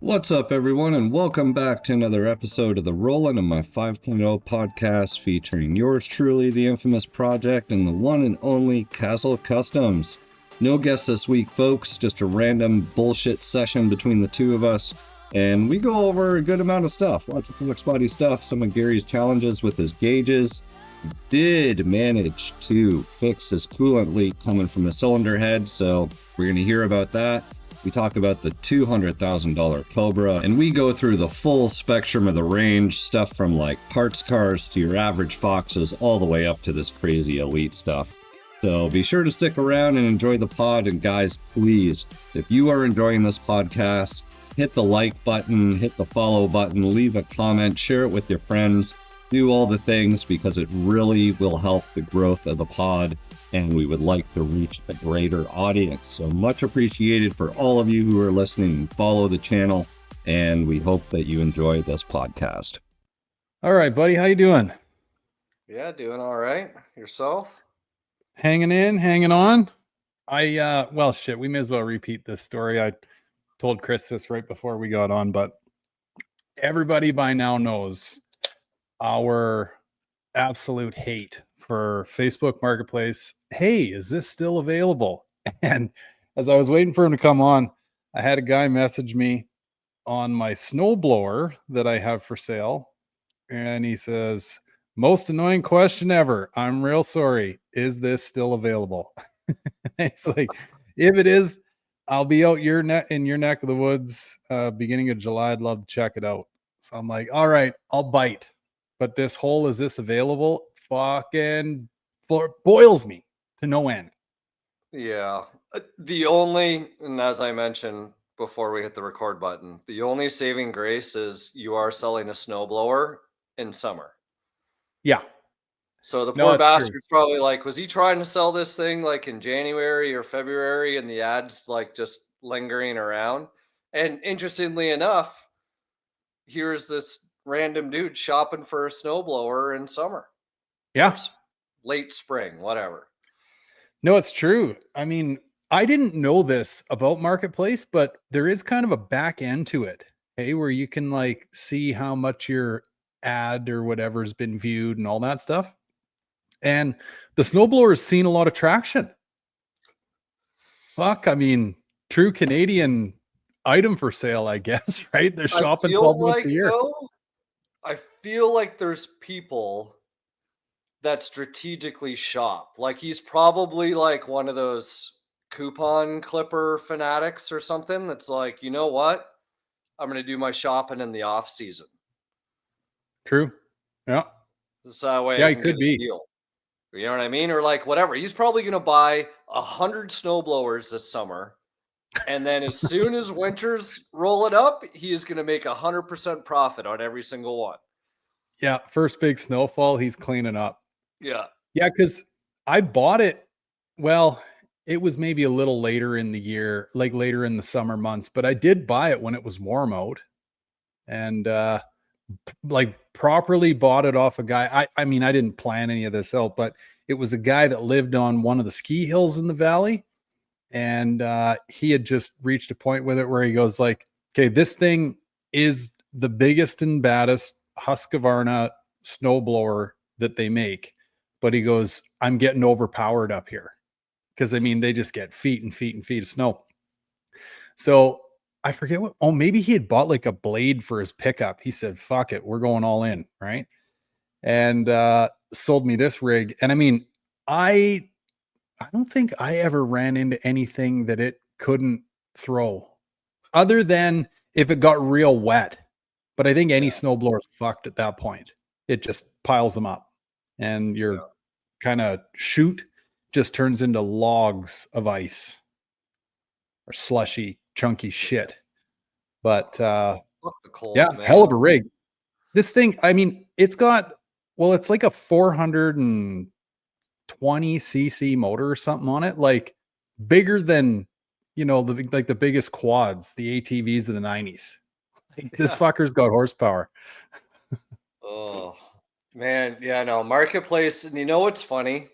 What's up, everyone, and welcome back to another episode of the Rollin' of My 5.0 podcast featuring yours truly, the infamous project, and the one and only Castle Customs. No guests this week, folks, just a random bullshit session between the two of us, and we go over a good amount of stuff. Lots of Foxbody stuff, some of Gary's challenges with his gauges. Did manage to fix his coolant leak coming from the cylinder head, so we're going to hear about that. We talk about the $200,000 Cobra, and we go through the full spectrum of the range, stuff from like parts cars to your average Foxes, all the way up to this crazy elite stuff. So be sure to stick around and enjoy the pod, and guys, please, if you are enjoying this podcast, hit the like button, hit the follow button, leave a comment, share it with your friends, do all the things, because it really will help the growth of the pod, and we would like to reach a greater audience. So much appreciated for all of you who are listening. Follow the channel, and we hope that you enjoy this podcast. All right, buddy, how you doing? Yeah, doing all right. Yourself? Hanging in, hanging on. Well, shit, we may as well repeat this story. I told Chris this right before we got on, but everybody by now knows our absolute hate for Facebook Marketplace. Hey, is this still available? And as I was waiting for him to come on, I had a guy message me on my snowblower that I have for sale. And he says, most annoying question ever. I'm real sorry. Is this still available? It's like, if it is, I'll be out in your neck of the woods beginning of July. I'd love to check it out. So I'm like, all right, I'll bite. But this whole is this available fucking boils me to no end. Yeah. And as I mentioned before we hit the record button, the only saving grace is you are selling a snowblower in summer. Yeah. So the poor bastard's probably like, was he trying to sell this thing like in January or February and the ads like just lingering around? And interestingly enough, here's this random dude shopping for a snowblower in summer. Yeah. Late spring, whatever. No, it's true. I mean, I didn't know this about Marketplace, but there is kind of a back end to it, hey, where you can like see how much your ad or whatever has been viewed and all that stuff. And the snowblower has seen a lot of traction. Fuck, I mean, true Canadian item for sale, I guess, right? They're shopping 12 months a year. I feel like there's people that strategically shop. Like he's probably like one of those coupon clipper fanatics or something that's like, you know what? I'm going to do my shopping in the off season. True. Yeah. This that way yeah, I it can could get be. a deal. You know what I mean? Or like whatever. He's probably going to buy 100 snowblowers this summer. And then as soon as winters roll it up, he is going to make 100% profit on every single one. Yeah. First big snowfall, he's cleaning up. Yeah. Yeah. Cause I bought it. Well, it was maybe a little later in the year, like later in the summer months, but I did buy it when it was warm out and, like properly bought it off a guy. I mean, I didn't plan any of this out, but it was a guy that lived on one of the ski hills in the valley. And he had just reached a point with it where he goes like, okay, this thing is the biggest and baddest Husqvarna snowblower that they make. But he goes, I'm getting overpowered up here. Because I mean, they just get feet and feet and feet of snow. So I forget maybe he had bought like a blade for his pickup. He said, fuck it, we're going all in, right? And sold me this rig. And I mean, I don't think I ever ran into anything that it couldn't throw other than if it got real wet. But I think any snowblower is fucked at that point. It just piles them up and your kind of chute just turns into logs of ice or slushy, chunky shit. But hell of a rig. This thing, I mean, it's like a 420 cc motor or something on it, like bigger than, the biggest quads, the ATVs of the 90s. Like, this fucker's got horsepower. Oh, man. Yeah, no. Marketplace. And you know what's funny?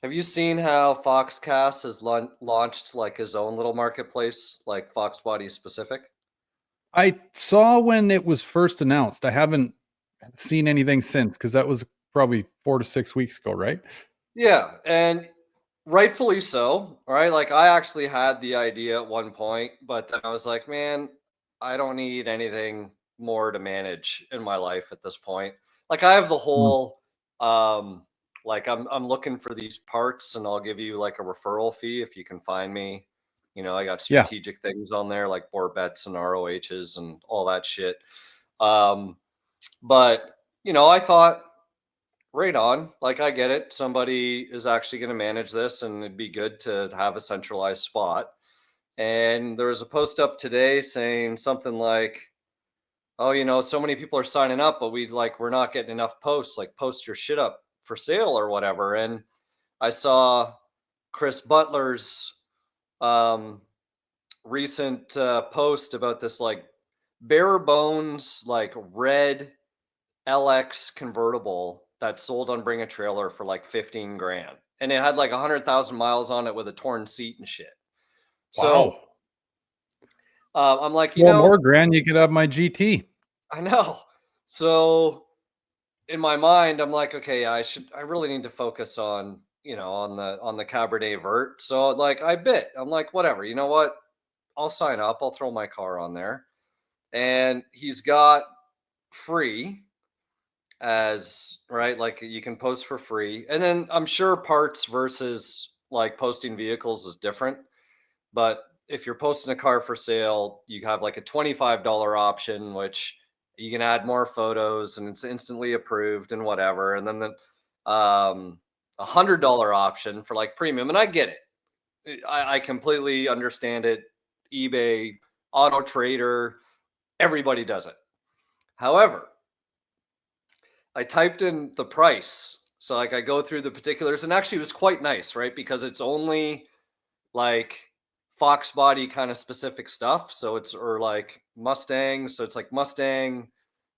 Have you seen how Foxcast has launched like his own little marketplace, like Foxbody specific? I saw when it was first announced. I haven't seen anything since because that was probably 4 to 6 weeks ago, right? Yeah, and rightfully so. Right, like I actually had the idea at one point, but then I was like, man, I don't need anything more to manage in my life at this point. Like I have the Mm. whole like I'm looking for these parts and I'll give you like a referral fee if you can find me. I got Yeah. strategic things on there like Borbets and ROHs and all that shit. Um but I thought right on. Like, I get it. Somebody is actually going to manage this, and it'd be good to have a centralized spot. And there was a post up today saying something like, "Oh, so many people are signing up, but we're not getting enough posts. Like, post your shit up for sale or whatever." And I saw Chris Butler's um, recent post about this like bare bones like red LX convertible that sold on Bring a Trailer for like 15 grand. And it had like 100,000 miles on it with a torn seat and shit. So Wow. I'm like, 4 more grand, you could have my GT. I know. So in my mind, I'm like, okay, I really need to focus on, on the Cabernet Vert. So like I bit, I'm like, whatever, you know what? I'll sign up. I'll throw my car on there. And he's got free as right, like you can post for free, and then I'm sure parts versus like posting vehicles is different, but if you're posting a car for sale, you have like a $25 option which you can add more photos and it's instantly approved and whatever, and then the $100 option for like premium. And I get it, I completely understand it. eBay, Auto Trader, everybody does it. However, I typed in the price. So like I go through the particulars, and actually it was quite nice, right? Because it's only like Foxbody kind of specific stuff. So it's or like Mustang. So it's like Mustang.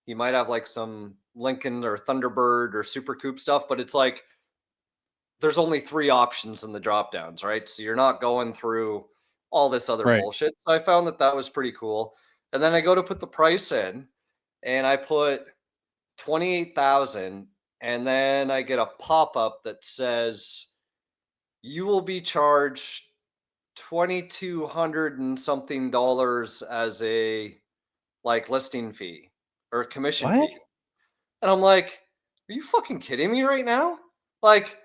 You might have like some Lincoln or Thunderbird or Super Coupe stuff, but it's like there's only 3 options in the drop downs, right? So you're not going through all this other Right. bullshit. So I found that was pretty cool. And then I go to put the price in, and I put 28,000, and then I get a pop-up that says you will be charged 2,200 and something dollars as a like listing fee or commission What? fee. And I'm like, are you fucking kidding me right now? Like,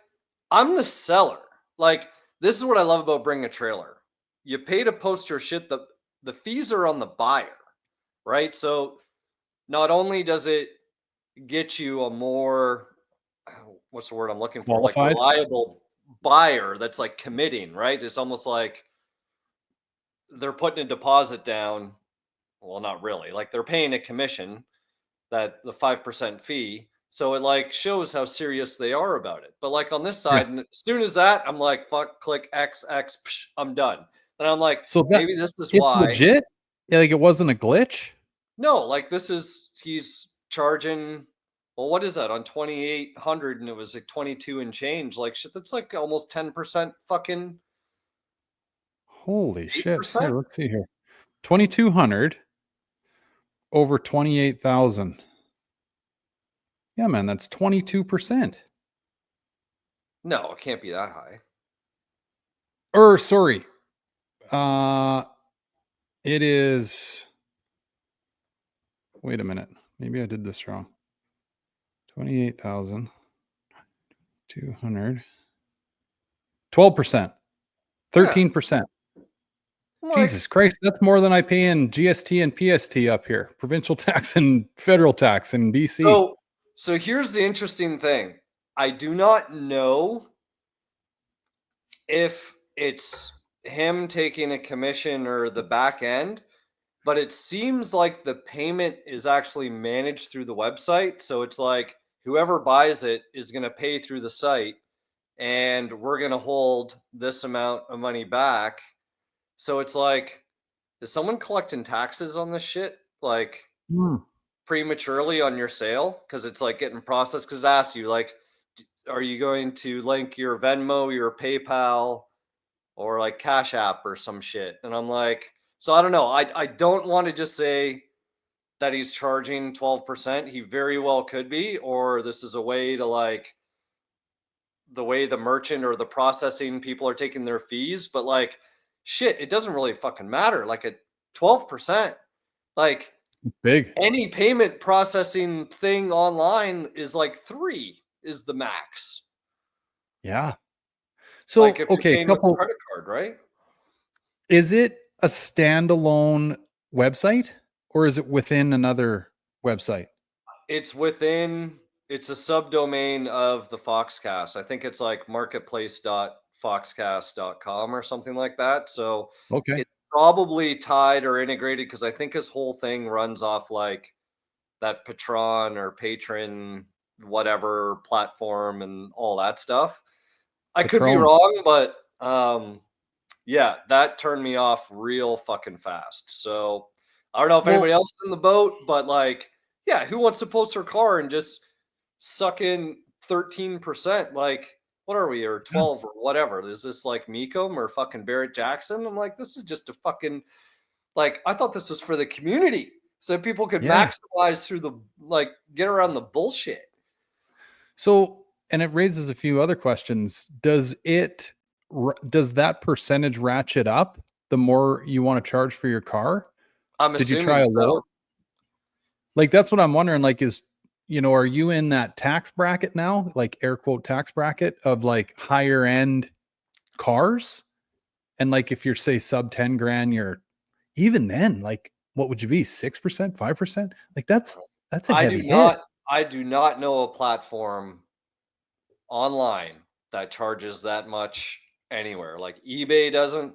I'm the seller. Like, this is what I love about Bring a Trailer. You pay to post your shit, the fees are on the buyer, right? So not only does it get you a more what's the word I'm looking for? Like Qualified? reliable buyer that's like committing, right? It's almost like they're putting a deposit down. Well, not really. Like they're paying a commission, that the 5% fee. So it like shows how serious they are about it. But like on this Yeah. side, and as soon as that, I'm like, fuck, click X, psh, I'm done. And I'm like, So that maybe this is it's why. legit? Yeah, like it wasn't a glitch? No, like he's charging. Well, what is that on 2,800? And it was like 22 and change. Like shit, that's like almost 10% fucking Holy shit. Here, 8%. let's see here. 2,200 over 28,000. Yeah, man, that's 22%. No, it can't be that high. Or sorry. It is. Wait a minute. Maybe I did this wrong. 28,200. 12%. 13%. Like, Jesus Christ, that's more than I pay in GST and PST up here. Provincial tax and federal tax in BC. So here's the interesting thing. I do not know if it's him taking a commission or the back end, but it seems like the payment is actually managed through the website. So it's like whoever buys it is going to pay through the site, and we're going to hold this amount of money back. So it's like, is someone collecting taxes on this shit? Like, prematurely on your sale, because it's like getting processed, because it asks you like, are you going to link your Venmo, your PayPal, or like Cash App or some shit? And I'm like, So I don't know. I don't want to just say that he's charging 12%. He very well could be, or this is a way to like the way the merchant or the processing people are taking their fees. But like, shit, it doesn't really fucking matter. Like at 12%, like Big. any payment processing thing online is like 3 is the max. Yeah. So, Like if you're okay, paying with a credit card, right? Is it a standalone website or is it within another website? It's within, it's a subdomain of the Foxcast. I think it's like marketplace.foxcast.com or something like that. So Okay. it's probably tied or integrated because I think his whole thing runs off like that Patron or Patron, whatever platform and all that stuff. I could be Patron. wrong, but yeah, that turned me off real fucking fast. So I don't know if anybody else is in the boat, but like, yeah, who wants to post their car and just suck in 13%? Like, what are we, or 12 or whatever? Is this like Mecum or fucking Barrett Jackson? I'm like, this is just a fucking, like, I thought this was for the community so people could maximize through the, like, get around the bullshit. So, and it raises a few other questions. Does that percentage ratchet up the more you want to charge for your car? I'm Did you assuming try a so. lower? Like, that's what I'm wondering. Like, are you in that tax bracket now? Like air quote tax bracket of like higher end cars? And like, if you're say sub 10 grand, you're even then, like, what would you be? 6%, 5%? Like that's a heavy hit. I do not know a platform online that charges that much anywhere. Like eBay doesn't,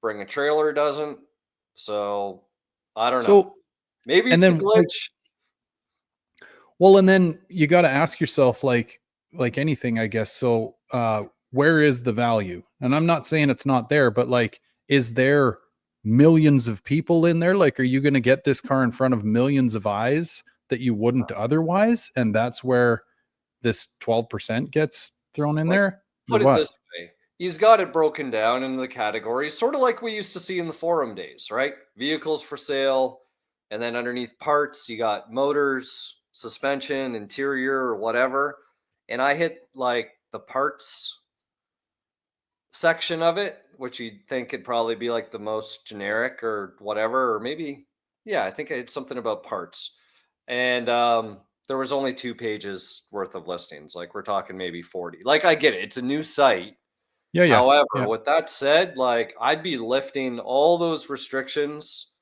Bring a Trailer doesn't. So I don't know. Maybe it's a glitch. Well, and then you got to ask yourself, like anything, I guess. So, where is the value? And I'm not saying it's not there, but like, is there millions of people in there? Like, are you going to get this car in front of millions of eyes that you wouldn't otherwise? And that's where this 12% gets thrown in there. Put it this way. He's got it broken down into the categories, sort of like we used to see in the forum days, right? Vehicles for sale. And then underneath parts, you got motors, suspension, interior, or whatever. And I hit like the parts section of it, which you'd think could probably be like the most generic or whatever, or maybe, yeah, I think I had something about parts. And there was only 2 pages worth of listings. Like we're talking maybe 40. Like I get it. It's a new site. Yeah. However, with that said, like I'd be lifting all those restrictions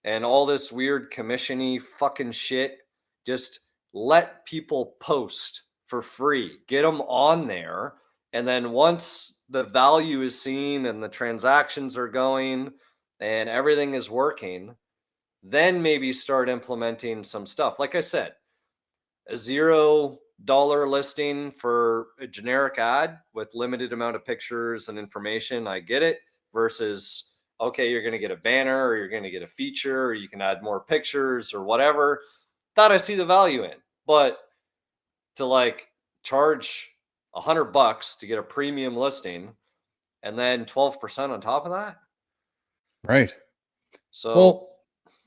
and all this weird commission-y fucking shit. Just let people post for free. Get them on there. And then once the value is seen and the transactions are going and everything is working, then maybe start implementing some stuff. Like I said, a $0 listing for a generic ad with limited amount of pictures and information, I get it, versus okay, you're going to get a banner or you're going to get a feature or you can add more pictures or whatever, that I see the value in. But to like charge $100 to get a premium listing and then 12% on top of that, right? So well,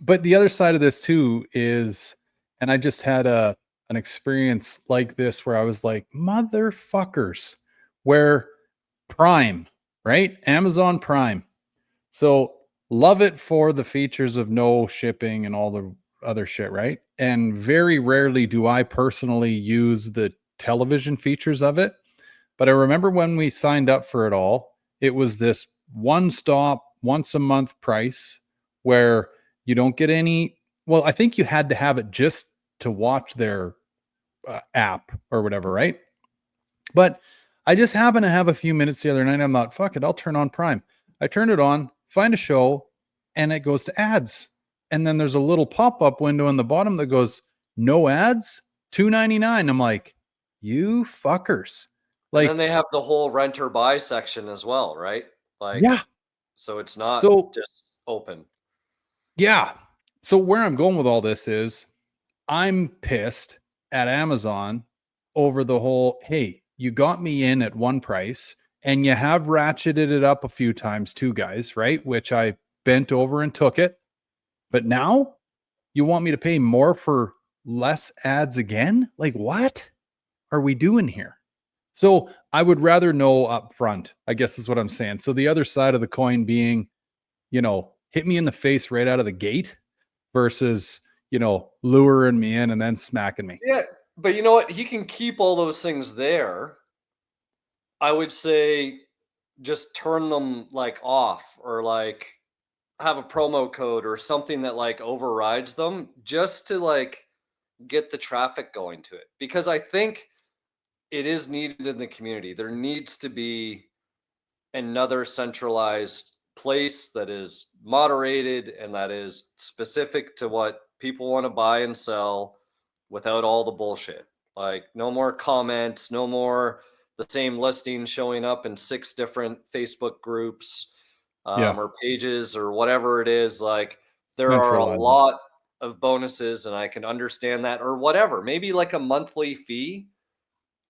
but the other side of this too is, and I just had an experience like this where I was like, motherfuckers, where Prime, right? Amazon Prime. So love it for the features of no shipping and all the other shit, right? And very rarely do I personally use the television features of it. But I remember when we signed up for it all, it was this one stop, once a month price where you don't get any. Well, I think you had to have it just to watch their app or whatever, right? But I just happened to have a few minutes the other night. I'm not, fuck it, I'll turn on Prime. I turn it on, find a show, and it goes to ads. And then there's a little pop-up window in the bottom that goes, no ads, $2.99. I'm like, you fuckers. Like, and then they have the whole rent or buy section as well, right? Like, yeah. So it's not just open. Yeah. So where I'm going with all this is I'm pissed at Amazon over the whole, hey, you got me in at one price and you have ratcheted it up a few times too, guys, right? Which I bent over and took it. But now you want me to pay more for less ads again? Like, what are we doing here? So I would rather know up front, I guess is what I'm saying. So the other side of the coin being, hit me in the face right out of the gate versus, luring me in and then smacking me. Yeah, but you know what? He can keep all those things there. I would say just turn them like off, or like have a promo code or something that like overrides them, just to like get the traffic going to it, because I think it is needed in the community. There needs to be another centralized place that is moderated and that is specific to what people want to buy and sell, without all the bullshit. Like, no more comments, no more the same listing showing up in 6 different Facebook groups, Yeah. or pages or whatever it is. Like, there are a Centralize it. lot of bonuses, and I can understand that, or whatever. Maybe like a monthly fee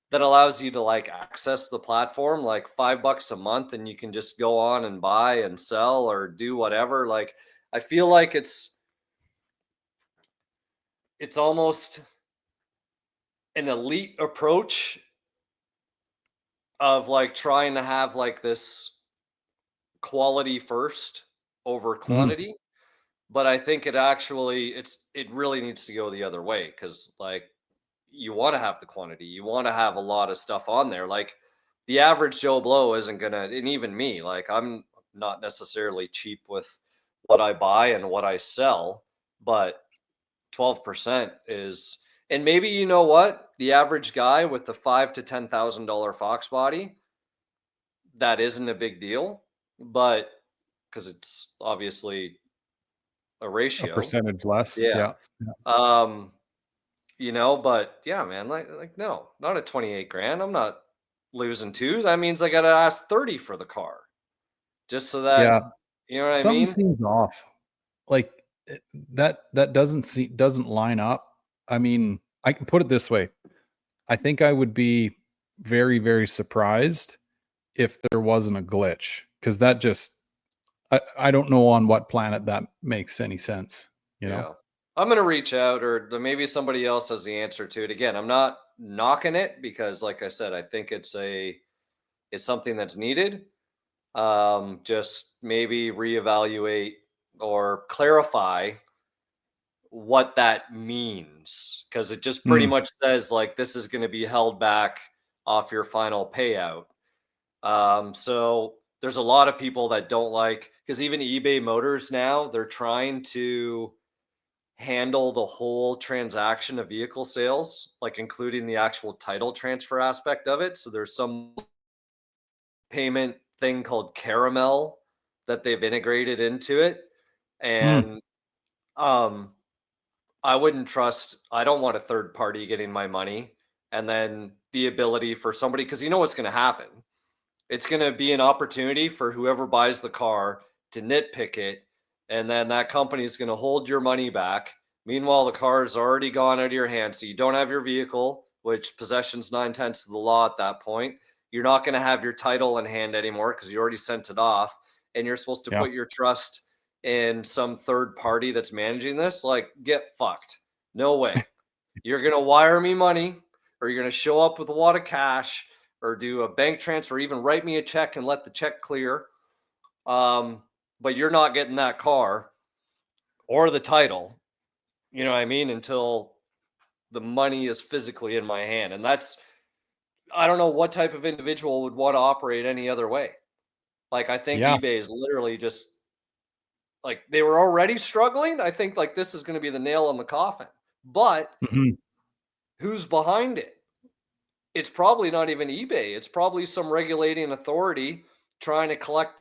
that allows you to like access the platform, like $5 a month, and you can just go on and buy and sell or do whatever. Like, I feel like it's almost an elite approach of like trying to have like this quality first over quantity. But I think it really needs to go the other way, because like, you want to have the quantity, you want to have a lot of stuff on there. Like, the average Joe Blow isn't gonna, and even me, like, I'm not necessarily cheap with what I buy and what I sell, but 12% is, and maybe, you know what, the average guy with the $5,000 to $10,000 Fox body, that isn't a big deal, but because it's obviously a A ratio. percentage less. Yeah. Yeah. Um, but yeah, man, like no, not at 28 grand. I'm not losing twos. That means I gotta ask 30 for the car. Just so that, Yeah. you know what I Something mean? seems off. Like that doesn't line up. I mean, I can put it this way. I think I would be very, very surprised if there wasn't a glitch, because that just I don't know on what planet that makes any sense, Yeah. I'm gonna reach out, or maybe somebody else has the answer to it. Again, I'm not knocking it, because like I said, I think it's something that's needed. Just maybe reevaluate or clarify what that means, because it just pretty Mm, much says like, this is going to be held back off your final payout. So there's a lot of people that don't like, because even eBay Motors now, they're trying to handle the whole transaction of vehicle sales, like including the actual title transfer aspect of it. So there's some payment thing called Caramel that they've integrated into it. mm, And I don't want a third party getting my money, and then the ability for somebody, because you know what's going to happen. It's going to be an opportunity for whoever buys the car to nitpick it, and then that company is going to hold your money back. Meanwhile, the car is already gone out of your hands, so you don't have your vehicle, which possession's 9/10 of the law at that point. You're not going to have your title in hand anymore because you already sent it off, and you're supposed to yeah. put your trust in some third party that's managing this. Like, get fucked. No way. You're going to wire me money, or you're going to show up with a wad of cash, or do a bank transfer, even write me a check and let the check clear. But you're not getting that car or the title, you know what I mean, until the money is physically in my hand. And I don't know what type of individual would want to operate any other way. Like, I think Yeah. eBay is literally just like, they were already struggling. I think like this is going to be the nail on the coffin. But Mhm. who's behind it? It's probably not even eBay. It's probably some regulating authority trying to collect.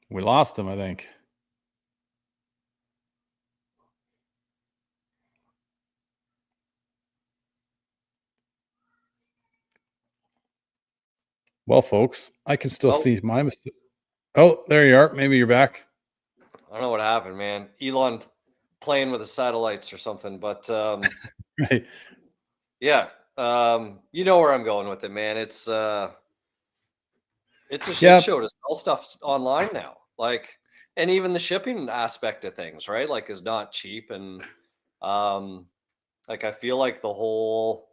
We lost him, I think. Well, folks, I can still Oh, see my mistake. Oh, there you are. Maybe you're back. I don't know what happened, man. Elon playing with the satellites or something, but Right. Yeah. You know where I'm going with it, man. It's a shit Yeah. show to sell stuff online now. Like, and even the shipping aspect of things, right? Like, is not cheap. And like, I feel like the whole,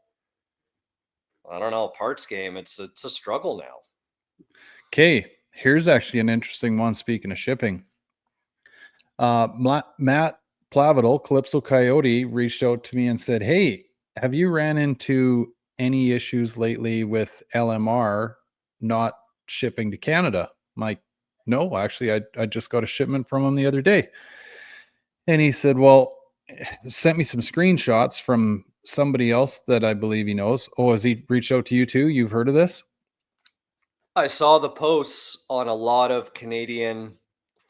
I don't know, parts game, it's a struggle now. Okay. Here's actually an interesting one. Speaking of shipping, Matt Plavidel, Calypso Coyote, reached out to me and said, "Hey, have you ran into any issues lately with LMR not shipping to Canada?" I'm like, "No, actually, I just got a shipment from him the other day." And he said, "Well, sent me some screenshots from somebody else that I believe he knows." Oh, has he reached out to you too? You've heard of this? I saw the posts on a lot of Canadian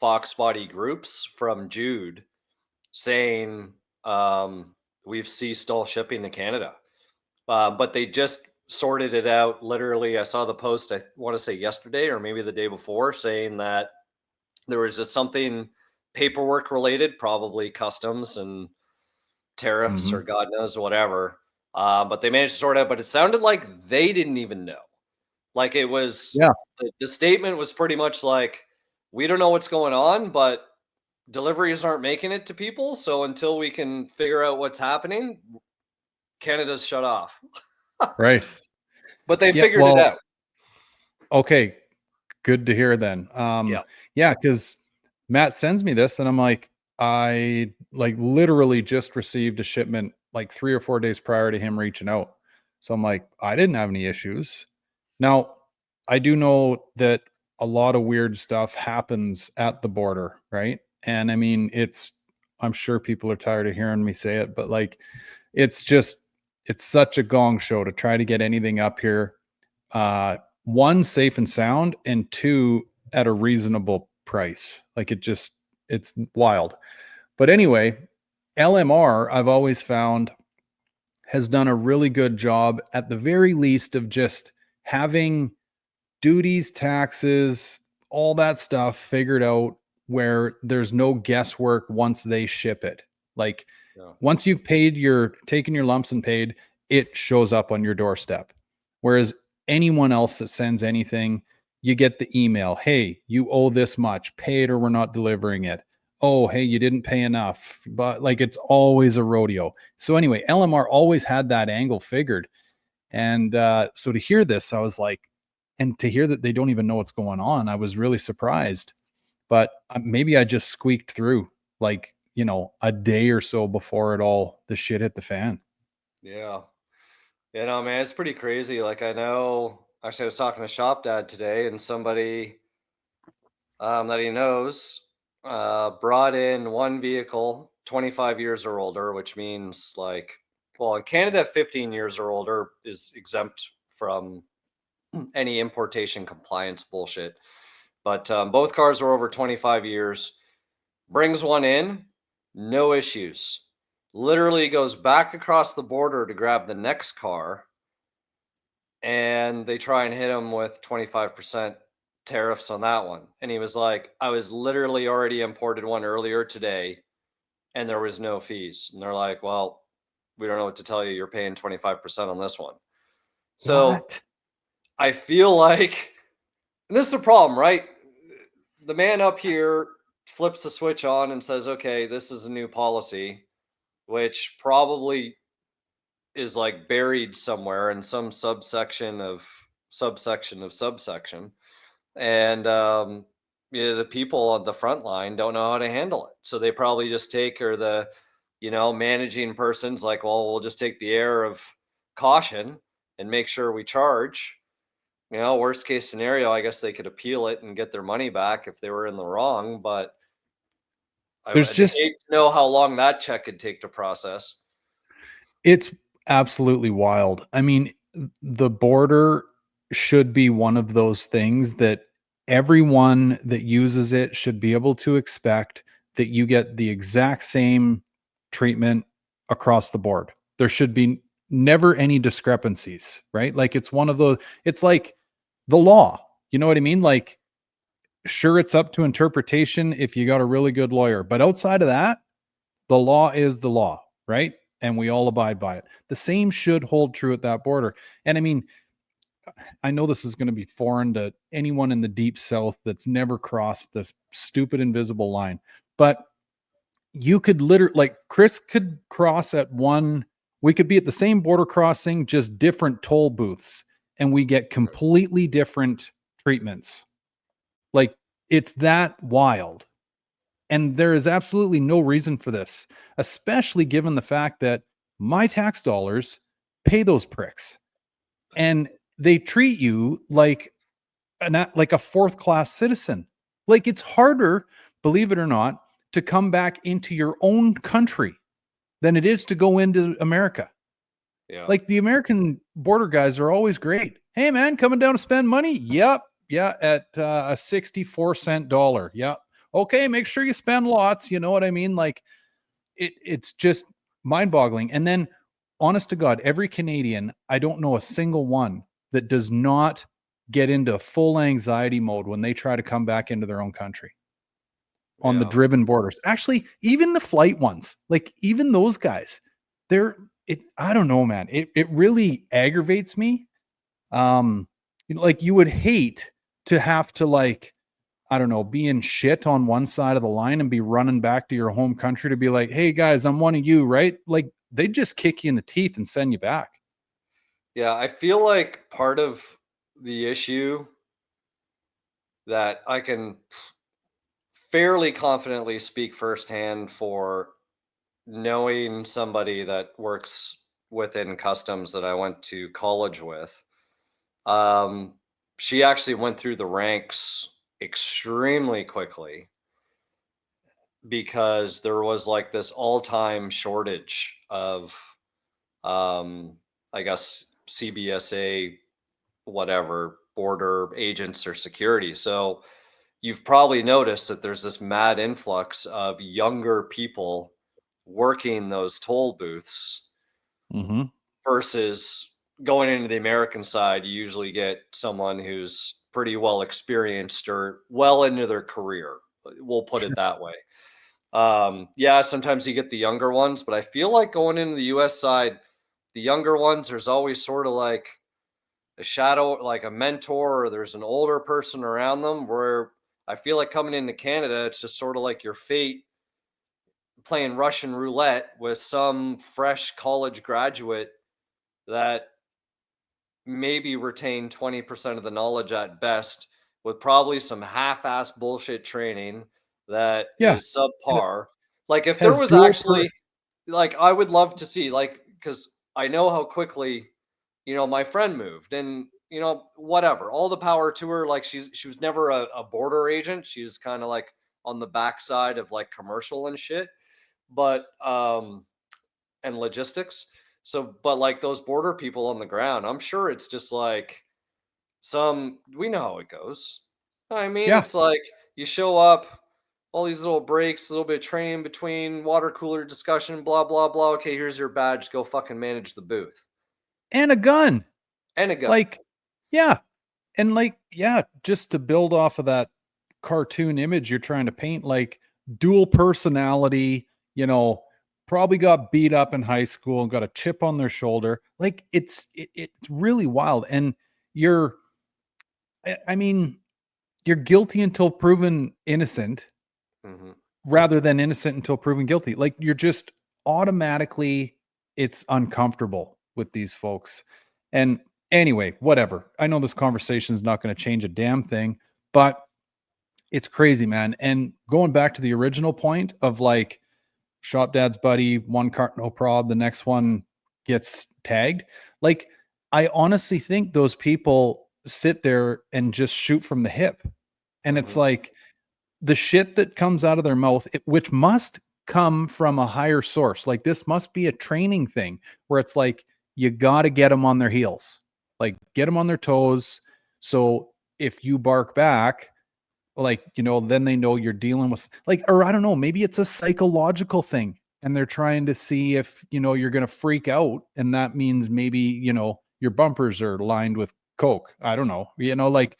Foxbody groups from Jude saying we've ceased all shipping to Canada. But they just sorted it out. Literally, I saw the post, I want to say yesterday or maybe the day before, saying that there was just something paperwork related, probably customs and tariffs or Mm-hmm. God knows whatever. But they managed to sort it out. But it sounded like they didn't even know. Like it was, Yeah. the statement was pretty much like, we don't know what's going on, but deliveries aren't making it to people. So until we can figure out what's happening, Canada's shut off. Right. But they Yeah. figured it Well, out. okay. Good to hear then. Yeah. Yeah, because Matt sends me this and I'm like, I like literally just received a shipment like 3 or 4 days prior to him reaching out. So I'm like, I didn't have any issues. Now, I do know that a lot of weird stuff happens at the border, right? And I mean, I'm sure people are tired of hearing me say it, but like, it's just, it's such a gong show to try to get anything up here. Uh, One, safe and sound, and two, at a reasonable price. Like it's wild. But anyway, LMR, I've always found, has done a really good job at the very least of just having duties, taxes, all that stuff figured out where there's no guesswork once they ship it. Like Yeah. once you've taken your lumps and paid, it shows up on your doorstep. Whereas anyone else that sends anything, you get the email, "Hey, you owe this much, pay it or we're not delivering it." "Oh, hey, you didn't pay enough." But like it's always a rodeo. So anyway, LMR always had that angle figured. And so to hear this, I was like, and to hear that they don't even know what's going on, I was really surprised. But maybe I just squeaked through like, a day or so before the shit hit the fan. Yeah. You know, man, it's pretty crazy. Like I know, actually, I was talking to Shop Dad today, and somebody that he knows brought in one vehicle, 25 years or older, which means like, well, in Canada, 15 years or older is exempt from any importation compliance bullshit. But both cars were over 25 years. Brings one in, no issues. Literally goes back across the border to grab the next car, and they try and hit him with 25% tariffs on that one. And he was like, I was literally already imported one earlier today and there was no fees. And they're like, well, we don't know what to tell you. You're paying 25% on this one. So What? I feel like, and this is a problem, right? The man up here flips the switch on and says, okay, this is a new policy, which probably is like buried somewhere in some subsection of subsection. And yeah, the people on the front line don't know how to handle it. So they probably just take, or the, managing person's like, well, we'll just take the air of caution and make sure we charge. Worst case scenario, I guess they could appeal it and get their money back if they were in the wrong. But There's I'd just hate to know how long that check could take to process. It's absolutely wild. I mean, the border should be one of those things that everyone that uses it should be able to expect that you get the exact same treatment across the board. There should be never any discrepancies, right? Like it's like the law. You know what I mean? Like, sure, it's up to interpretation if you got a really good lawyer, but outside of that, the law is the law, right? and we all abide by it. The same should hold true at that border. And I mean, I know this is going to be foreign to anyone in the deep south that's never crossed this stupid invisible line, but you could literally, like, Chris could cross at one, we could be at the same border crossing, just different toll booths, and we get completely different treatments. Like, it's that wild. And there is absolutely no reason for this, especially given the fact that my tax dollars pay those pricks. And they treat you like a fourth class citizen. Like, it's harder, believe it or not, to come back into your own country than it is to go into America. Yeah. Like, the American border guys are always great. Hey man, coming down to spend money? Yep. Yeah. At a 64-cent dollar. Yep. Okay. Make sure you spend lots. You know what I mean? Like, it's just mind boggling. And then, honest to God, every Canadian, I don't know a single one that does not get into full anxiety mode when they try to come back into their own country on the driven borders. Actually, even the flight ones, like, even those guys, I don't know, man. It really aggravates me. Like, you would hate to have to, like, I don't know, be in shit on one side of the line and be running back to your home country to be like, hey guys, I'm one of you, right? Like, they just kick you in the teeth and send you back. Yeah, I feel like part of the issue that I can fairly confidently speak firsthand for, knowing somebody that works within customs that I went to college with. She actually went through the ranks extremely quickly because there was like this all-time shortage of I guess CBSA, whatever, border agents or security. So you've probably noticed that there's this mad influx of younger people working those toll booths versus going into the American side. You usually get someone who's pretty well experienced or well into their career. We'll put it that way. Yeah, sometimes you get the younger ones, but I feel like going into the US side, the younger ones, there's always sort of like a shadow, like a mentor, or there's an older person around them, where I feel like coming into Canada, it's just sort of like your fate playing Russian roulette with some fresh college graduate that maybe retained 20% of the knowledge at best, with probably some half-ass bullshit training that is subpar. Like, if there was actually, like, I would love to see, like, because I know how quickly, my friend moved, and whatever, all the power to her. Like, she was never a border agent. She was kind of like on the backside of like commercial and shit, but and logistics. So, but like those border people on the ground, I'm sure it's just like we know how it goes. I mean, it's like you show up, all these little breaks, a little bit of training between, water cooler discussion, blah, blah, blah. Okay, here's your badge. Go fucking manage the booth. And a gun. And a gun. Like, yeah. And like, yeah, just to build off of that cartoon image you're trying to paint, like, dual personality, probably got beat up in high school and got a chip on their shoulder. Like, it's really wild. And you're guilty until proven innocent, rather than innocent until proven guilty. Like, you're just automatically, it's uncomfortable with these folks. And anyway, whatever. I know this conversation is not going to change a damn thing, but it's crazy, man. And going back to the original point of, like, shop dad's buddy, one cart, no prob, the next one gets tagged. Like, I honestly think those people sit there and just shoot from the hip. And it's like, the shit that comes out of their mouth, which must come from a higher source. Like, this must be a training thing where it's like, you got to get them on their heels, like, get them on their toes. So if you bark back, like, then they know you're dealing with, like, or I don't know, maybe it's a psychological thing and they're trying to see if, you're going to freak out. And that means maybe, your bumpers are lined with Coke. I don't know, like,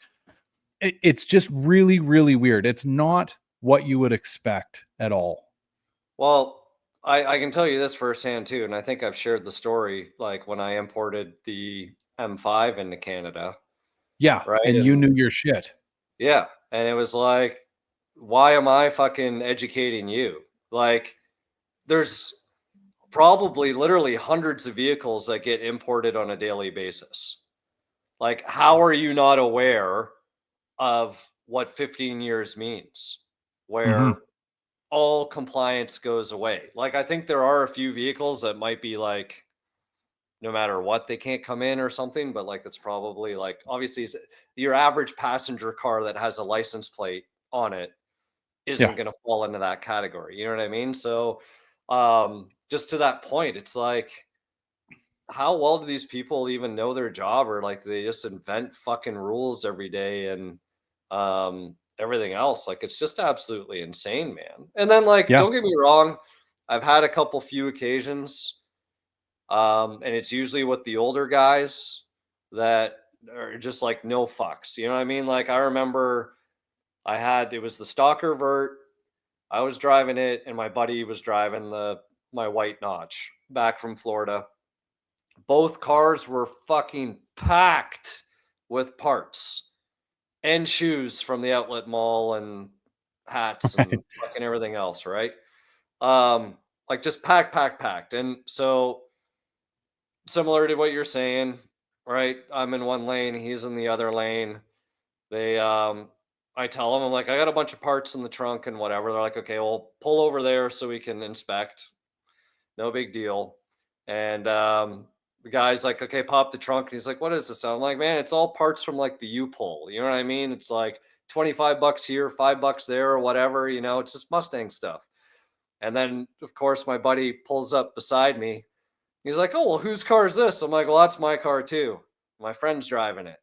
it's just really, really weird. It's not what you would expect at all. Well, I can tell you this firsthand too, and I think I've shared the story like when I imported the M5 into Canada, Yeah, right? and you knew your shit. Yeah, and it was like, why am I fucking educating you? Like, there's probably literally hundreds of vehicles that get imported on a daily basis. Like, how are you not aware of what 15 years means? Where Mhm. all compliance goes away. Like, I think there are a few vehicles that might be like, no matter what, they can't come in or something, but like, it's probably like, obviously, your average passenger car that has a license plate on it isn't Yeah. going to fall into that category. You know what I mean? So, just to that point, it's like, how well do these people even know their job, or like they just invent fucking rules every day and everything else? Like, it's just absolutely insane, man. And then, like, Yeah. don't get me wrong, I've had a couple few occasions, and it's usually with the older guys that are just like no fucks. You know what I mean? Like, I remember it was the Stalker Vert. I was driving it, and my buddy was driving my white notch back from Florida. Both cars were fucking packed with parts and shoes from the outlet mall and hats and fucking everything else, right? Like, just packed. And so, similar to what you're saying, right? I'm in one lane, he's in the other lane. They I tell them, I'm like, I got a bunch of parts in the trunk and whatever. They're like, okay, well, pull over there so we can inspect. No big deal. And the guy's like, okay, pop the trunk. And he's like, what is this? I'm like, man, it's all parts from like the U-Pull. You know what I mean? It's like 25 bucks here, $5 there, or whatever. You know, it's just Mustang stuff. And then, of course, my buddy pulls up beside me. He's like, oh, well, whose car is this? I'm like, well, that's my car too. My friend's driving it.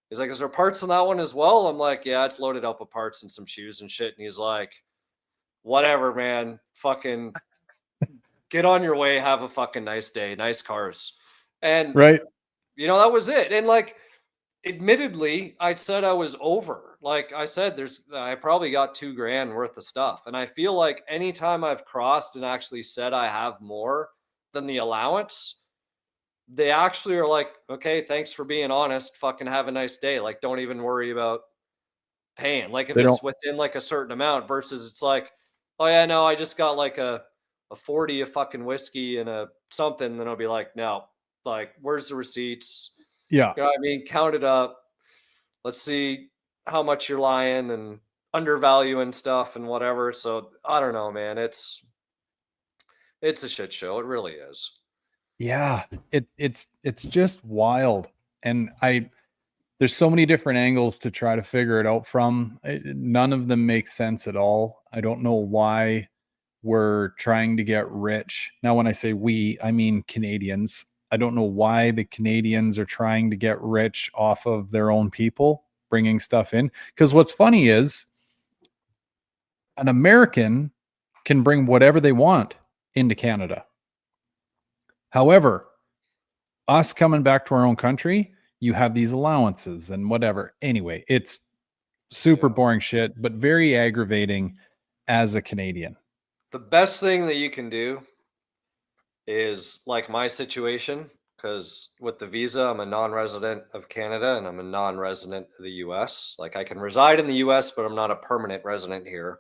He's like, is there parts in that one as well? I'm like, yeah, it's loaded up with parts and some shoes and shit. And he's like, whatever, man. Fucking get on your way. Have a fucking nice day. Nice cars. And, Right. that was it. And like, admittedly, I said I was over. Like I said, I probably got $2,000 worth of stuff. And I feel like anytime I've crossed and actually said I have more than the allowance, they actually are like, okay, thanks for being honest. Fucking have a nice day. Like, don't even worry about paying. Like, if They don't it's within like a certain amount versus it's like, oh yeah, no, I just got like a 40 of fucking whiskey and a something, then I'll be like, no, like, where's the receipts? Yeah. You know what I mean? Count it up. Let's see how much you're lying and undervaluing stuff and whatever. So I don't know, man. It's a shit show. It really is. Yeah. It's just wild. And there's so many different angles to try to figure it out from. None of them make sense at all. I don't know why we're trying to get rich. Now, when I say we, I mean Canadians. I don't know why the Canadians are trying to get rich off of their own people bringing stuff in. Because what's funny is an American can bring whatever they want into Canada. However, us coming back to our own country, you have these allowances and whatever. Anyway, it's super Yeah. boring shit, but very aggravating as a Canadian. The best thing that you can do is like my situation, because with the visa, I'm a non-resident of Canada and I'm a non-resident of the US. Like, I can reside in the US, but I'm not a permanent resident here.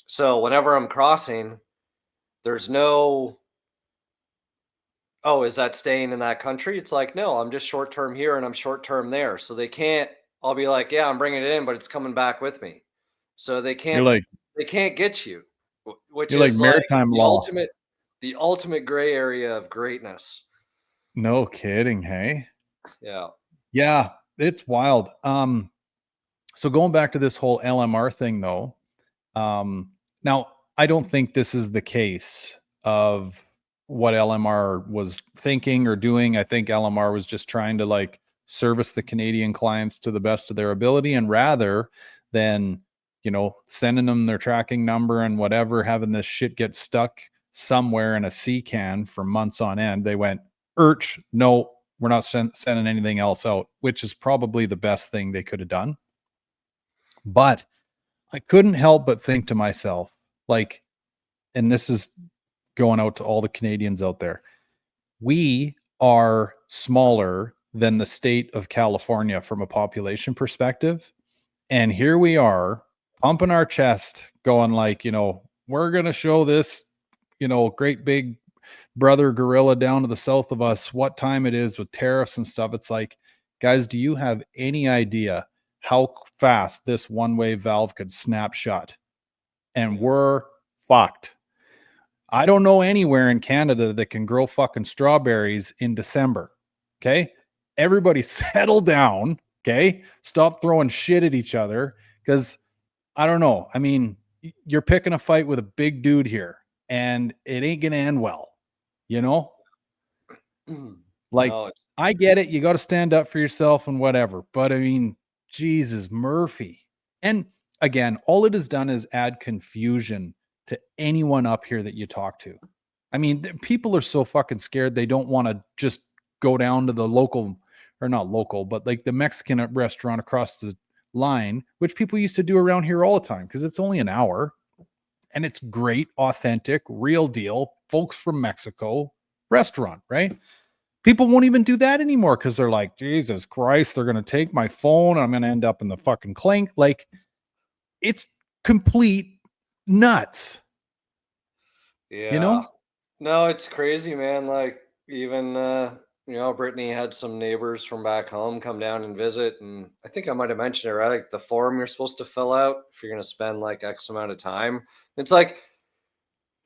So whenever I'm crossing, there's no, oh, is that staying in that country? It's like, no, I'm just short term here and I'm short term there. So they can't, I'll be like, yeah, I'm bringing it in, but it's coming back with me. So You're like they can't get you, which you're like is like maritime the law. ultimate gray area of greatness. No kidding, hey? Yeah. Yeah, it's wild. So going back to this whole LMR thing though, now I don't think this is the case of what LMR was thinking or doing. I think LMR was just trying to like service the Canadian clients to the best of their ability, and rather than, sending them their tracking number and whatever, having this shit get stuck somewhere in a sea can for months on end, they went, no, we're not sending anything else out, which is probably the best thing they could have done. But I couldn't help but think to myself, like, and this is going out to all the Canadians out there. We are smaller than the state of California from a population perspective. And here we are pumping our chest going like, we're going to show this, great big brother gorilla down to the south of us what time it is with tariffs and stuff. It's like, guys, do you have any idea how fast this one-way valve could snap shut? And we're fucked. I don't know anywhere in Canada that can grow fucking strawberries in December. Okay. Everybody settle down. Okay. Stop throwing shit at each other. Cause I don't know. I mean, you're picking a fight with a big dude here and it ain't going to end well. Like, No, I get it. You got to stand up for yourself and whatever. But I mean, Jesus, Murphy. And again, all it has done is add confusion to anyone up here that you talk to. I mean, people are so fucking scared. They don't want to just go down to the local, or not local, but like the Mexican restaurant across the line, which people used to do around here all the time because it's only an hour and it's great, authentic, real deal, folks from Mexico restaurant, right? People won't even do that anymore because they're like, Jesus Christ, they're going to take my phone. I'm going to end up in the fucking clink. Like, it's complete nuts. Yeah. No, it's crazy, man. Like, even, Brittany had some neighbors from back home come down and visit. And I think I might have mentioned it, right? Like, the form you're supposed to fill out if you're going to spend like X amount of time. It's like,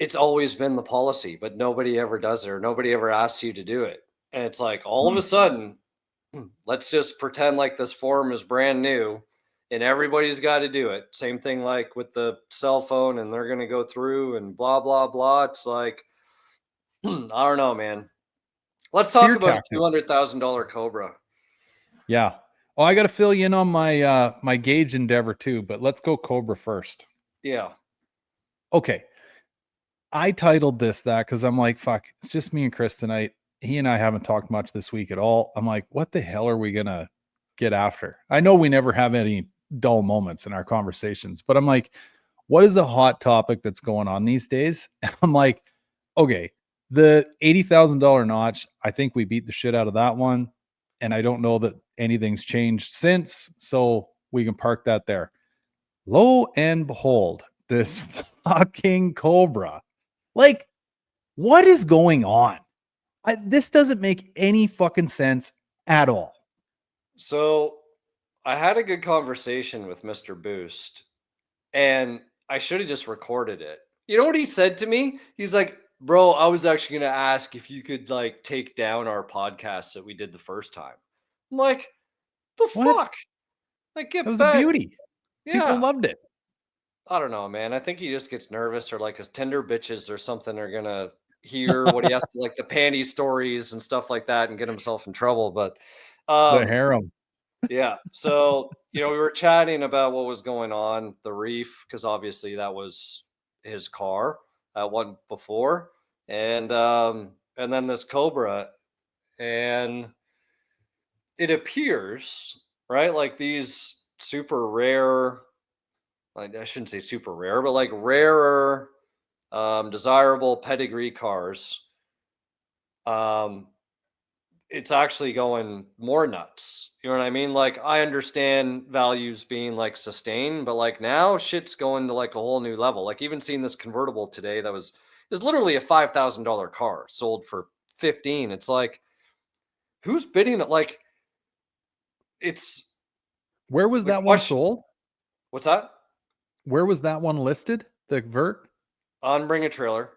it's always been the policy, but nobody ever does it or nobody ever asks you to do it. And it's like all of a sudden, let's just pretend like this form is brand new and everybody's got to do it. Same thing like with the cell phone and they're going to go through and blah, blah, blah. It's like, I don't know, man. Let's talk about a $200,000 Cobra. Yeah. Oh, I got to fill you in on my my gauge endeavor too, but let's go Cobra first. Yeah. Okay. I titled this that because I'm like, fuck, it's just me and Chris tonight. He and I haven't talked much this week at all. I'm like, what the hell are we going to get after? I know we never have any dull moments in our conversations, but I'm like, what is the hot topic that's going on these days? And I'm like, okay, the $80,000 notch, I think we beat the shit out of that one. And I don't know that anything's changed since. So we can park that there. Lo and behold, this fucking Cobra. Like, what is going on? This doesn't make any fucking sense at all. So I had a good conversation with Mr. Boost and I should have just recorded it. You know what he said to me? He's like, bro, I was actually going to ask if you could like take down our podcast that we did the first time. I'm like, the What? fuck? Like, get It was back. a beauty. Yeah. People loved it. I don't know, man. I think he just gets nervous or like his Tinder bitches or something are going to hear what he has to like the panty stories and stuff like that and get himself in trouble. But The harem. yeah. So, we were chatting about what was going on, the reef, because obviously that was his car one before. And then this Cobra. And it appears, right? Like these super rare, like I shouldn't say super rare, but like rarer, desirable pedigree cars. It's actually going more nuts. You know what I mean? Like I understand values being like sustained, but like now shit's going to like a whole new level. Like even seeing this convertible today that was literally a $5,000 car sold for 15. It's like who's bidding it? Like it's Where was that one sold? What's that? Where was that one listed? The Vert? On Bring a Trailer.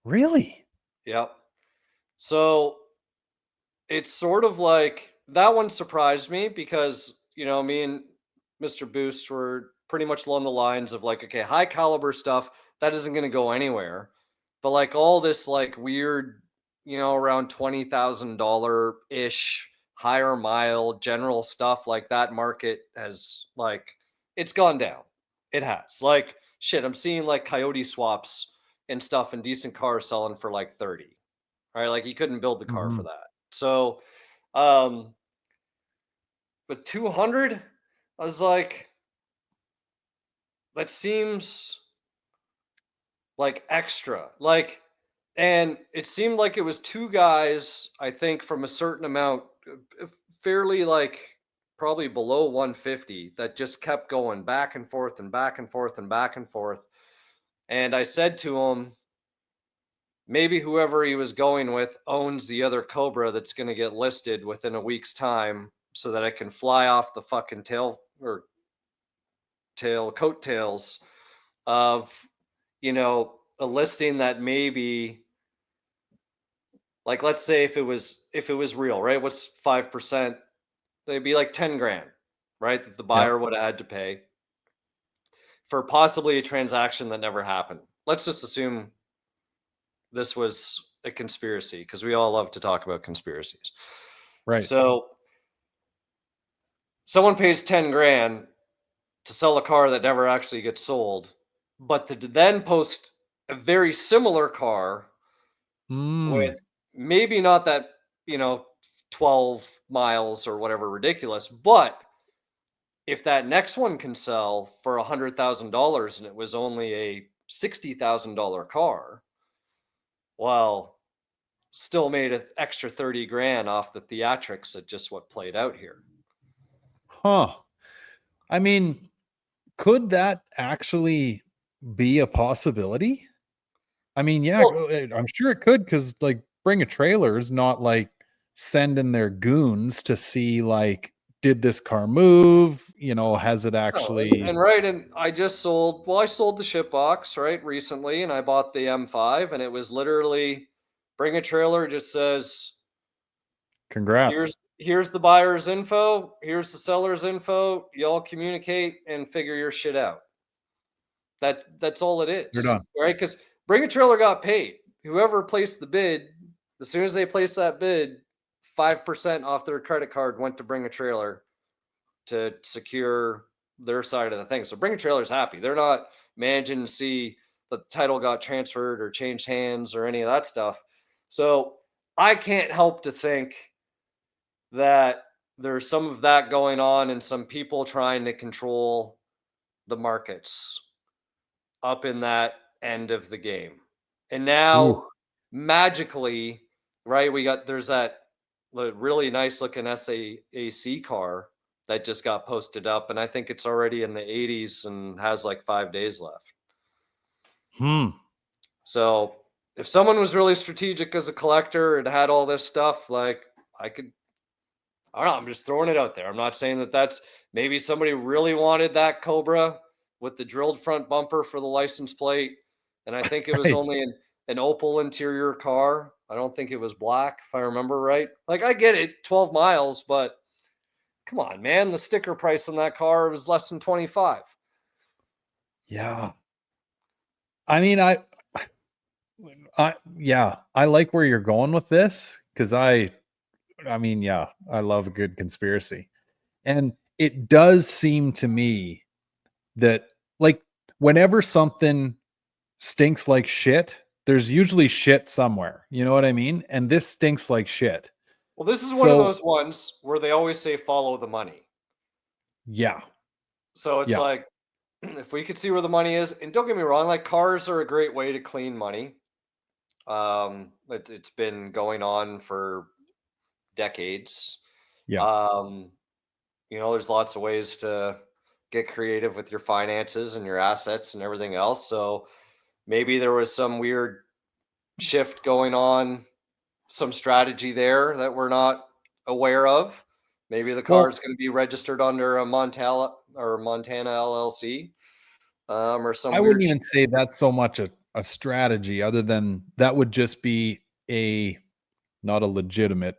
Really? Yep. So it's sort of like that one surprised me because, me and Mr. Boost were pretty much along the lines of like, okay, high caliber stuff that isn't going to go anywhere. But like all this like weird, around $20,000 ish higher mile general stuff like that market has like, it's gone down. It has like shit. I'm seeing like coyote swaps and stuff and decent cars selling for like 30. Right. Like you couldn't build the car for that. So, but 200, I was like, that seems like extra, like, and it seemed like it was two guys, I think, from a certain amount, fairly like probably below 150, that just kept going back and forth and back and forth and back and forth. And I said to him, maybe whoever he was going with owns the other Cobra that's going to get listed within a week's time so that I can fly off the fucking coattails of, a listing that maybe, like, let's say if it was real, right? What's 5%? They'd be like 10 grand, right? That the buyer would have had to pay for possibly a transaction that never happened. Let's just assume this was a conspiracy, because we all love to talk about conspiracies. Right. So someone pays 10 grand to sell a car that never actually gets sold, but to then post a very similar car with maybe not that, 12 miles or whatever ridiculous, but if that next one can sell for $100,000 and it was only a $60,000 car, well, still made an extra 30 grand off the theatrics at just what played out here. Huh. I mean, could that actually be a possibility? I mean, yeah, Well, I'm sure it could, because like Bring a Trailer is not like sending their goons to see like, did this car move? Has it no, actually? and I sold the ship box, right, recently, and I bought the M5, and it was literally Bring a Trailer just says, Congrats. here's the buyer's info, here's the seller's info, y'all communicate and figure your shit out. That's all it You're is, done. right? Because Bring a Trailer got paid. Whoever placed the bid, as soon as they placed that bid, 5% off their credit card went to Bring a Trailer to secure their side of the thing. So Bring a Trailer's happy. They're not managing to see that the title got transferred or changed hands or any of that stuff. So I can't help to think that there's some of that going on and some people trying to control the markets up in that end of the game. And Ooh. now magically, right, there's that really nice looking SAAC car that just got posted up, and I think it's already in the 80s and has like 5 days left. So if someone was really strategic as a collector and had all this stuff, like, I don't know, I'm just throwing it out there. I'm not saying that that's, maybe somebody really wanted that Cobra with the drilled front bumper for the license plate. And I think it was Right. only an opal interior car. I don't think it was black, if I remember right. Like, I get it, 12 miles, but come on, man. The sticker price on that car was less than 25. Yeah. I mean, I like where you're going with this, because I mean, yeah, I love a good conspiracy. And it does seem to me that, like, whenever something stinks like shit, there's usually shit somewhere. You know what I mean? And this stinks like shit. Well, this is one of So, those ones where they always say follow the money. yeah. So it's Yeah. like, if we could see where the money is, and don't get me wrong, like, cars are a great way to clean money. It's been going on for decades. Yeah. There's lots of ways to get creative with your finances and your assets and everything else. So maybe there was some weird shift going on, some strategy there that we're not aware of. Maybe the car Well, is going to be registered under a Montana LLC, or some I weird wouldn't even say that's so much a strategy, other than that would just be not a legitimate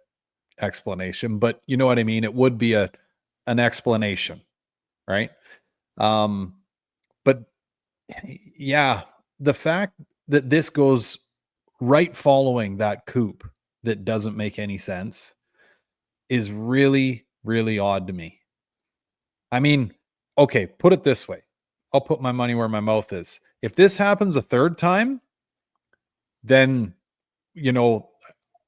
explanation, but you know what I mean? It would be an explanation, right? But yeah, the fact that this goes right following that coupe that doesn't make any sense is really, really odd to me. I mean, okay, put it this way. I'll put my money where my mouth is. If this happens a third time, then,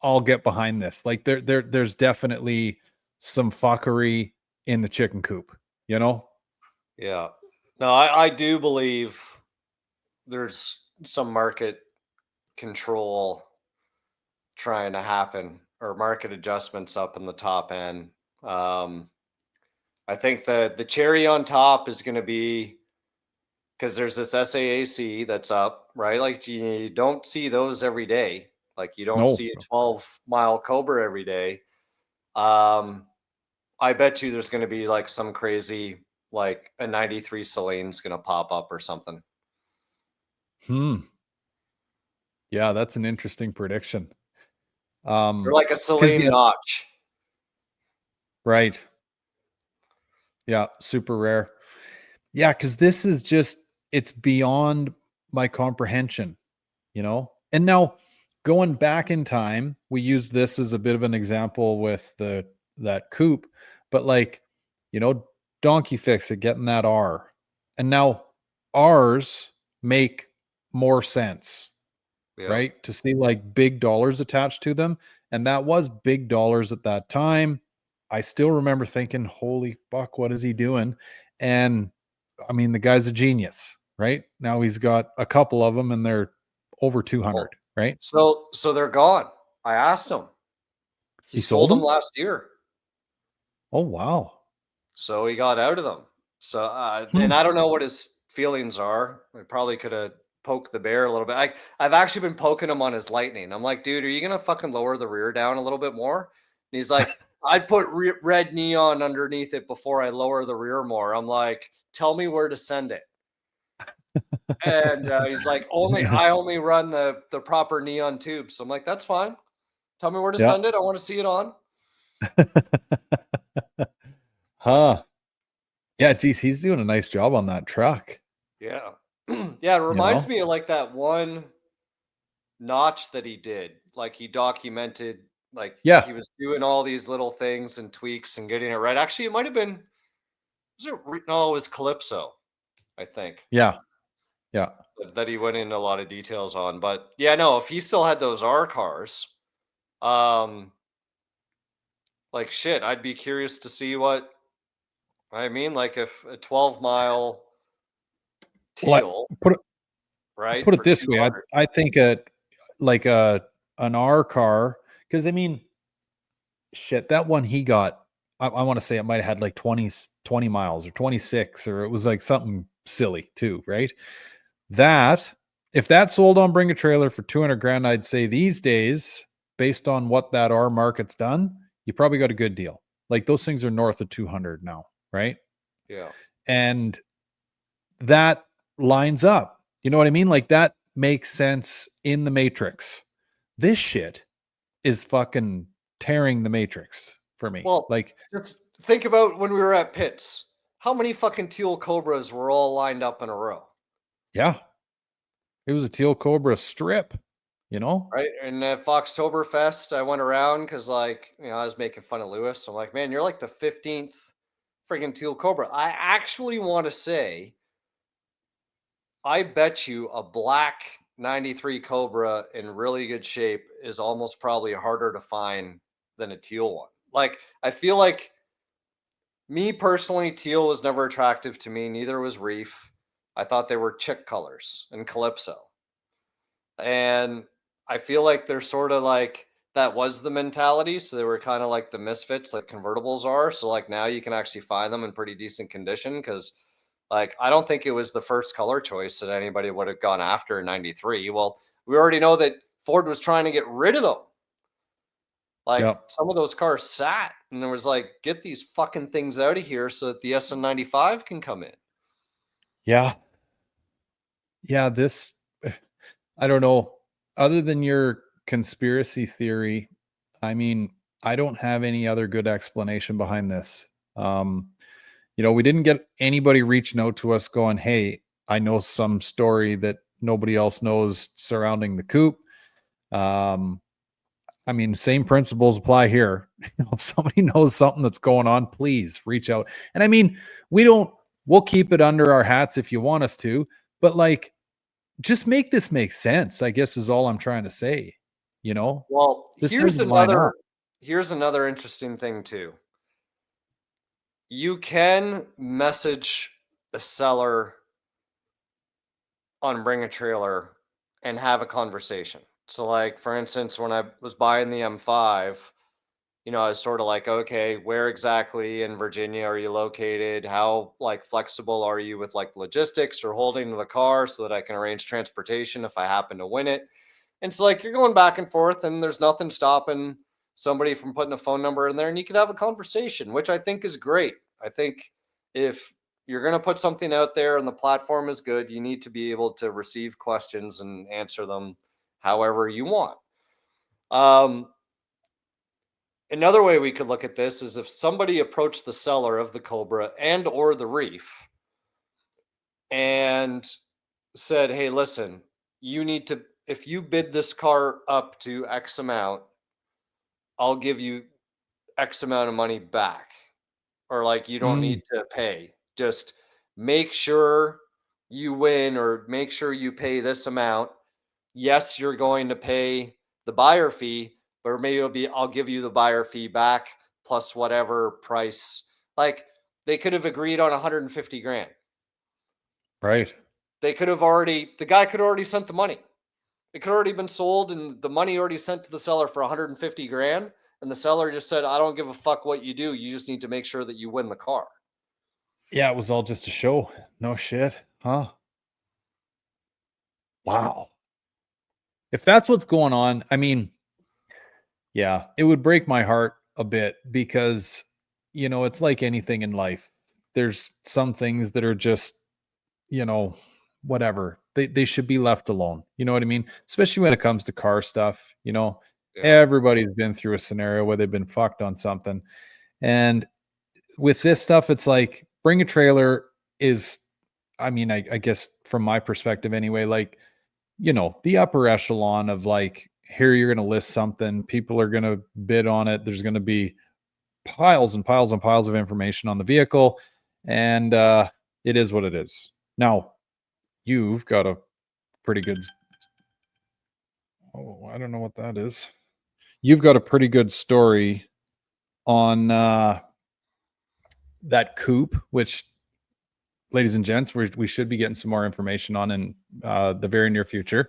I'll get behind this. Like, there's definitely some fuckery in the chicken coop, Yeah. No, I do believe there's some market control trying to happen, or market adjustments up in the top end. I think the cherry on top is going to be, because there's this SAAC that's up, right? Like you don't see those every day. Like you don't see a 12-mile Cobra every day. I bet you there's going to be like some crazy, like a 93 Celine's going to pop up or something. Yeah, that's an interesting prediction. Or like a Celine notch. Right. Yeah, super rare. Yeah, because this is just, it's beyond my comprehension, you know? And now going back in time, we use this as a bit of an example with that coupe, but like, you know, Donkey Fix It, getting that R. And now R's make more sense, right? To see like big dollars attached to them. And that was big dollars at that time. I still remember thinking, holy fuck, what is he doing? And I mean, the guy's a genius, right? Now he's got a couple of them and they're over 200, right? So they're gone. I asked him. He sold them last year. Oh, wow. So he got out of them. So, and I don't know what his feelings are. I probably could have poked the bear a little bit. I've actually been poking him on his Lightning. I'm like, dude, are you going to fucking lower the rear down a little bit more? And he's like, I'd put red neon underneath it before I lower the rear more. I'm like, tell me where to send it. And he's like, I only run the proper neon tubes. So I'm like, that's fine. Tell me where to send it. I want to see it on. Huh. Yeah, geez, he's doing a nice job on that truck. Yeah. Yeah, it reminds me of like that one notch that he did. Like he documented, like he was doing all these little things and tweaks and getting it right. Actually, it might have been, no, it was Calypso, I think. Yeah. That he went into a lot of details on. But yeah, no, if he still had those R cars, like shit, I'd be curious to see what, I mean, like if a 12-mile teal, right? Put it this way. I think like an R car, because I mean, shit, that one he got, I want to say it might have had like 20 miles or 26, or it was like something silly too, right? That, if that sold on Bring a Trailer for 200 grand, I'd say these days, based on what that R market's done, you probably got a good deal. Like those things are north of 200 now, right? Yeah. And that lines up. You know what I mean? Like that makes sense in the Matrix. This shit is fucking tearing the Matrix for me. Well, like, just think about when we were at Pitts. How many fucking teal Cobras were all lined up in a row? Yeah. It was a teal Cobra strip, you know? Right. And at Foxtoberfest, I went around because, like, you know, I was making fun of Lewis. I'm like, man, you're like the 15th friggin' teal Cobra. I actually want to say, I bet you a black 93 Cobra in really good shape is almost probably harder to find than a teal one. Like, I feel like, me personally, teal was never attractive to me. Neither was Reef. I thought they were chick colors and Calypso. And I feel like they're sort of like, that was the mentality. So they were kind of like the misfits, like convertibles are. So like now you can actually find them in pretty decent condition, because like I don't think it was the first color choice that anybody would have gone after in 93. Well, we already know that Ford was trying to get rid of them. Like some of those cars sat, and there was like, get these fucking things out of here so that the SN95 can come in. Yeah. Yeah. This, I don't know. Other than your conspiracy theory, I mean, I don't have any other good explanation behind this. You know, we didn't get anybody reaching out to us going, hey, I know some story that nobody else knows surrounding the coupe. I mean, same principles apply here. If somebody knows something that's going on, please reach out. And I mean, we'll keep it under our hats if you want us to, but like, just make this make sense, I guess, is all I'm trying to say. You know, well, here's another interesting thing too. You can message the seller on Bring a Trailer and have a conversation. So like, for instance, when I was buying the M5, I was sort of like, okay, where exactly in Virginia are you located? How like flexible are you with like logistics or holding the car so that I can arrange transportation if I happen to win it? And so like you're going back and forth and there's nothing stopping somebody from putting a phone number in there and you can have a conversation, which I think is great. I think if you're going to put something out there and the platform is good, you need to be able to receive questions and answer them however you want. Another way we could look at this is if somebody approached the seller of the Cobra and or the Reef and said, hey, listen, you need to, if you bid this car up to X amount, I'll give you X amount of money back. Or like, you don't need to pay. Just make sure you win or make sure you pay this amount. Yes, you're going to pay the buyer fee, but maybe it'll be, I'll give you the buyer fee back plus whatever price. Like they could have agreed on 150 grand. Right. They could have already, the guy could have already sent the money. It could have already been sold and the money already sent to the seller for 150 grand. And the seller just said, I don't give a fuck what you do. You just need to make sure that you win the car. Yeah, it was all just a show. No shit. Huh? Wow. If that's what's going on, I mean, yeah, it would break my heart a bit because, it's like anything in life. There's some things that are just, whatever. They should be left alone. You know what I mean? Especially when it comes to car stuff, Yeah. everybody's been through a scenario where they've been fucked on something. And with this stuff, it's like bring a trailer is, I mean, I guess from my perspective anyway, like, the upper echelon of like, here you're going to list something, people are going to bid on it. There's going to be piles and piles and piles of information on the vehicle. And it is what it is. Now, you've got a pretty good, oh, I don't know what that is. You've got a pretty good story on that coupe, which, ladies and gents, we should be getting some more information on in the very near future.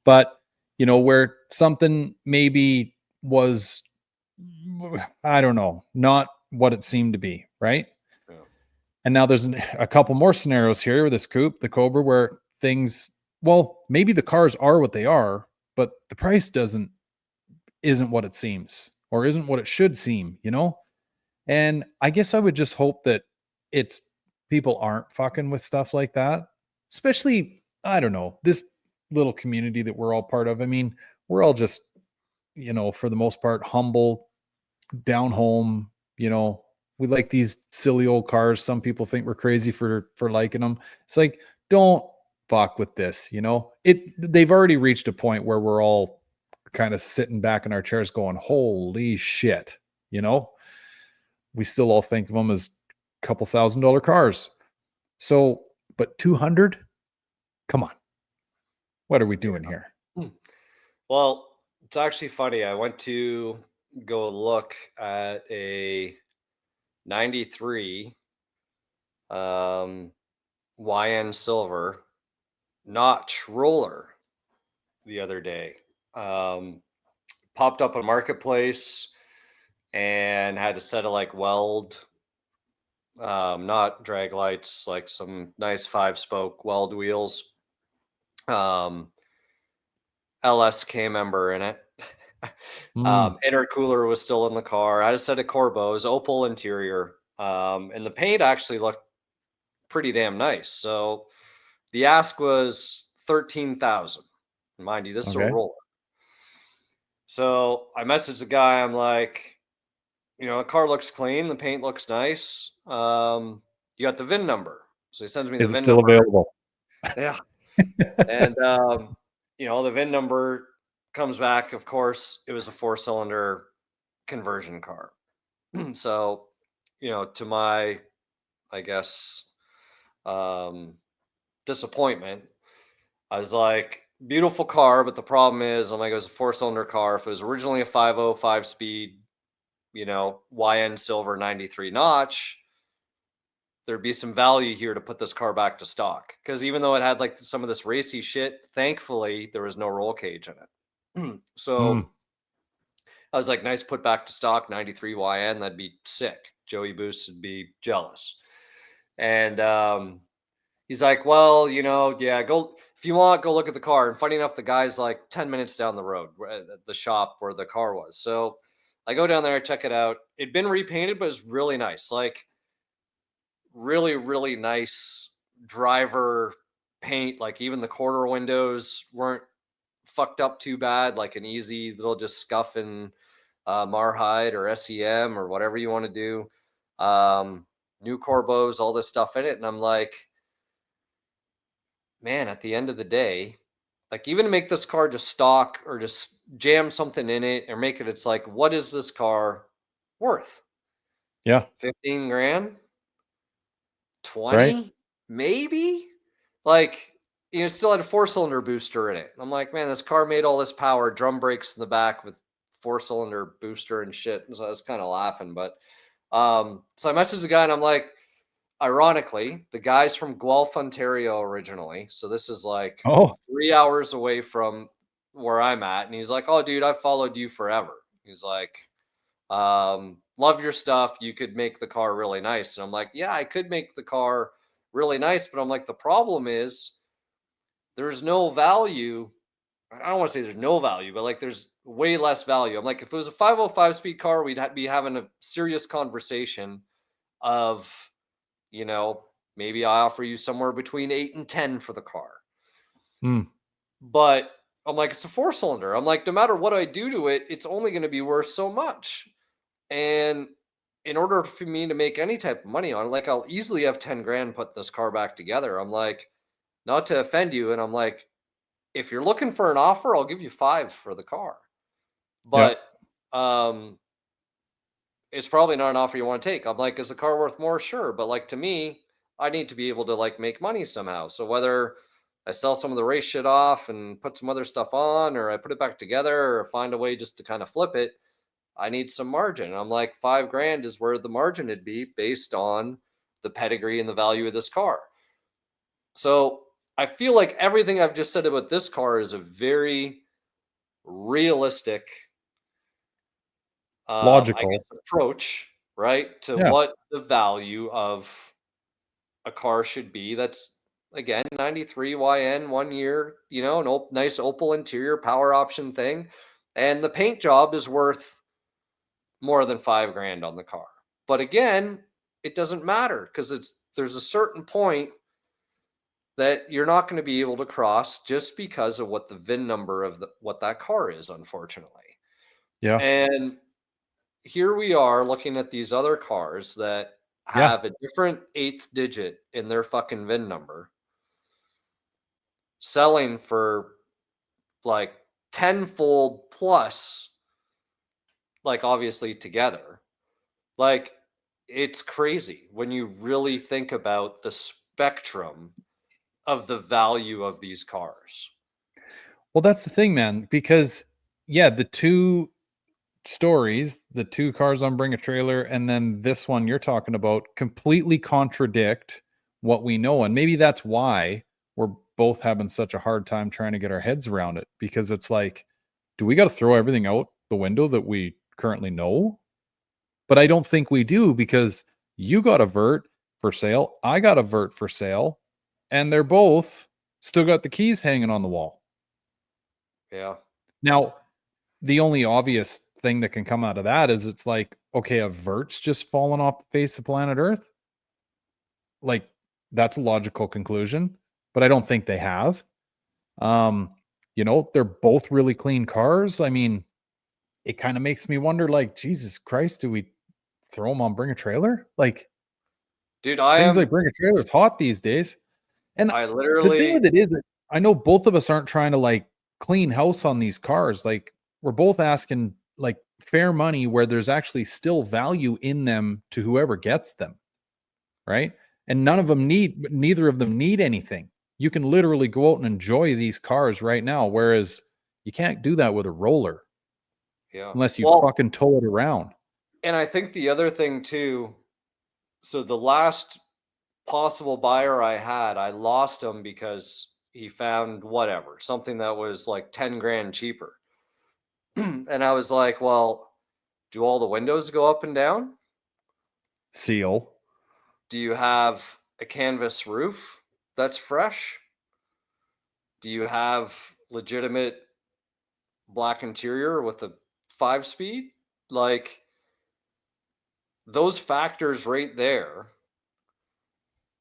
But, where something maybe was, I don't know, not what it seemed to be, right? Yeah. And now there's a couple more scenarios here with this coupe, the Cobra, where things, well, maybe the cars are what they are, but the price isn't what it seems or isn't what it should seem, And I guess I would just hope that it's people aren't fucking with stuff like that, especially, I don't know, this little community that we're all part of. I mean, we're all just, for the most part, humble, down home, we like these silly old cars. Some people think we're crazy for liking them. It's like, don't fuck with this, they've already reached a point where we're all kind of sitting back in our chairs going, holy shit, we still all think of them as a couple $1,000 cars. So, but 200, come on, what are we doing here? Well, it's actually funny. I went to go look at a 93 YN silver notch roller the other day. Popped up on Marketplace and had a set of like weld, not drag lights, like some nice 5-spoke weld wheels. LSK member in it. Intercooler was still in the car. I had a set of Corbos, opal interior, and the paint actually looked pretty damn nice. So the ask was 13,000. Mind you, this is a roller. So I messaged the guy. I'm like, the car looks clean. The paint looks nice. You got the VIN number. So he sends me the VIN still number. Available? Yeah. And, the VIN number comes back. Of course, it was a 4-cylinder conversion car. So, to my, I guess, disappointment, I was like, beautiful car, but the problem is, I'm like, it was a 4-cylinder car. If it was originally a 505 speed, YN silver 93 notch, there'd be some value here to put this car back to stock. Because even though it had like some of this racy shit, thankfully there was no roll cage in it. So I was like, nice, put back to stock 93 YN. That'd be sick. Joey Boost would be jealous. And he's like, well, yeah, go if you want, go look at the car. And funny enough, the guy's like 10 minutes down the road, the shop where the car was. So I go down there, check it out. It'd been repainted, but it's really nice. Like really, really nice driver paint. Like even the quarter windows weren't fucked up too bad, like an easy little just scuff in Marhide or SEM or whatever you want to do. New Corbos, all this stuff in it. And I'm like, man, at the end of the day, like even to make this car just stock or just jam something in it or make it, it's like, what is this car worth? Yeah. 15 grand, 20, right? maybe. Like, it still had a 4-cylinder booster in it. I'm like, man, this car made all this power, drum brakes in the back with 4-cylinder booster and shit. And so I was kind of laughing, but so I messaged the guy and I'm like, ironically, the guy's from Guelph, Ontario originally. So this is like 3 hours away from where I'm at. And he's like, oh, dude, I've followed you forever. He's like, love your stuff. You could make the car really nice. And I'm like, yeah, I could make the car really nice. But I'm like, the problem is there's no value. I don't want to say there's no value, but like there's way less value. I'm like, if it was a 505 speed car, we'd be having a serious conversation of, maybe I offer you somewhere between 8 and 10 for the car. But I'm like, it's a 4-cylinder. I'm like, no matter what I do to it, it's only going to be worth so much. And in order for me to make any type of money on it, like I'll easily have 10 grand put this car back together. I'm like, not to offend you. And I'm like, if you're looking for an offer, I'll give you 5 for the car. But it's probably not an offer you want to take. I'm like, is the car worth more? Sure. But like, to me, I need to be able to like make money somehow. So whether I sell some of the race shit off and put some other stuff on, or I put it back together, or find a way just to kind of flip it, I need some margin. And I'm like, 5 grand is where the margin would be based on the pedigree and the value of this car. So I feel like everything I've just said about this car is a very realistic, logical approach, right, to what the value of a car should be. That's again 93 YN, 1 year, an nice Opal interior power option thing, and the paint job is worth more than 5 grand on the car. But again, it doesn't matter because there's a certain point that you're not going to be able to cross just because of what the VIN number of what that car is, unfortunately. Yeah. And here we are looking at these other cars that have a different 8th digit in their fucking VIN number, selling for like 10-fold plus, like obviously together. Like, it's crazy when you really think about the spectrum of the value of these cars. Well, that's the thing, man, because the two stories, the 2 cars on Bring a Trailer and then this one you're talking about, completely contradict what we know. And maybe that's why we're both having such a hard time trying to get our heads around it, because it's like, do we got to throw everything out the window that we currently know? But I don't think we do, because you got a vert for sale, I got a vert for sale, and they're both still got the keys hanging on the wall. Yeah. Now, the only obvious thing that can come out of that is it's like, okay, a vert's just fallen off the face of planet Earth. Like, that's a logical conclusion, but I don't think they have. They're both really clean cars. I mean, it kind of makes me wonder, like, Jesus Christ, do we throw them on Bring a Trailer? Like, dude, things like Bring a Trailer is hot these days. And the thing with it is, I know both of us aren't trying to like clean house on these cars. Like, we're both asking like fair money where there's actually still value in them to whoever gets them. Right. And neither of them need anything. You can literally go out and enjoy these cars right now. Whereas you can't do that with a roller. Yeah. Unless you fucking tow it around. And I think the other thing too, so the last possible buyer I had, I lost him because he found whatever, something that was like 10 grand cheaper. And I was like, well, do all the windows go up and down? Seal. Do you have a canvas roof that's fresh? Do you have legitimate black interior with a 5-speed? Like, those factors right there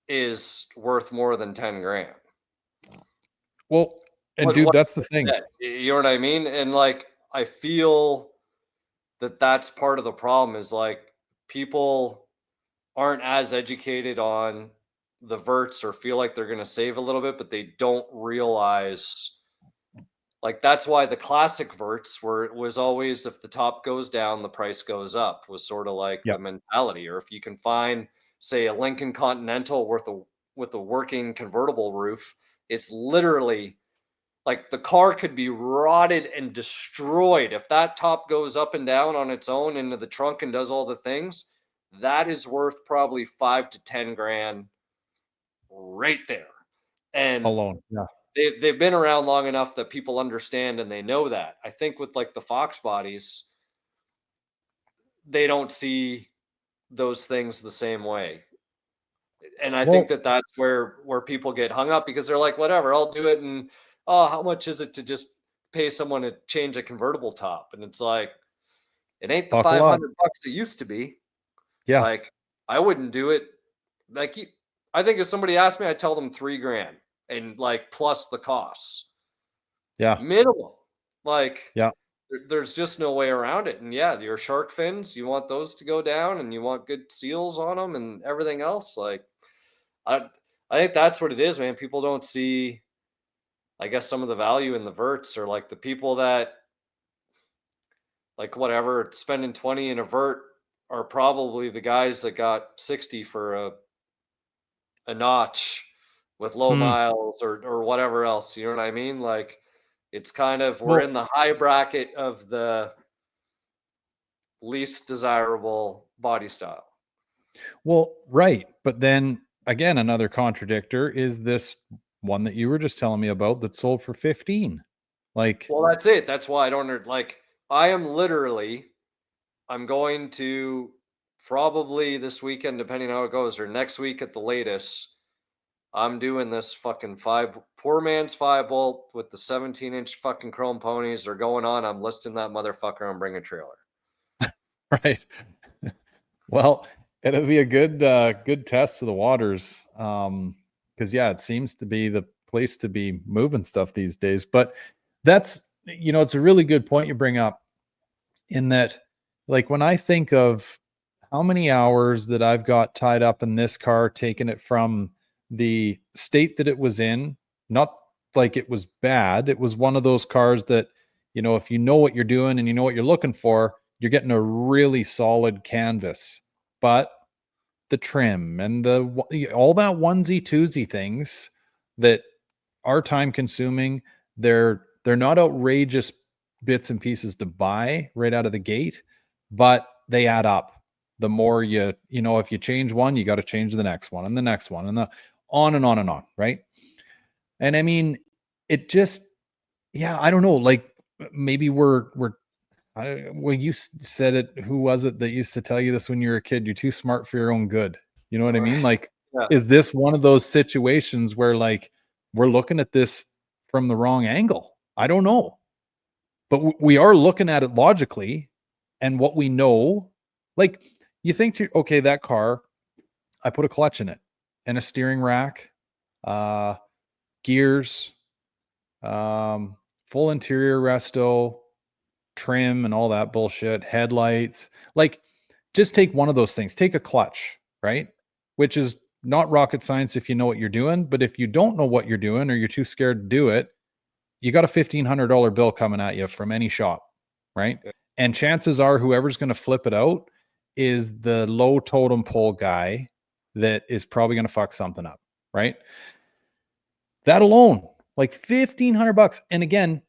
is worth more than 10 grand. Well, and dude, that's the thing. You know what I mean? And like, I feel that that's part of the problem is like people aren't as educated on the verts or feel like they're going to save a little bit, but they don't realize, like, that's why the classic verts where it was always, if the top goes down, the price goes up, was sort of like the mentality. Or if you can find, say, a Lincoln Continental with a working convertible roof, it's literally like the car could be rotted and destroyed. If that top goes up and down on its own into the trunk and does all the things, that is worth probably 5 to 10 grand right there. And alone. Yeah. They've been around long enough that people understand and they know that. I think with like the Fox bodies, they don't see those things the same way. And I think that that's where people get hung up because they're like, whatever, I'll do it. And oh, how much is it to just pay someone to change a convertible top? And it's like, it ain't the $500 it used to be. Yeah. Like, I wouldn't do it. Like, I think if somebody asked me, I'd tell them 3 grand and like plus the costs. Yeah. Minimum. Like, yeah. There's just no way around it. And yeah, your shark fins, you want those to go down and you want good seals on them and everything else. Like, I think that's what it is, man. People don't see, I guess, some of the value in the verts, or like the people that, like, whatever, spending 20 in a vert are probably the guys that got 60 for a notch with low miles or whatever else. You know what I mean? Like, it's kind of, we're in the high bracket of the least desirable body style. Well, right. But then again, another contradictor is this one that you were just telling me about that sold for 15. Like, well, that's it. That's why I don't, like, I'm going to probably this weekend, depending on how it goes, or next week at the latest, I'm doing this fucking poor man's 5-bolt with the 17-inch fucking chrome ponies. They're going on. I'm listing that motherfucker and bring a trailer. Right. Well, it'll be a good test of the waters. Because yeah, it seems to be the place to be moving stuff these days. But that's, it's a really good point you bring up, in that, like, when I think of how many hours that I've got tied up in this car, taking it from the state that it was in, not like it was bad. It was one of those cars that, if you know what you're doing and you know what you're looking for, you're getting a really solid canvas. But the trim and all that onesie twosie things that are time consuming, they're not outrageous bits and pieces to buy right out of the gate, but they add up. The more if you change one, you got to change the next one and the next one and on and on and on. Right. And I mean, it just, I don't know, like, maybe you said it. Who was it that used to tell you this when you were a kid? You're too smart for your own good. You know what I mean? Like, is this one of those situations where, like, we're looking at this from the wrong angle? I don't know. But we are looking at it logically, and what we know, like, you think, okay, that car, I put a clutch in it and a steering rack, gears, full interior resto, trim and all that bullshit, headlights. Like, just take one of those things, take a clutch, right? Which is not rocket science if you know what you're doing. But if you don't know what you're doing, or you're too scared to do it, you got a $1,500 bill coming at you from any shop, right? Yeah. And chances are whoever's going to flip it out is the low totem pole guy that is probably going to fuck something up, right? That alone, like $1,500. And again,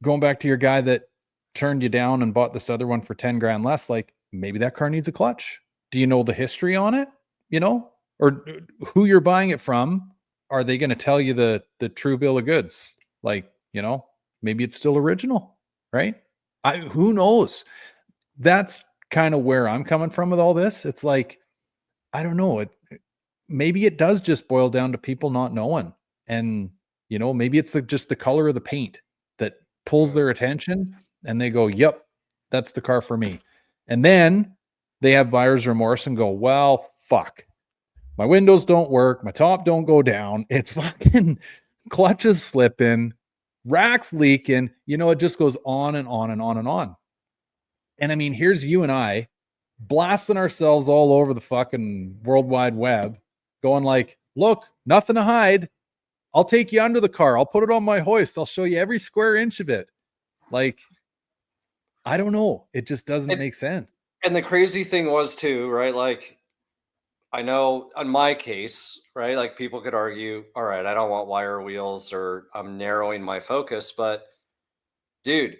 going back to your guy that turned you down and bought this other one for 10 grand less, like, maybe that car needs a clutch. Do you know the history on it? or who you're buying it from. Are they going to tell you the true bill of goods? Like, maybe it's still original, right? Who knows? That's kind of where I'm coming from with all this. It's like, I don't know. Maybe it does just boil down to people not knowing. And, maybe it's just the color of the paint that pulls their attention, and they go, yep, that's the car for me. And then they have buyer's remorse and go, well, fuck. My windows don't work. My top don't go down. It's fucking clutches slipping, racks leaking. It just goes on and on and on and on. And I mean, here's you and I blasting ourselves all over the fucking World Wide Web, going like, look, nothing to hide. I'll take you under the car. I'll put it on my hoist. I'll show you every square inch of it. Like, I don't know. It just doesn't make sense. And the crazy thing was too, right? Like, I know in my case, right? Like people could argue, all right, I don't want wire wheels or I'm narrowing my focus, but dude,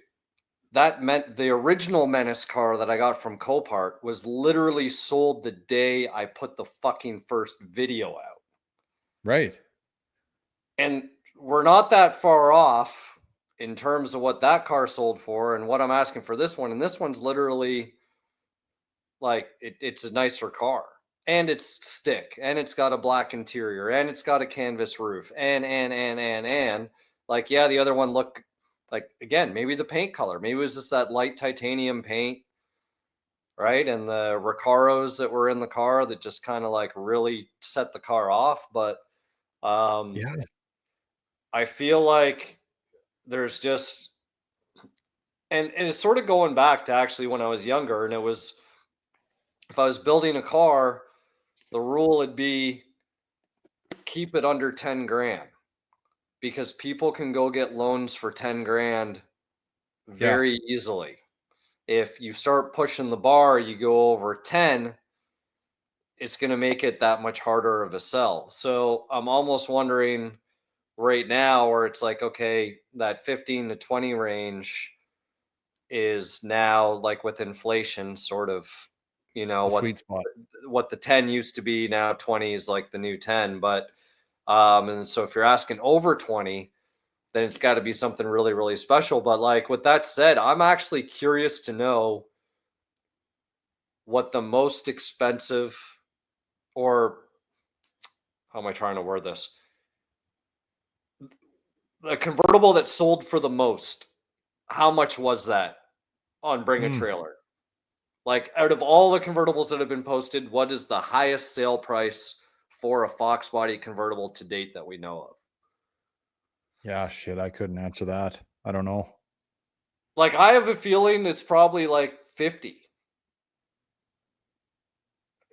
that meant the original Menace car that I got from Copart was literally sold the day I put the fucking first video out. Right. And we're not that far off in terms of what that car sold for and what I'm asking for this one. And this one's literally like, it's a nicer car. And it's stick, and it's got a black interior, and it's got a canvas roof, and like, yeah, the other one looked like, again, maybe the paint color, maybe it was just that light titanium paint, right? And the Recaros that were in the car that just kind of like really set the car off. But Yeah, I feel like there's just, and it's sort of going back to actually when I was younger, and it was, if I was building a car, the rule would be keep it under 10 grand because people can go get loans for 10 grand very easily. If you start pushing the bar, you go over 10, it's going to make it that much harder of a sell. So I'm almost wondering right now where it's like, okay, that 15 to 20 range is now like with inflation sort of, sweet spot. What the 10 used to be, now 20 is like the new 10. But and so if you're asking over 20, then it's got to be something really, really special. But like with that said, I'm actually curious to know what the most expensive, or how am I trying to word this? The convertible that sold for the most, how much was that on Bring a Trailer? Like out of all the convertibles that have been posted, what is the highest sale price for a Foxbody convertible to date that we know of? Yeah, shit, I couldn't answer that. I don't know. Like I have a feeling it's probably like 50.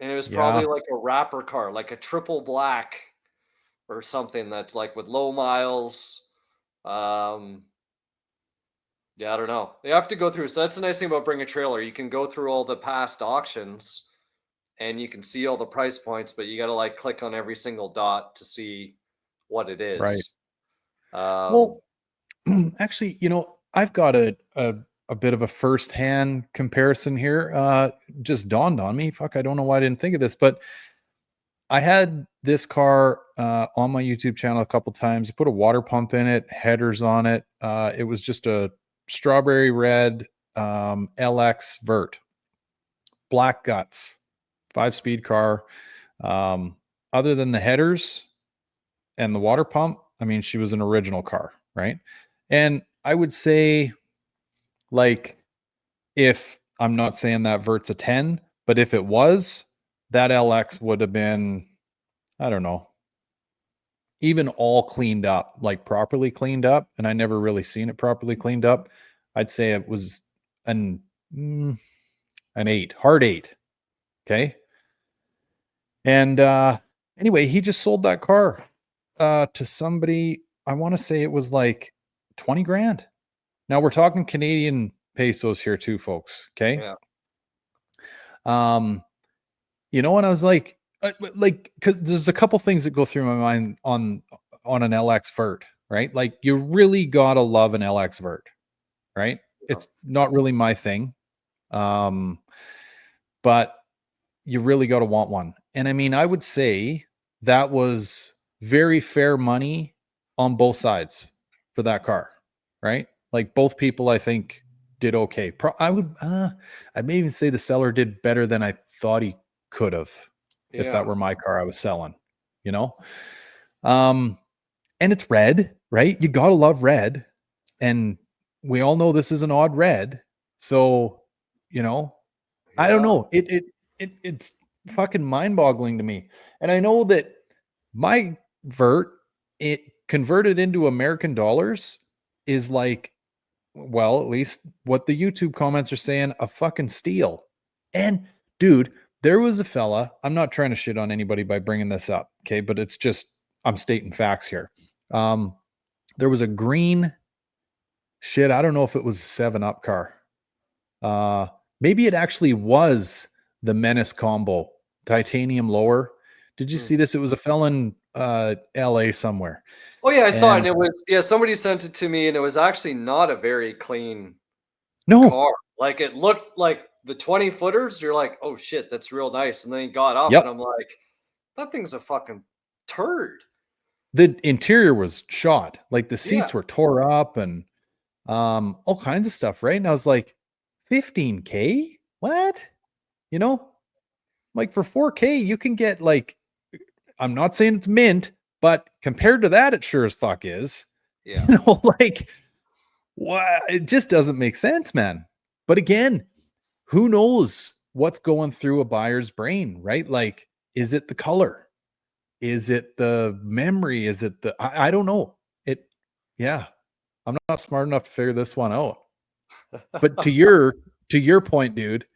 And it was probably like a wrapper car, like a triple black or something that's like with low miles. Yeah, I don't know. You have to go through. So that's the nice thing about Bring a Trailer. You can go through all the past auctions and you can see all the price points, but you got to like click on every single dot to see what it is. Right. Well, actually, I've got a bit of a first-hand comparison here. Just dawned on me. Fuck, I don't know why I didn't think of this, but I had this car on my YouTube channel a couple times. I put a water pump in it, headers on it. It was just a strawberry red LX Vert, black guts, 5-speed car. Other than the headers and the water pump, I mean, she was an original car, right? And I would say, like, if I'm not saying that Vert's a 10, but if it was, that LX would have been, I don't know, even all cleaned up, like properly cleaned up. And I never really seen it properly cleaned up. I'd say it was an 8, hard 8. Okay. And anyway, he just sold that car to somebody. I want to say it was like 20 grand. Now we're talking Canadian pesos here too, folks. Okay. Yeah. And I was like, because there's a couple things that go through my mind on an LX Vert, right? Like you really gotta love an LX Vert, right? Yeah. It's not really my thing, but you really gotta want one. And I mean, I would say that was very fair money on both sides for that car, right? Like both people, I think, did okay. I may even say the seller did better than I thought he could have if that Yeah. were my car I was selling, you know? Um, and it's red, right? You gotta love red. And we all know this is an odd red. So, you know, I don't Yeah. know. It's fucking mind-boggling to me. And I know that my vert, it converted into American dollars is like, well, at least what the YouTube comments are saying, a fucking steal. And dude, there was a fella, I'm not trying to shit on anybody by bringing this up, okay, but it's just I'm stating facts here. Um there was a green shit, I don't know if it was a 7-Up car. Uh Maybe it actually was the Menace combo, titanium lower. Did you Hmm. see this? It was a fella in LA somewhere. Oh yeah, I saw it, and And it was somebody sent it to me, and it was actually not a very clean no, car. Like it looked like the 20 footers. You're like, oh shit, that's real nice. And then he got up, and yep. I'm like, that thing's a fucking turd. The interior was shot. Like the Yeah, seats were tore up and all kinds of stuff, right? And I was like, 15K? What? You know, like for 4K, you can get like, I'm not saying it's mint, but compared to that, it sure as fuck is. yeah, You know, like what? It just doesn't make sense, man. But again, who knows what's going through a buyer's brain, right? Like, is it the color? Is it the memory? Is it I don't know. Yeah, I'm not smart enough to figure this one out. But to your point, dude,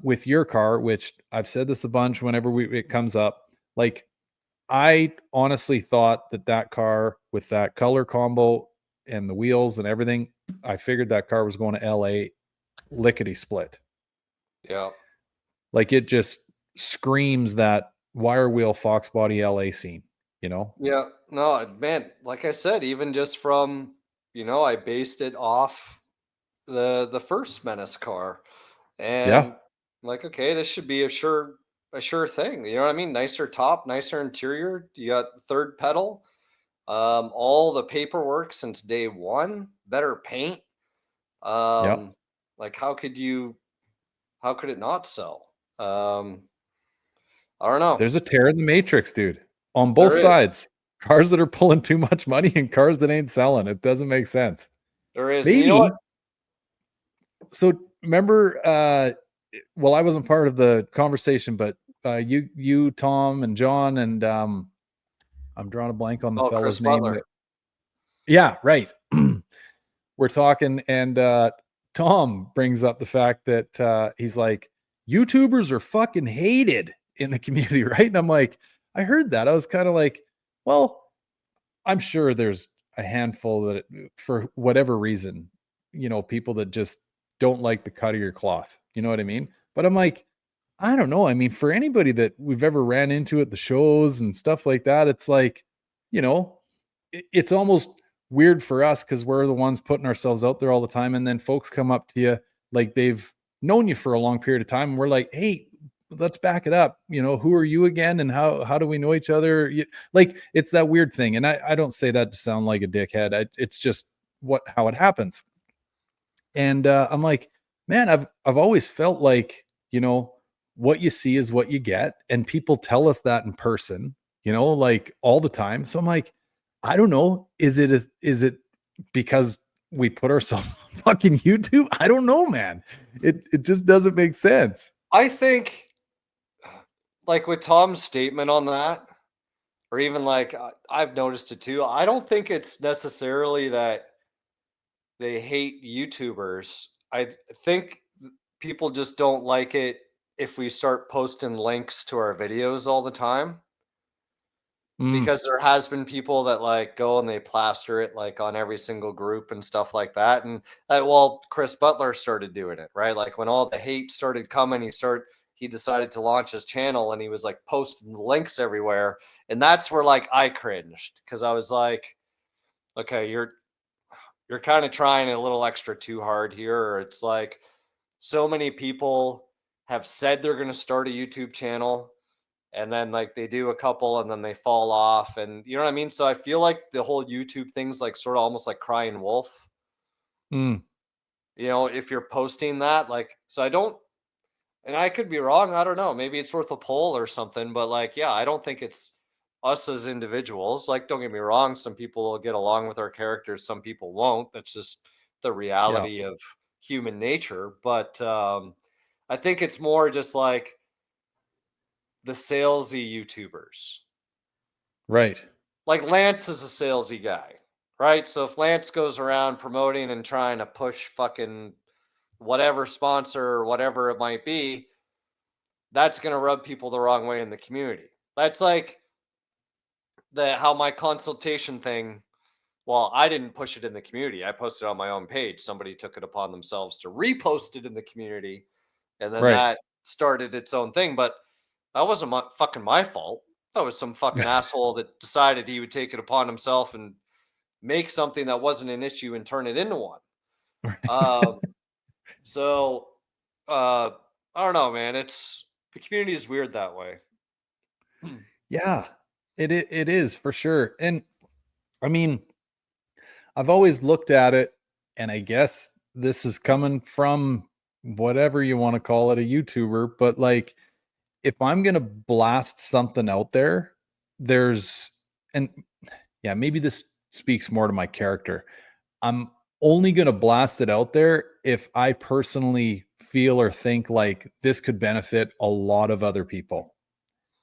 with your car, which I've said this a bunch whenever it comes up, like I honestly thought that car with that color combo and the wheels and everything, I figured that car was going to LA lickety split. yeah, Like it just screams that wire wheel Foxbody LA scene, you know? yeah. No, man. Like I said, even just from I based it off the first Menace car, Yeah. and like, okay, this should be a sure thing. You know what I mean? Nicer top, nicer interior. You got third pedal. All the paperwork since day one, better paint. Yeah. Um, like how could it not sell? I don't know. There's a tear in the matrix, dude, on both There is. sides. Cars that are pulling too much money and cars that ain't selling. It doesn't make sense. There is. And you know what? Maybe. So remember, well, I wasn't part of the conversation, but you, Tom, and John, and I'm drawing a blank on the Oh, Chris fella's name. Butler. Yeah, right. We're talking, and Tom brings up the fact that he's like, YouTubers are fucking hated in the community, right? And I'm like, I heard that. I was kind of like, well, I'm sure there's a handful that, for whatever reason, people that just don't like the cut of your cloth. You know what I mean? But I'm like, I don't know. I mean, for anybody that we've ever ran into at the shows and stuff like that, it's like, you know, it's almost weird for us because we're the ones putting ourselves out there all the time. And then folks come up to you like they've known you for a long period of time. And we're like, hey, let's back it up. Who are you again? And how do we know each other? Like, it's that weird thing. And I don't say that to sound like a dickhead. It's just how it happens. And I'm like, man, I've always felt like, what you see is what you get. And people tell us that in person, like all the time. So I'm like, I don't know. Is it because we put ourselves on fucking YouTube? I don't know, man. It just doesn't make sense. I think, like with Tom's statement on that, or even like I've noticed it too. I don't think it's necessarily that they hate YouTubers. I think people just don't like it if we start posting links to our videos all the time. Mm, Because there has been people that like go and they plaster it like on every single group and stuff like that. And well, Chris Butler started doing it, right? Like when all the hate started coming, he decided to launch his channel and he was like posting the links everywhere. And that's where like I cringed because I was like, okay, you're kind of trying a little extra too hard here. Or it's like so many people have said they're going to start a YouTube channel. and then like they do a couple and then they fall off, and you know what I mean? So I feel like the whole YouTube thing's like sort of almost like crying wolf. Mm. You know, if you're posting that, like, so I don't, and I could be wrong, I don't know, maybe it's worth a poll or something, but like, yeah, I don't think it's us as individuals. Like, don't get me wrong, some people will get along with our characters, some people won't. That's just the Yeah. reality of human nature. But I think it's more just like the salesy YouTubers. Right. Like Lance is a salesy guy, right? So if Lance goes around promoting and trying to push fucking whatever sponsor or whatever it might be, that's going to rub people the wrong way in the community. That's like the how my consultation thing, well, I didn't push it in the community. I posted it on my own page. Somebody took it upon themselves to repost it in the community, and then Right. that started its own thing. But that wasn't fucking my fault. That was some fucking asshole that decided he would take it upon himself and make something that wasn't an issue and turn it into one. Um, so I don't know, man. It's the community is weird that way. Yeah, it is for sure. And I mean, I've always looked at it, and I guess this is coming from whatever you want to call it, a YouTuber, but like if I'm going to blast something out there, there's, and yeah, maybe this speaks more to my character. I'm only going to blast it out there if I personally feel or think like this could benefit a lot of other people.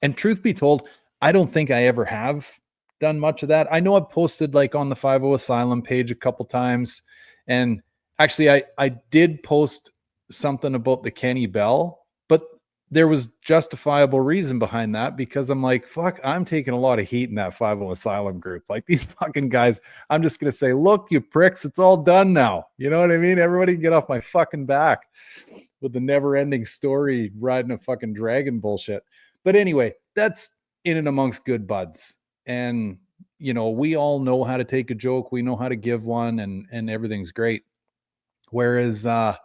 And truth be told, I don't think I ever have done much of that. I know I've posted like on the 50 Asylum page a couple times. And actually, I did post something about the Kenny Bell, but there was justifiable reason behind that because I'm like, fuck, I'm taking a lot of heat in that 50 Asylum group. Like these fucking guys, I'm just going to say, look, you pricks, it's all done now. You know what I mean? Everybody can get off my fucking back with the never ending story riding a fucking dragon bullshit. But anyway, that's in and amongst good buds. And, you know, we all know how to take a joke. We know how to give one and everything's great. Whereas, I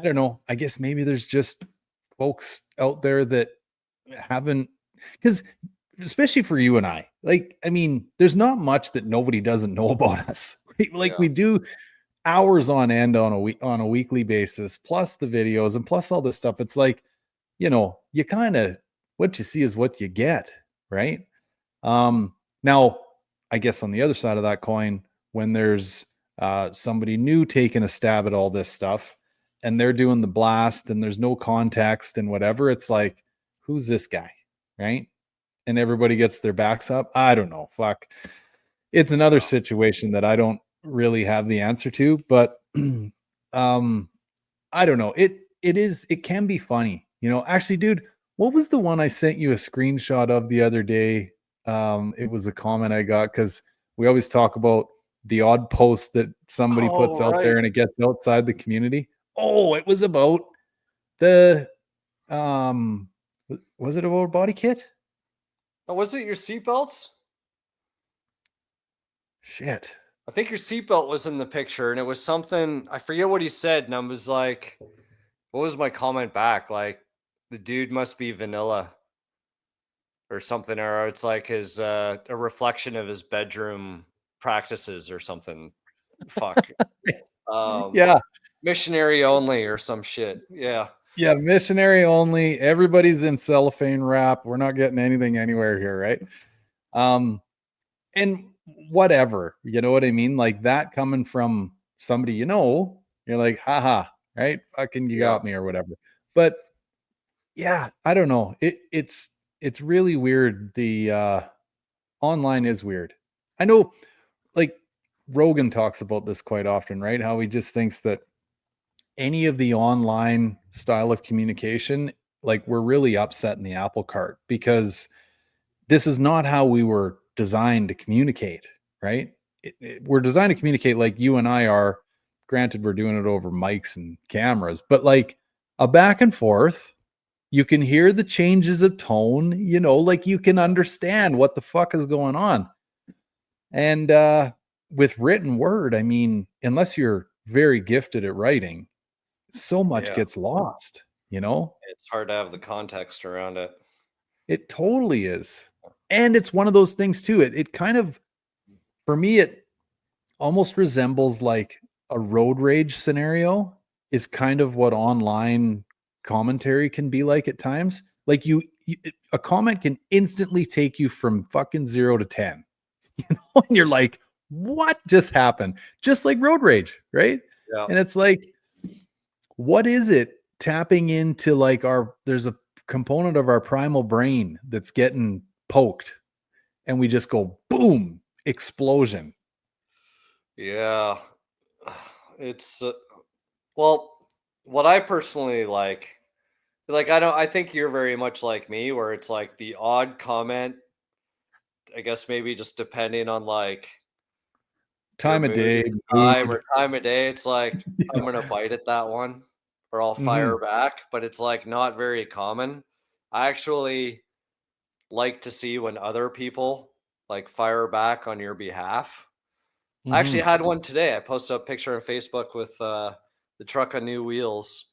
don't know, I guess maybe there's just folks out there that haven't, because especially for you and I, like, I mean, there's not much that nobody doesn't know about us. Like Yeah. we do hours on end on a weekly basis, plus the videos and plus all this stuff. It's like, you know, you kind of, what you see is what you get, right? Now, I guess on the other side of that coin, when there's somebody new taking a stab at all this stuff and they're doing the blast and there's no context and whatever, it's like, who's this guy, right? And everybody gets their backs up. I don't know. Fuck. It's another situation that I don't really have the answer to, but I don't know. It can be funny. You know, actually, dude, what was the one I sent you a screenshot of the other day? It was a comment I got because we always talk about the odd post that somebody puts out there and it gets outside the community. Oh, it was about the was it about body kit? Oh, was it your seatbelts? Shit. I think your seatbelt was in the picture, and it was something, I forget what he said, and I was like, what was my comment back? Like, the dude must be vanilla or something, or it's like his a reflection of his bedroom practices or something. Fuck. Yeah. Missionary only or some shit. Yeah. Yeah, missionary only. Everybody's in cellophane wrap. We're not getting anything anywhere here, right? And whatever, you know what I mean? Like that coming from somebody, you know, you're like, haha, right? Fucking you got me or whatever. But yeah, I don't know. It's really weird. The online is weird. I know like Rogan talks about this quite often, right? How he just thinks that any of the online style of communication, like we're really upset in the apple cart because this is not how we were designed to communicate, right? We're designed to communicate like you and I are. Granted, we're doing it over mics and cameras, but like a back and forth, you can hear the changes of tone, you know, like you can understand what the fuck is going on. And with written word, I mean, unless you're very gifted at writing, so much gets lost, you know? It's hard to have the context around it. It totally is. And it's one of those things too. It kind of, for me, it almost resembles like a road rage scenario is kind of what online commentary can be like at times. Like a comment can instantly take you from fucking 0 to 10, and you're like, what just happened? Just like road rage, right? Yeah. And it's like, what is it tapping into like there's a component of our primal brain that's getting poked, and we just go boom, explosion. Yeah. It's well, what I personally like I think you're very much like me where it's like the odd comment, I guess maybe just depending on like your Time of mood day, or time of day, it's like I'm gonna bite at that one or I'll fire back, but it's like not very common. I actually like to see when other people like fire back on your behalf. I actually had one today. I posted a picture on Facebook with the truck on new wheels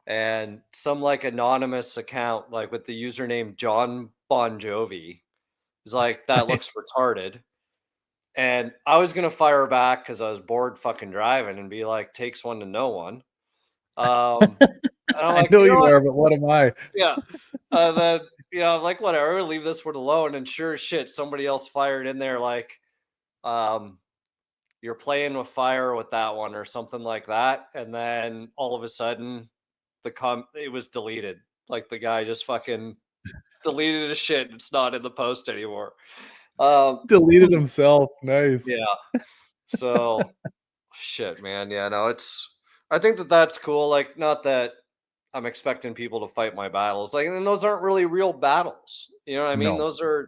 and some like anonymous account, like with the username John Bon Jovi. Is like, that looks retarded. And I was gonna fire back because I was bored fucking driving and be like, takes one to know one. And I'm I like, know you know you what? are, but what am I? Yeah. And then, I'm like, whatever, leave this one alone. And sure as shit, somebody else fired in there like, you're playing with fire with that one or something like that. And then all of a sudden, it was deleted. Like the guy just fucking deleted his shit. It's not in the post anymore. Deleted himself. Nice. Yeah. So shit, man. Yeah, no, I think that's cool. Like, not that I'm expecting people to fight my battles. Like, and those aren't really real battles. You know what I mean? No.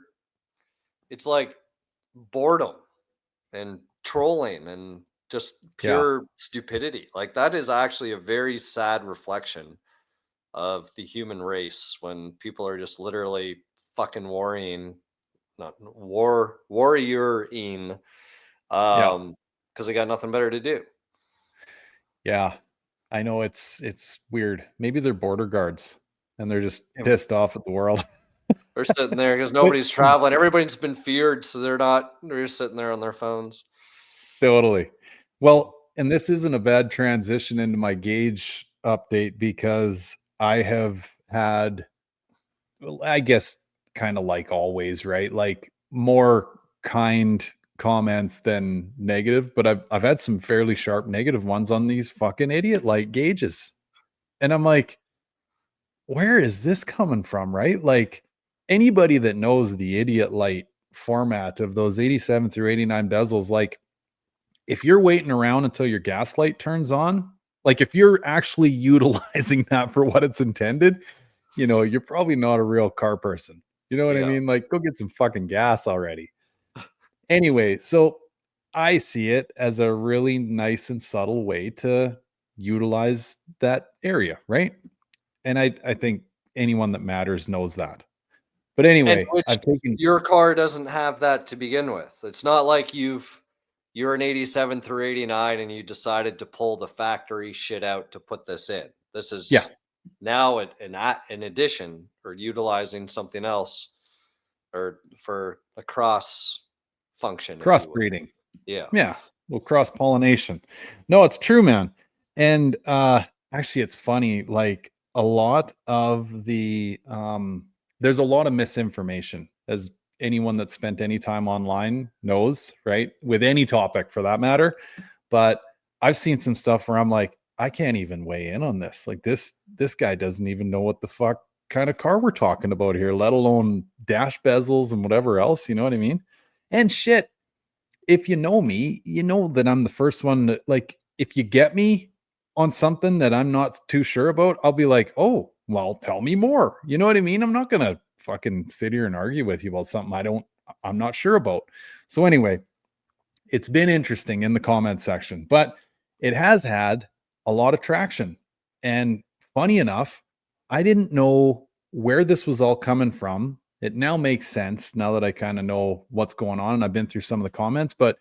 It's like boredom and trolling and just Yeah. pure stupidity. Like, that is actually a very sad reflection of the human race when people are just literally fucking warrioring, Yeah. because they got nothing better to do. Yeah. I know it's weird. Maybe they're border guards and they're just Yeah. pissed off at the world. They're sitting there because nobody's traveling. Everybody's been feared, so they're just sitting there on their phones. Totally. Well, and this isn't a bad transition into my gauge update because I have had, well, I guess, kind of like always, right? Like more kind comments than negative, but I've had some fairly sharp negative ones on these fucking idiot light gauges. And I'm like, where is this coming from, right? Like anybody that knows the idiot light format of those 87 through 89 bezels, like if you're waiting around until your gas light turns on, like if you're actually utilizing that for what it's intended, you're probably not a real car person. You know what I Yeah. mean? Like go get some fucking gas already. Anyway, so I see it as a really nice and subtle way to utilize that area, right? And I think anyone that matters knows that. But And anyway, which I've taken your car doesn't have that to begin with. It's not like you're an 87 through 89 and you decided to pull the factory shit out to put this in. This yeah, is now in addition or utilizing something else or for a cross function, if you will. crossbreeding. Yeah. Yeah, well, cross pollination. No, it's true, man. And actually, it's funny. Like a lot of there's a lot of misinformation, as anyone that spent any time online knows, right? With any topic for that matter. But I've seen some stuff where I'm like, I can't even weigh in on this. Like this guy doesn't even know what the fuck kind of car we're talking about here, let alone dash bezels and whatever else. You know what I mean? And shit, if you know me, you know that I'm the first one to, like, if you get me on something that I'm not too sure about, I'll be like, oh, well, tell me more. You know what I mean? I'm not going to fucking sit here and argue with you about something I'm not sure about. So anyway, it's been interesting in the comment section, but it has had a lot of traction. And funny enough, I didn't know where this was all coming from. It now makes sense now that I kind of know what's going on and I've been through some of the comments, but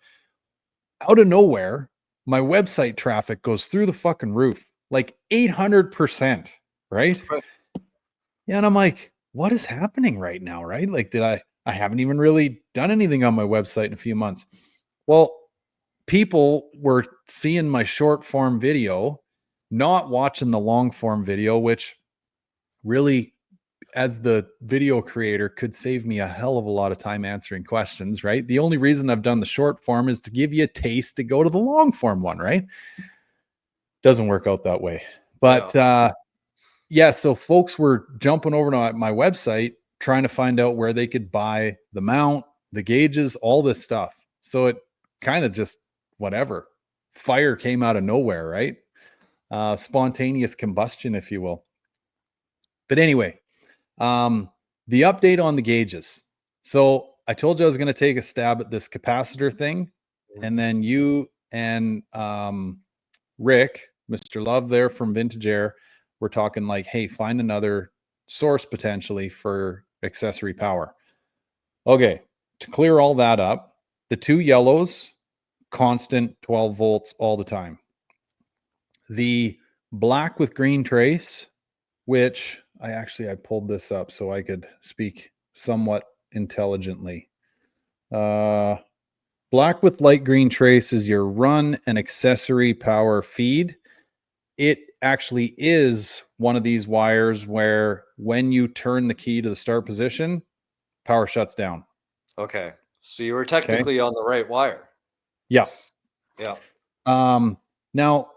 out of nowhere, my website traffic goes through the fucking roof, like 800%, right? Right. Yeah. And I'm like, what is happening right now, right? Like, I haven't even really done anything on my website in a few months. Well, people were seeing my short form video, not watching the long form video, which really, as the video creator, could save me a hell of a lot of time answering questions, right? The only reason I've done the short form is to give you a taste to go to the long form one, right? Doesn't work out that way. But yeah, so folks were jumping over to my website trying to find out where they could buy the mount, the gauges, all this stuff. So it kind of just whatever. Fire came out of nowhere, right? Spontaneous combustion, if you will. But anyway, the update on the gauges. So I told you I was going to take a stab at this capacitor thing, and then you and Rick, Mr. Love there from Vintage Air, we're talking like, hey, find another source potentially for accessory power. Okay, to clear all that up, the two yellows, constant 12 volts all the time. The black with green trace, which I pulled this up so I could speak somewhat intelligently. Black with light green trace is your run and accessory power feed. It actually is one of these wires where when you turn the key to the start position, power shuts down. Okay. So you were technically on the right wire. Yeah. Yeah. Now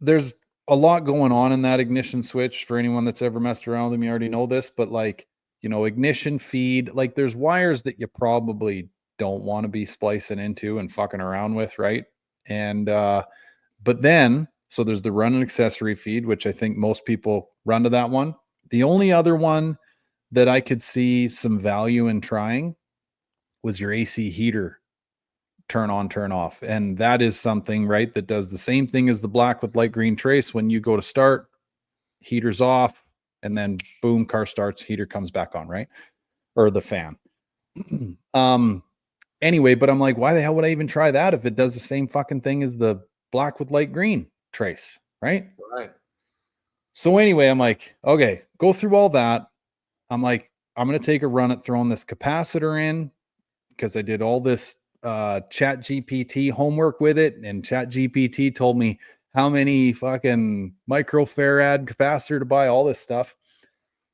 there's a lot going on in that ignition switch. For anyone that's ever messed around with them, you already know this, but like, you know, ignition feed, like there's wires that you probably don't want to be splicing into and fucking around with, right? And but then so there's the run and accessory feed, which I think most people run to that one. The only other one that I could see some value in trying was your AC heater turn on, turn off. And that is something, right, that does the same thing as the black with light green trace. When you go to start, heater's off, and then boom, car starts, heater comes back on, right? Or the fan. Anyway, but I'm like, why the hell would I even try that if it does the same fucking thing as the black with light green trace, right? Right. So anyway, I'm like, okay, go through all that. I'm like, I'm going to take a run at throwing this capacitor in because I did all this Chat GPT homework with it, and Chat GPT told me how many fucking microfarad capacitor to buy, all this stuff,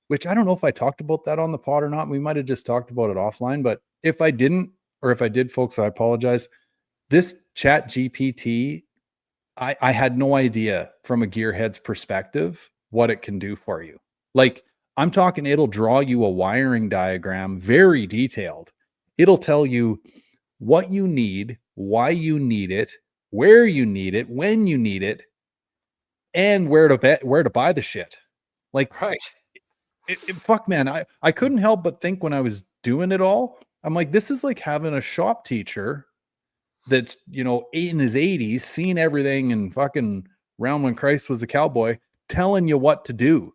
which I don't know if I talked about that on the pod or not. We might have just talked about it offline, but if I didn't, or if I did, folks, I apologize. This Chat GPT, I had no idea from a gearhead's perspective what it can do for you. Like, I'm talking, it'll draw you a wiring diagram, very detailed. It'll tell you what you need, why you need it, where you need it, when you need it, and where to buy the shit. Like, right. Fuck, man, I couldn't help but think when I was doing it all, I'm like, this is like having a shop teacher that's, you know, in his 80s, seen everything and fucking around when Christ was a cowboy, telling you what to do.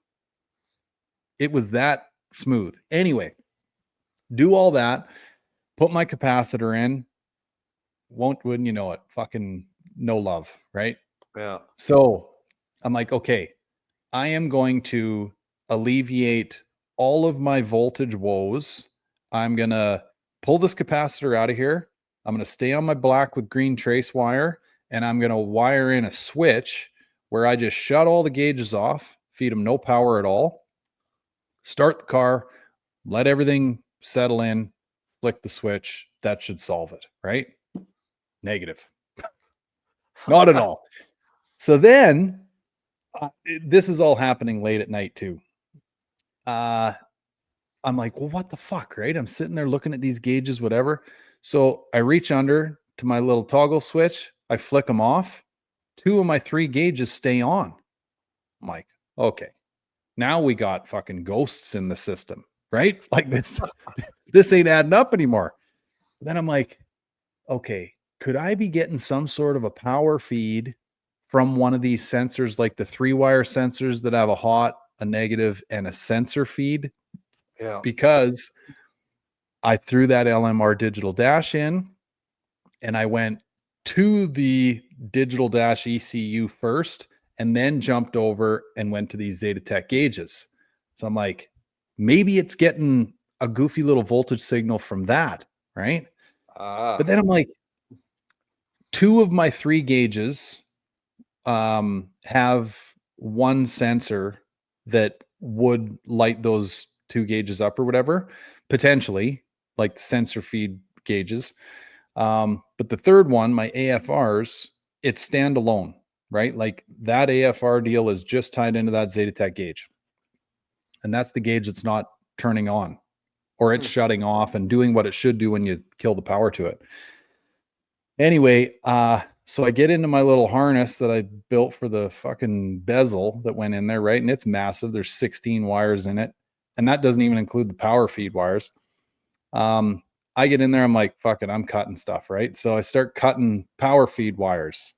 It was that smooth. Anyway, do all that, put my capacitor in, wouldn't you know it, fucking no love, right? Yeah. So I'm like, okay, I am going to alleviate all of my voltage woes. I'm going to pull this capacitor out of here. I'm going to stay on my black with green trace wire, and I'm going to wire in a switch where I just shut all the gauges off, feed them no power at all, start the car, let everything settle in, flick the switch. That should solve it, right? Negative. Not at all. So then this is all happening late at night too. I'm like, well, what the fuck, right? I'm sitting there looking at these gauges, whatever. So I reach under to my little toggle switch. I flick them off. 2 of my 3 gauges stay on. I'm like, okay, now we got fucking ghosts in the system, right? Like this ain't adding up anymore. Then I'm like, okay, could I be getting some sort of a power feed from one of these sensors, like the 3-wire sensors that have a hot, a negative, and a sensor feed? Yeah. Because I threw that LMR digital dash in, and I went to the digital dash ECU first, and then jumped over and went to these Zetatech gauges. So I'm like, maybe it's getting a goofy little voltage signal from that, right? But then I'm like, 2 of my 3 gauges have one sensor that would light those 2 gauges up or whatever, potentially, like the sensor feed gauges. But the third one, my AFRs, it's standalone, right? Like that AFR deal is just tied into that Zetatech gauge. And that's the gauge that's not turning on, or it's shutting off and doing what it should do when you kill the power to it. Anyway, so I get into my little harness that I built for the fucking bezel that went in there, right? And it's massive. There's 16 wires in it. And that doesn't even include the power feed wires. I get in there, I'm like, fuck it, I'm cutting stuff, right? So I start cutting power feed wires.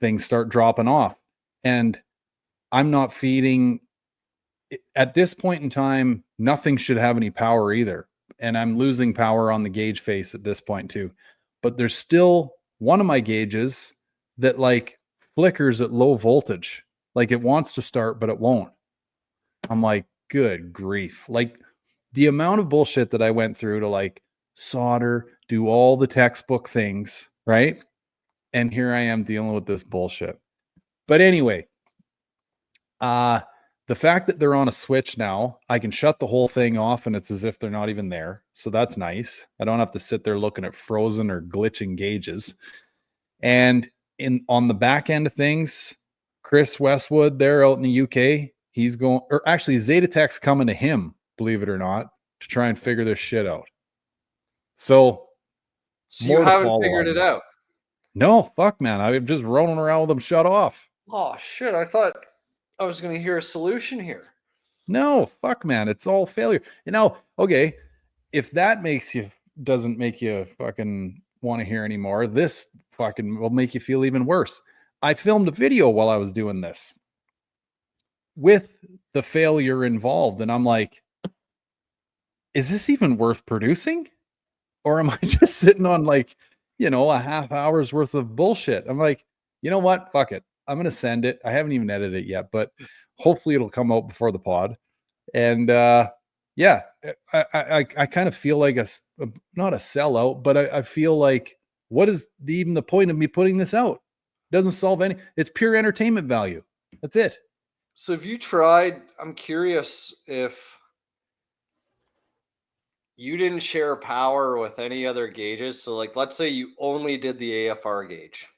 Things start dropping off. And I'm not feeding. At this point in time, nothing should have any power either. And I'm losing power on the gauge face at this point too. But there's still one of my gauges that like flickers at low voltage. Like it wants to start, but it won't. I'm like, good grief. Like the amount of bullshit that I went through to like solder, do all the textbook things, right? And here I am dealing with this bullshit. But anyway, the fact that they're on a switch now, I can shut the whole thing off and it's as if they're not even there. So that's nice. I don't have to sit there looking at frozen or glitching gauges. And on the back end of things, Chris Westwood there out in the UK, he's going, or actually Zetatech's coming to him, believe it or not, to try and figure this shit out. So you haven't figured it out? No, fuck, man. I'm just rolling around with them shut off. Oh, shit. I thought I was going to hear a solution here. No, fuck, man. It's all failure. You know, okay, if that doesn't make you fucking want to hear anymore, this fucking will make you feel even worse. I filmed a video while I was doing this with the failure involved. And I'm like, is this even worth producing? Or am I just sitting on like, you know, a half hour's worth of bullshit? I'm like, you know what? Fuck it. I'm going to send it. I haven't even edited it yet, but hopefully it'll come out before the pod. And yeah, I kind of feel like not a sellout, but I feel like, what is even the point of me putting this out? It doesn't solve it's pure entertainment value. That's it. So have you tried, I'm curious if you didn't share power with any other gauges. So like, let's say you only did the AFR gauge.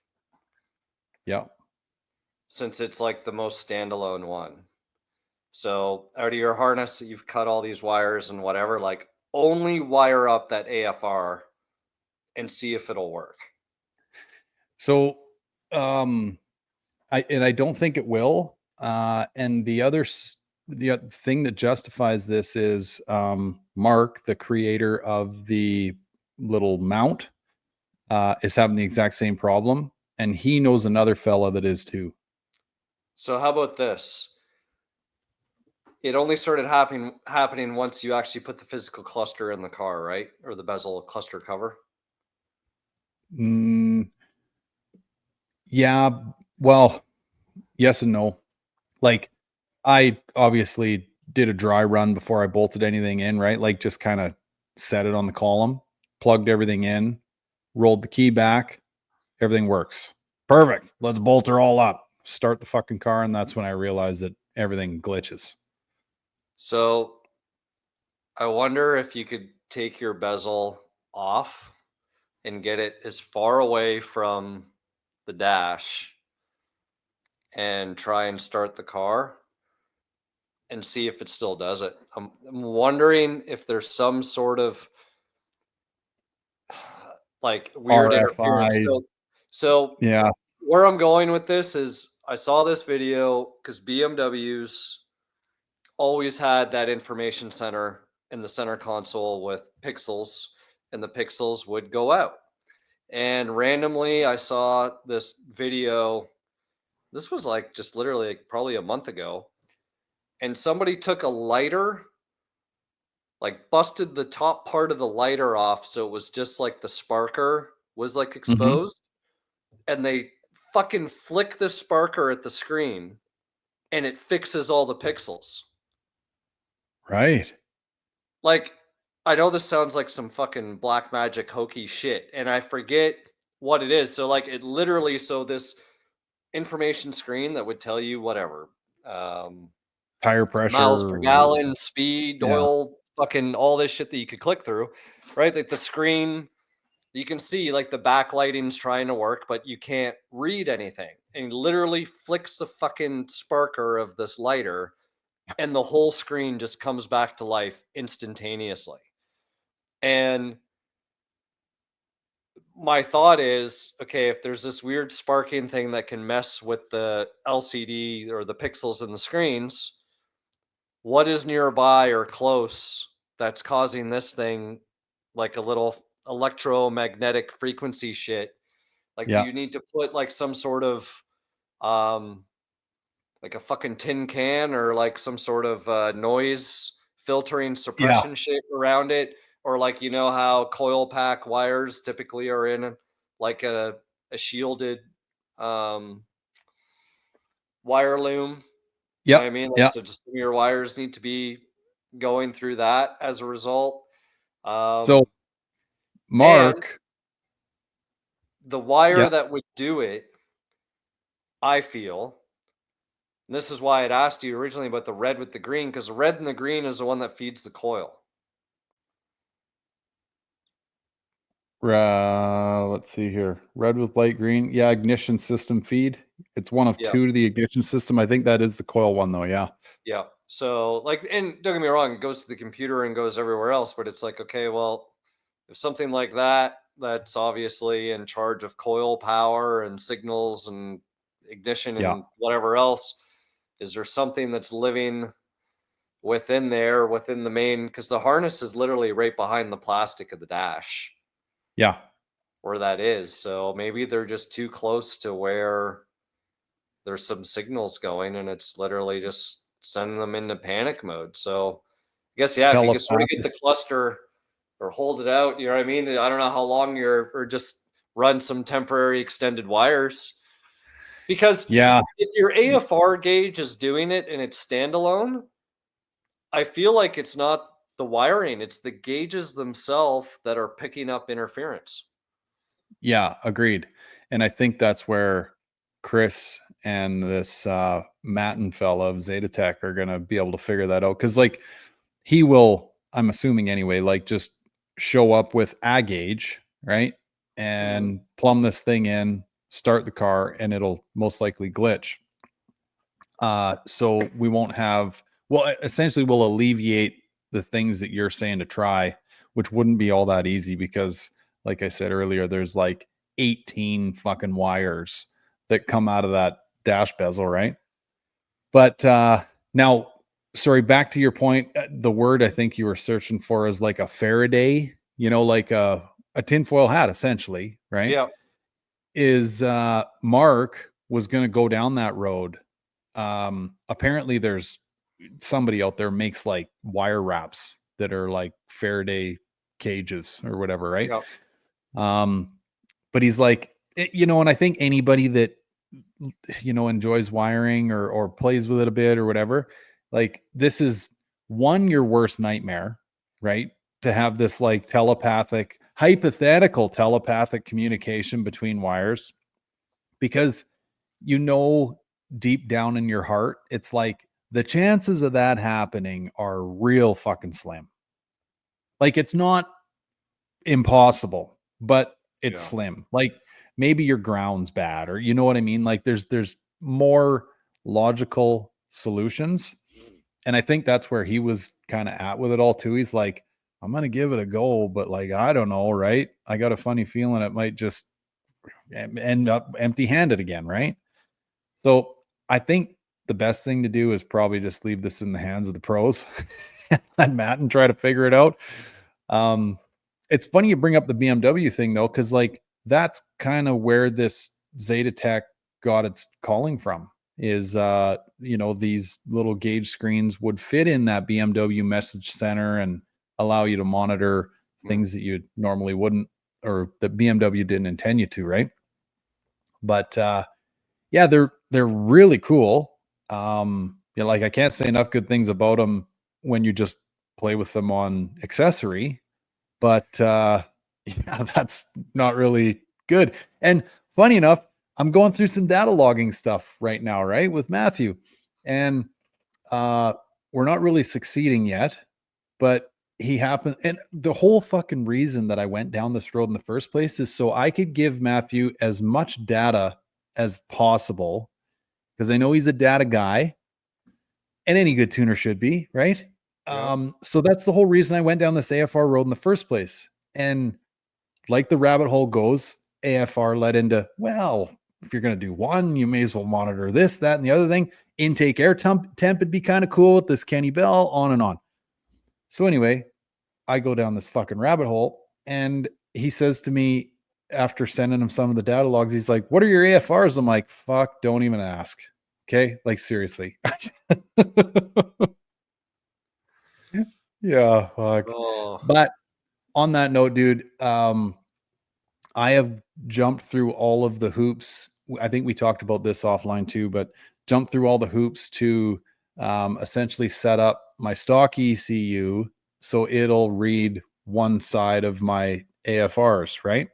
Yeah. Since it's like the most standalone one. So out of your harness, you've cut all these wires and whatever, like only wire up that AFR and see if it'll work. So, I don't think it will. And the thing that justifies this is, Mark, the creator of the little mount, is having the exact same problem. And he knows another fella that is too. So how about this? It only started happening once you actually put the physical cluster in the car, right? Or the bezel cluster cover. Yeah. Well, yes and no. Like, I obviously did a dry run before I bolted anything in, right? Like just kind of set it on the column, plugged everything in, rolled the key back. Everything works. Perfect. Let's bolt her all up. Start the fucking car. And that's when I realized that everything glitches. So I wonder if you could take your bezel off and get it as far away from the dash and try and start the car and see if it still does it. I'm wondering if there's some sort of like weird interference. So yeah, where I'm going with this is I saw this video because BMWs always had that information center in the center console with pixels, and the pixels would go out. And randomly, I saw this video. This was like just literally like probably a month ago. And somebody took a lighter, like busted the top part of the lighter off. So it was just like the sparker was like exposed. And they fucking flick the sparker at the screen and it fixes all the pixels. Right. Like, I know this sounds like some fucking black magic hokey shit, and I forget what it is. So like it literally, so this information screen that would tell you whatever, Tire miles per pressure. gallon, speed, Yeah. oil, fucking all this shit that you could click through, right? Like the screen, you can see like the backlighting's trying to work, but you can't read anything. And literally flicks the fucking sparker of this lighter, and the whole screen just comes back to life instantaneously. And my thought is, okay, if there's this weird sparking thing that can mess with the LCD or the pixels in the screens, what is nearby or close that's causing this thing, like a little electromagnetic frequency shit? Like, do Yeah. you need to put like some sort of um like a fucking tin can or like some sort of noise filtering Yeah. suppression shit around it? Or like, you know how coil pack wires typically are in like a shielded um wire loom. You know what I Yep. mean? Like, Yeah. so just your wires need to be going through that as a result. So And Mark. the wire Yeah. that would do it, I feel, and this is why I'd asked you originally about the red with the green, because the red and the green is the one that feeds the coil. Let's see here. Red with light green. Yeah, ignition system feed. It's one of Yeah. two to the ignition system. I think that is the coil one though. Yeah. Yeah. So like, and don't get me wrong, it goes to the computer and goes everywhere else, but it's like, okay, well, if something like that, that's obviously in charge of coil power and signals and ignition Yeah. and whatever else, is there something that's living within there, within the main? Because the harness is literally right behind the plastic of the dash Yeah. where that is. So maybe they're just too close to where there's some signals going and it's literally just sending them into panic mode. So I guess, yeah, if you could sort of get Telepathic. the cluster or hold it out, you know what I mean? I don't know how long or just run some temporary extended wires. Because Yeah. if your AFR gauge is doing it and it's standalone, I feel like it's not the wiring, it's the gauges themselves that are picking up interference. Yeah. Agreed. And I think that's where Chris and this Matten fella of Zeta Tech are gonna be able to figure that out. Cause like he will, I'm assuming anyway, like just show up with a gauge, right? And plumb this thing in, start the car, and it'll most likely glitch. So we won't have, well, essentially we'll alleviate the things that you're saying to try, which wouldn't be all that easy because, like I said earlier, there's like 18 fucking wires that come out of that dash bezel, right? But now, sorry, back to your point. The word I think you were searching for is like a Faraday, like a tinfoil hat, essentially, right? Yeah. Is Mark was going to go down that road. Apparently, there's somebody out there makes like wire wraps that are like Faraday cages or whatever, right? Yeah. But he's like, and I think anybody that enjoys wiring or plays with it a bit or whatever, like this is your worst nightmare, right? To have this like hypothetical telepathic communication between wires, because deep down in your heart, it's like the chances of that happening are real fucking slim. Like it's not impossible, but it's slim. Like maybe your ground's bad, or you know what I mean? Like there's more logical solutions. And I think that's where he was kind of at with it all too. He's like, I'm gonna give it a go, but like I don't know, right? I got a funny feeling it might just end up empty-handed again, right? So I think the best thing to do is probably just leave this in the hands of the pros and let Matt try to figure it out. It's funny you bring up the BMW thing though, because like that's kind of where this Zeta Tech got its calling from. Is these little gauge screens would fit in that BMW message center and allow you to monitor things that you normally wouldn't, or that BMW didn't intend you to, right? But yeah, they're really cool. Like I can't say enough good things about them when you just play with them on accessory. But yeah, that's not really good. And funny enough, I'm going through some data logging stuff right now, right, with Matthew. And we're not really succeeding yet, but he happened. And the whole fucking reason that I went down this road in the first place is so I could give Matthew as much data as possible, because I know he's a data guy, and any good tuner should be, right? Yeah. So that's the whole reason I went down this AFR road in the first place. And like the rabbit hole goes, AFR led into, well, if you're going to do one, you may as well monitor this, that, and the other thing. Intake air temp would be kind of cool with this Kenny Bell, on and on. So anyway, I go down this fucking rabbit hole, and he says to me after sending him some of the data logs, he's like, "What are your AFRs?" I'm like, "Fuck, don't even ask." Okay, like seriously. Yeah, fuck. Oh. But on that note, dude, I have jumped through all of the hoops. I think we talked about this offline too, but jumped through all the hoops to essentially set up my stock ECU so it'll read one side of my AFRs, right?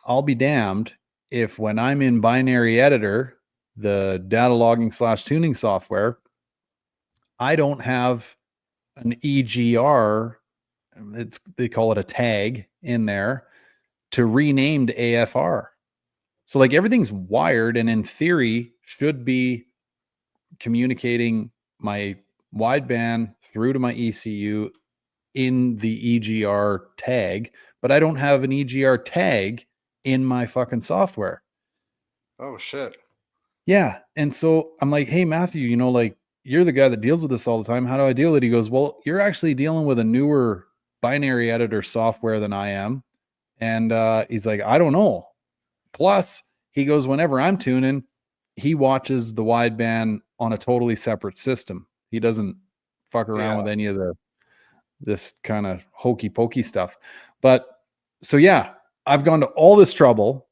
I'll be damned if when I'm in binary editor, the data logging / tuning software, I don't have an EGR, they call it a tag in there, to renamed AFR. So like everything's wired and in theory should be communicating my wideband through to my ECU in the EGR tag, but I don't have an EGR tag in my fucking software. Oh shit. Yeah. And so I'm like, "Hey Matthew, like you're the guy that deals with this all the time. How do I deal with it?" He goes, "Well, you're actually dealing with a newer binary editor software than I am." And he's like, "I don't know." Plus, he goes, whenever I'm tuning, he watches the wideband on a totally separate system. He doesn't fuck around with any of this kind of hokey pokey stuff. But so yeah, I've gone to all this trouble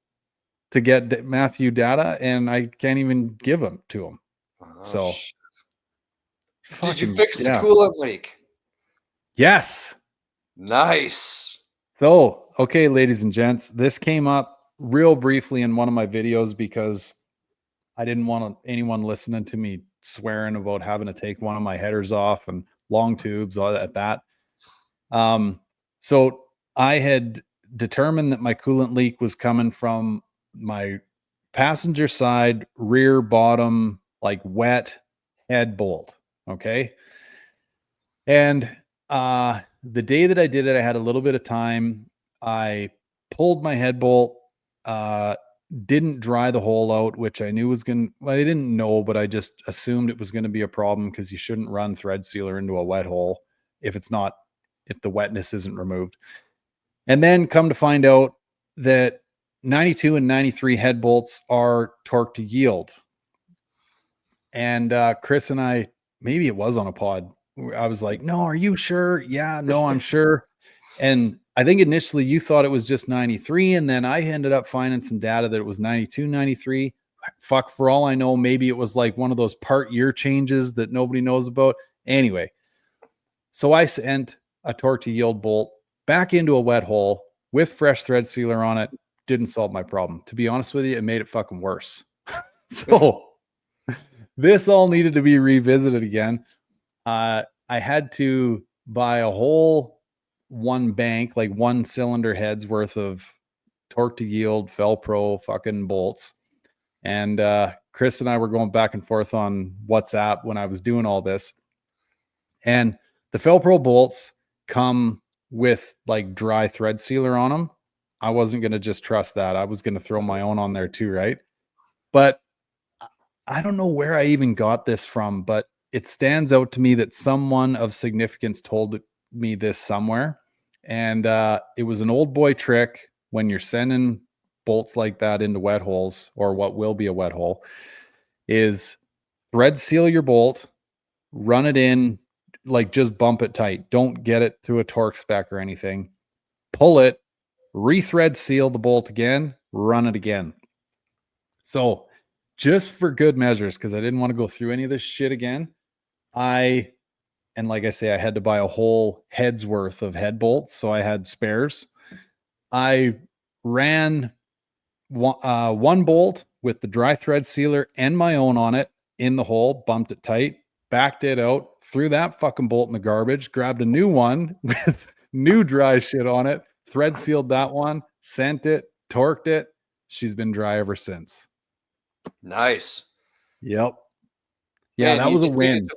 to get Matthew data, and I can't even give them to him. Oh, so did you fix the coolant leak? Yes. Nice. So, okay, ladies and gents, this came up real briefly in one of my videos because I didn't want anyone listening to me swearing about having to take one of my headers off and long tubes at that. So I had determined that my coolant leak was coming from my passenger side rear bottom, like wet head bolt. Okay. And the day that I did it, I had a little bit of time. I pulled my head bolt, didn't dry the hole out, which I knew was going to, well, I didn't know, but I just assumed it was going to be a problem because you shouldn't run thread sealer into a wet hole if the wetness isn't removed. And then come to find out that 92 and 93 head bolts are torque to yield. And Chris and I, maybe it was on a pod, I was like, "No, are you sure?" "Yeah, no, I'm sure." And I think initially you thought it was just 93. And then I ended up finding some data that it was 92, 93. Fuck, for all I know, maybe it was like one of those part year changes that nobody knows about. Anyway, so I sent a torque to yield bolt back into a wet hole with fresh thread sealer on it. Didn't solve my problem. To be honest with you, it made it fucking worse. So this all needed to be revisited again. I had to buy a whole one bank, like one cylinder heads worth of torque to yield Felpro fucking bolts. And Chris and I were going back and forth on WhatsApp when I was doing all this. And the Felpro bolts come with like dry thread sealer on them. I wasn't going to just trust that. I was going to throw my own on there too, right? But I don't know where I even got this from, but it stands out to me that someone of significance told me this somewhere. And it was an old boy trick when you're sending bolts like that into wet holes, or what will be a wet hole, is thread seal your bolt, run it in, like just bump it tight. Don't get it to a torque spec or anything. Pull it, rethread seal the bolt again, run it again. So just for good measures, because I didn't want to go through any of this shit again, I And like I say, I had to buy a whole head's worth of head bolts. So I had spares. I ran one bolt with the dry thread sealer and my own on it in the hole, bumped it tight, backed it out, threw that fucking bolt in the garbage, grabbed a new one with new dry shit on it, thread sealed that one, sent it, torqued it. She's been dry ever since. Nice. Yep. Yeah, Man, that was a win.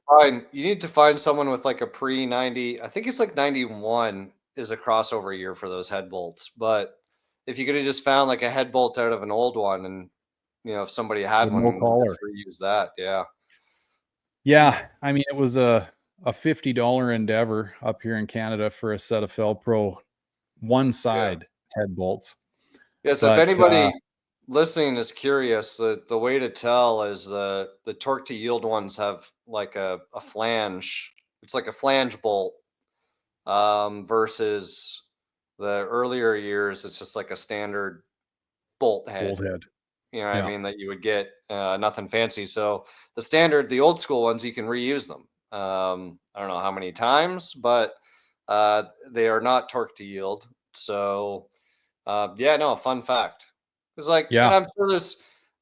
You need to find someone with like a pre-90. I think it's like 91 is a crossover year for those head bolts. But if you could have just found like a head bolt out of an old one, and if somebody had With one, no and collar. just reuse that. Yeah. Yeah, I mean, it was a $50 endeavor up here in Canada for a set of Felpro one side head bolts. Yeah. So if anybody listening is curious, the way to tell is the torque to yield ones have like a flange. It's like a flange bolt, versus the earlier years. It's just like a standard bolt head. Bolt head. You know what I mean? That you would get, nothing fancy. So the old school ones, you can reuse them. I don't know how many times, but they are not torque to yield. So fun fact. It's like, and I'm sure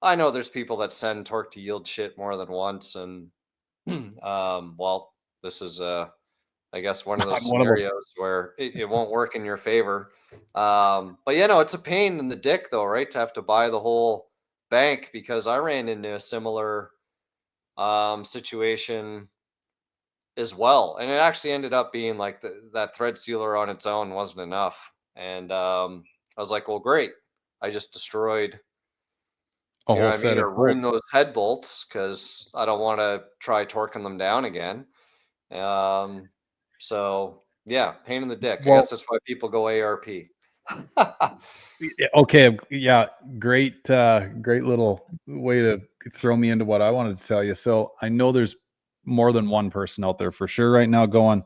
I know there's people that send torque to yield shit more than once. And well, this is I guess one of those scenarios where it won't work in your favor. But it's a pain in the dick though, right? To have to buy the whole bank, because I ran into a similar situation as well. And it actually ended up being like that thread sealer on its own wasn't enough. And I was like, well, great. I just destroyed or ruin those head bolts, because I don't want to try torquing them down again. So yeah, pain in the dick. I guess that's why people go ARP. Okay. Yeah. Great little way to throw me into what I wanted to tell you. So I know there's more than one person out there for sure right now going,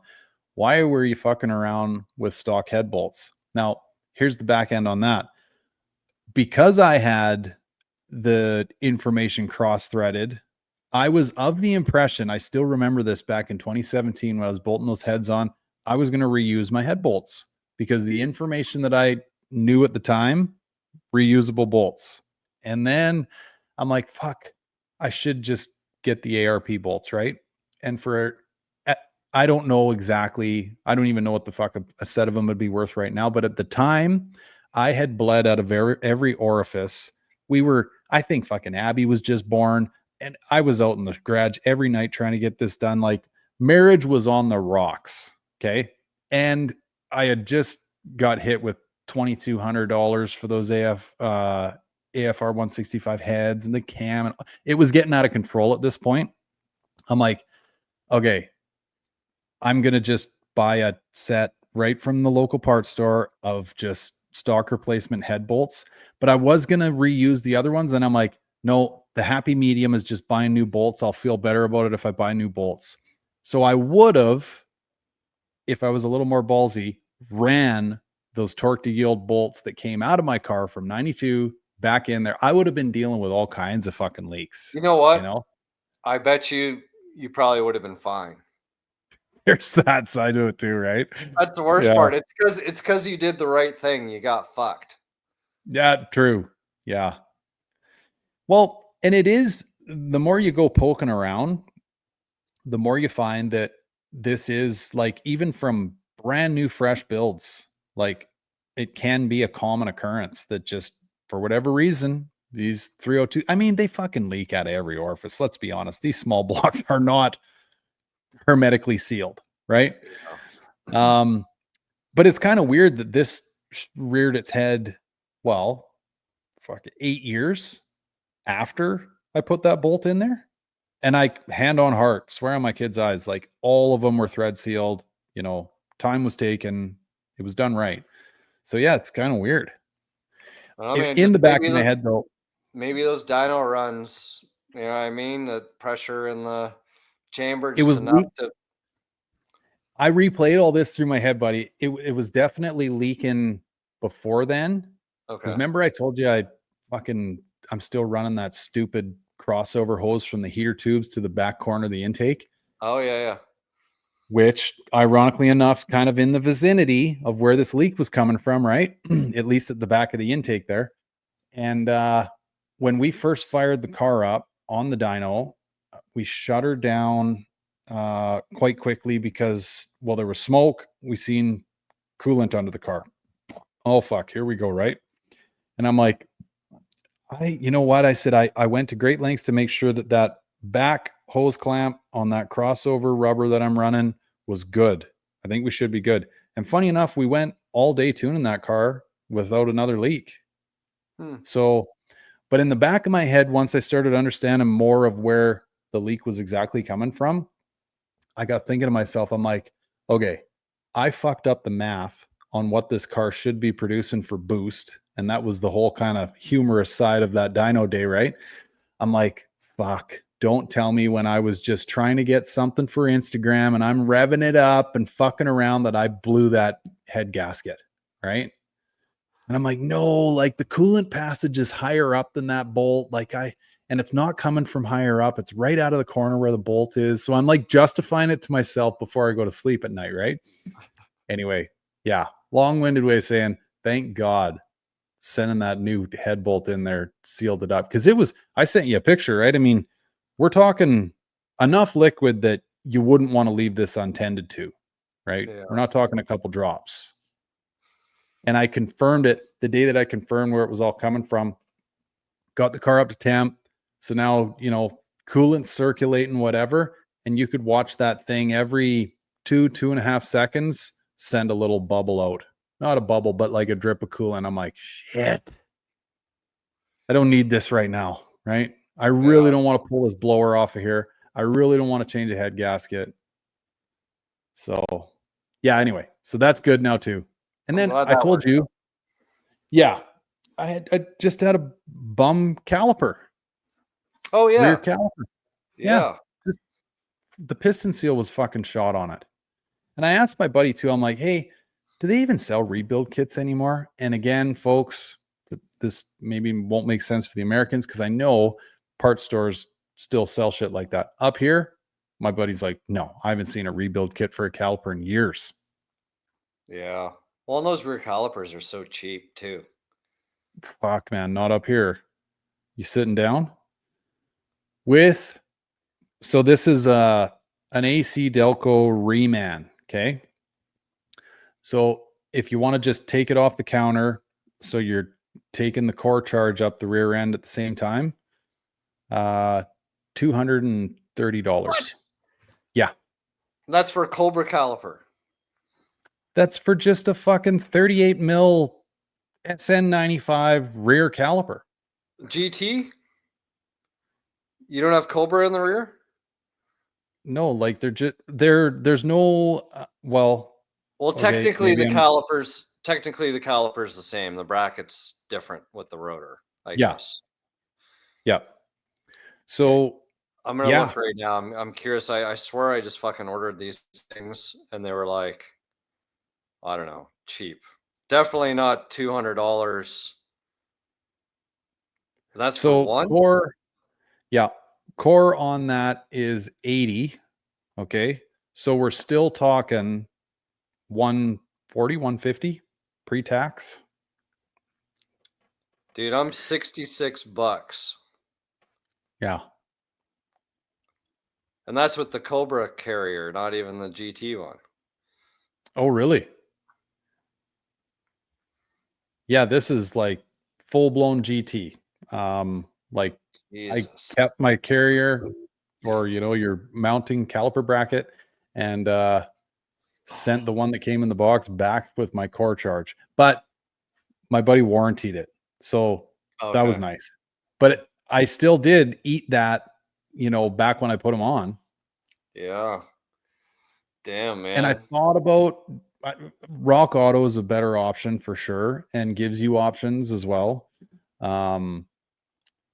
why were you fucking around with stock head bolts? Now, here's the back end on that. Because I had the information cross-threaded, I was of the impression, I still remember this back in 2017 when I was bolting those heads on, I was going to reuse my head bolts because the information that I knew at the time, reusable bolts. And then I'm like, fuck, I should just get the ARP bolts, right? And I don't know exactly, I don't even know what the fuck a set of them would be worth right now. But at the time, I had bled out of every orifice. I think fucking Abby was just born, and I was out in the garage every night trying to get this done. Like, marriage was on the rocks. Okay. And I had just got hit with $2,200 for those AFR 165 heads and the cam. And it was getting out of control at this point. I'm like, okay, I'm going to just buy a set right from the local parts store of just stock replacement head bolts. But I was going to reuse the other ones. And I'm like, no, the happy medium is just buying new bolts. I'll feel better about it if I buy new bolts. So I would have, if I was a little more ballsy, ran those torque to yield bolts that came out of my car from 92 back in there. I would have been dealing with all kinds of fucking leaks. You know what? I bet you probably would have been fine. There's that side of it too, right? That's the worst part. It's because you did the right thing. You got fucked. Yeah, true. Yeah. Well, and it is, the more you go poking around, the more you find that this is like, even from brand new fresh builds, like it can be a common occurrence that just for whatever reason, these 302, I mean, they fucking leak out of every orifice. Let's be honest. These small blocks are not hermetically sealed, right? But it's kind of weird that this reared its head, 8 years after I put that bolt in there. And I, hand on heart, swear on my kids' eyes, like all of them were thread sealed, time was taken, it was done right. So yeah, it's kind of weird. In the back of my head though, maybe those dyno runs, you know what I mean? The pressure in the chamber it was enough to. I replayed all this through my head, buddy. It was definitely leaking before then. Okay. Because remember I told you I'm still running that stupid crossover hose from the heater tubes to the back corner of the intake. Oh yeah. which ironically enough is kind of in the vicinity of where this leak was coming from, right? At least at the back of the intake there. And when we first fired the car up on the dyno, we shut her down quite quickly because, well, there was smoke. We seen coolant under the car. Oh, fuck, here we go, right? And I'm like, you know what? I said, I went to great lengths to make sure that back hose clamp on that crossover rubber that I'm running was good. I think we should be good. And funny enough, we went all day tuning that car without another leak. So, but in the back of my head, once I started understanding more of where the leak was exactly coming from, I got thinking to myself, I'm like, okay, I fucked up the math on what this car should be producing for boost. And that was the whole kind of humorous side of that dyno day, right? I'm like, fuck, don't tell me when I was just trying to get something for Instagram and I'm revving it up and fucking around that I blew that head gasket, right? And I'm like, no, like the coolant passage is higher up than that bolt. And it's not coming from higher up. It's right out of the corner where the bolt is. So I'm like justifying it to myself before I go to sleep at night, right? Anyway, yeah, long-winded way of saying, thank God sending that new head bolt in there sealed it up. Because I sent you a picture, right? I mean, we're talking enough liquid that you wouldn't want to leave this untended to, right? Yeah. We're not talking a couple drops. And I confirmed it the day that I confirmed where it was all coming from. Got the car up to temp. So now, coolant's circulating, whatever. And you could watch that thing every 2.5 seconds, send a little bubble out. Not a bubble, but like a drip of coolant. I'm like, shit. I don't need this right now, right? I really don't want to pull this blower off of here. I really don't want to change a head gasket. So, yeah, anyway. So that's good now too. And then I told you, I just had a bum caliper. Oh, yeah. Rear caliper. Yeah. The piston seal was fucking shot on it. And I asked my buddy too, I'm like, hey, do they even sell rebuild kits anymore? And again, folks, this maybe won't make sense for the Americans because I know parts stores still sell shit like that. Up here, my buddy's like, no, I haven't seen a rebuild kit for a caliper in years. Yeah. Well, and those rear calipers are so cheap too. Fuck, man, not up here. You sitting down? So this is an AC Delco Reman, okay? So if you want to just take it off the counter, so you're taking the core charge up the rear end at the same time, $230. What? Yeah. That's for a Cobra caliper. That's for just a fucking 38 mil SN95 rear caliper. GT? You don't have Cobra in the rear? No, like there's no well, technically the caliper's the same. The bracket's different with the rotor, I guess. Yeah. So I'm gonna look right now. I'm curious. I swear I just fucking ordered these things and they were like, I don't know, cheap. Definitely not $200. That's so for one. Core on that is 80. Okay. So we're still talking 140, 150 pre-tax. Dude, I'm $66. Yeah. And that's with the Cobra carrier, not even the GT one. Oh, really? Yeah, this is like full-blown GT. Like Jesus. I kept my carrier or, your mounting caliper bracket and sent the one that came in the box back with my core charge. But my buddy warrantied it. So that was nice. But I still did eat that, back when I put them on. Yeah. Damn, man. And I thought about Rock Auto is a better option for sure and gives you options as well.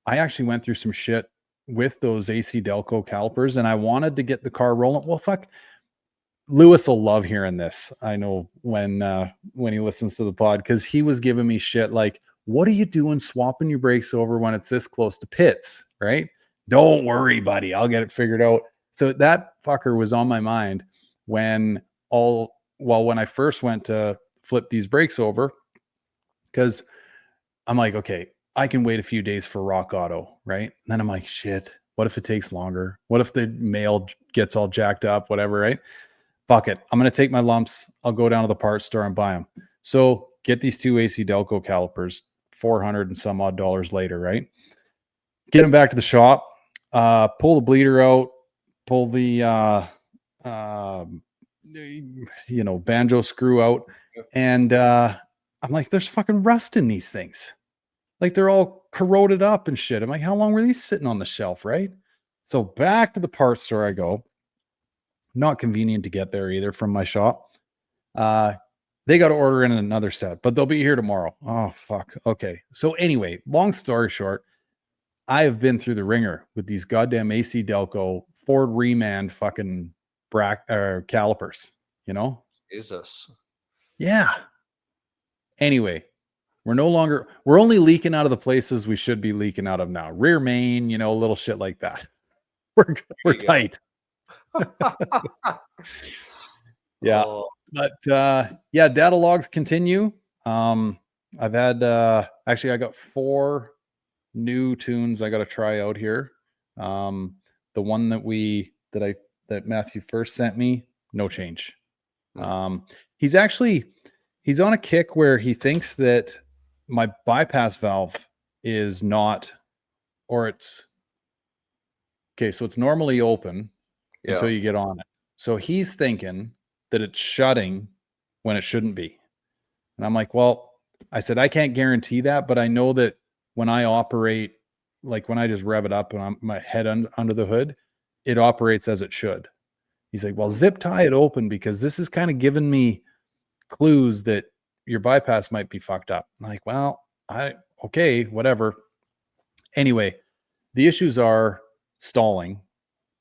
I actually went through some shit with those AC Delco calipers and I wanted to get the car rolling. Well, fuck, Lewis will love hearing this. I know when he listens to the pod, because he was giving me shit like, what are you doing swapping your brakes over when it's this close to pits, right? Don't worry, buddy. I'll get it figured out. So that fucker was on my mind. when I first went to flip these brakes over, because I'm like, okay, I can wait a few days for Rock Auto, right? And then I'm like, shit, what if it takes longer? What if the mail gets all jacked up, whatever, right? Fuck it. I'm going to take my lumps. I'll go down to the parts store and buy them. So get these two AC Delco calipers, 400 and some odd dollars later, right? Get them back to the shop, pull the bleeder out, pull the, banjo screw out. And I'm like, there's fucking rust in these things. Like they're all corroded up and shit. I'm like, how long were these sitting on the shelf, right? So back to the parts store I go. Not convenient to get there either from my shop. They got to order in another set, but they'll be here tomorrow. Oh, fuck. Okay. So anyway, long story short, I have been through the ringer with these goddamn AC Delco Ford Remand fucking calipers, Jesus. Yeah. Anyway, we're only leaking out of the places we should be leaking out of now. Rear main, little shit like that. We're tight. Yeah. Oh. But data logs continue. I've had actually I got 4 new tunes I got to try out here. The one that Matthew first sent me, no change. He's on a kick where he thinks that my bypass valve is not, or it's okay. So it's normally open until you get on it. So he's thinking that it's shutting when it shouldn't be. And I'm like, well, I said, I can't guarantee that, but I know that when I operate, like when I just rev it up and I'm my head under the hood, it operates as it should. He's like, well, zip tie it open because this is kind of giving me clues that your bypass might be fucked up. I'm like, well, okay, whatever. Anyway, the issues are stalling,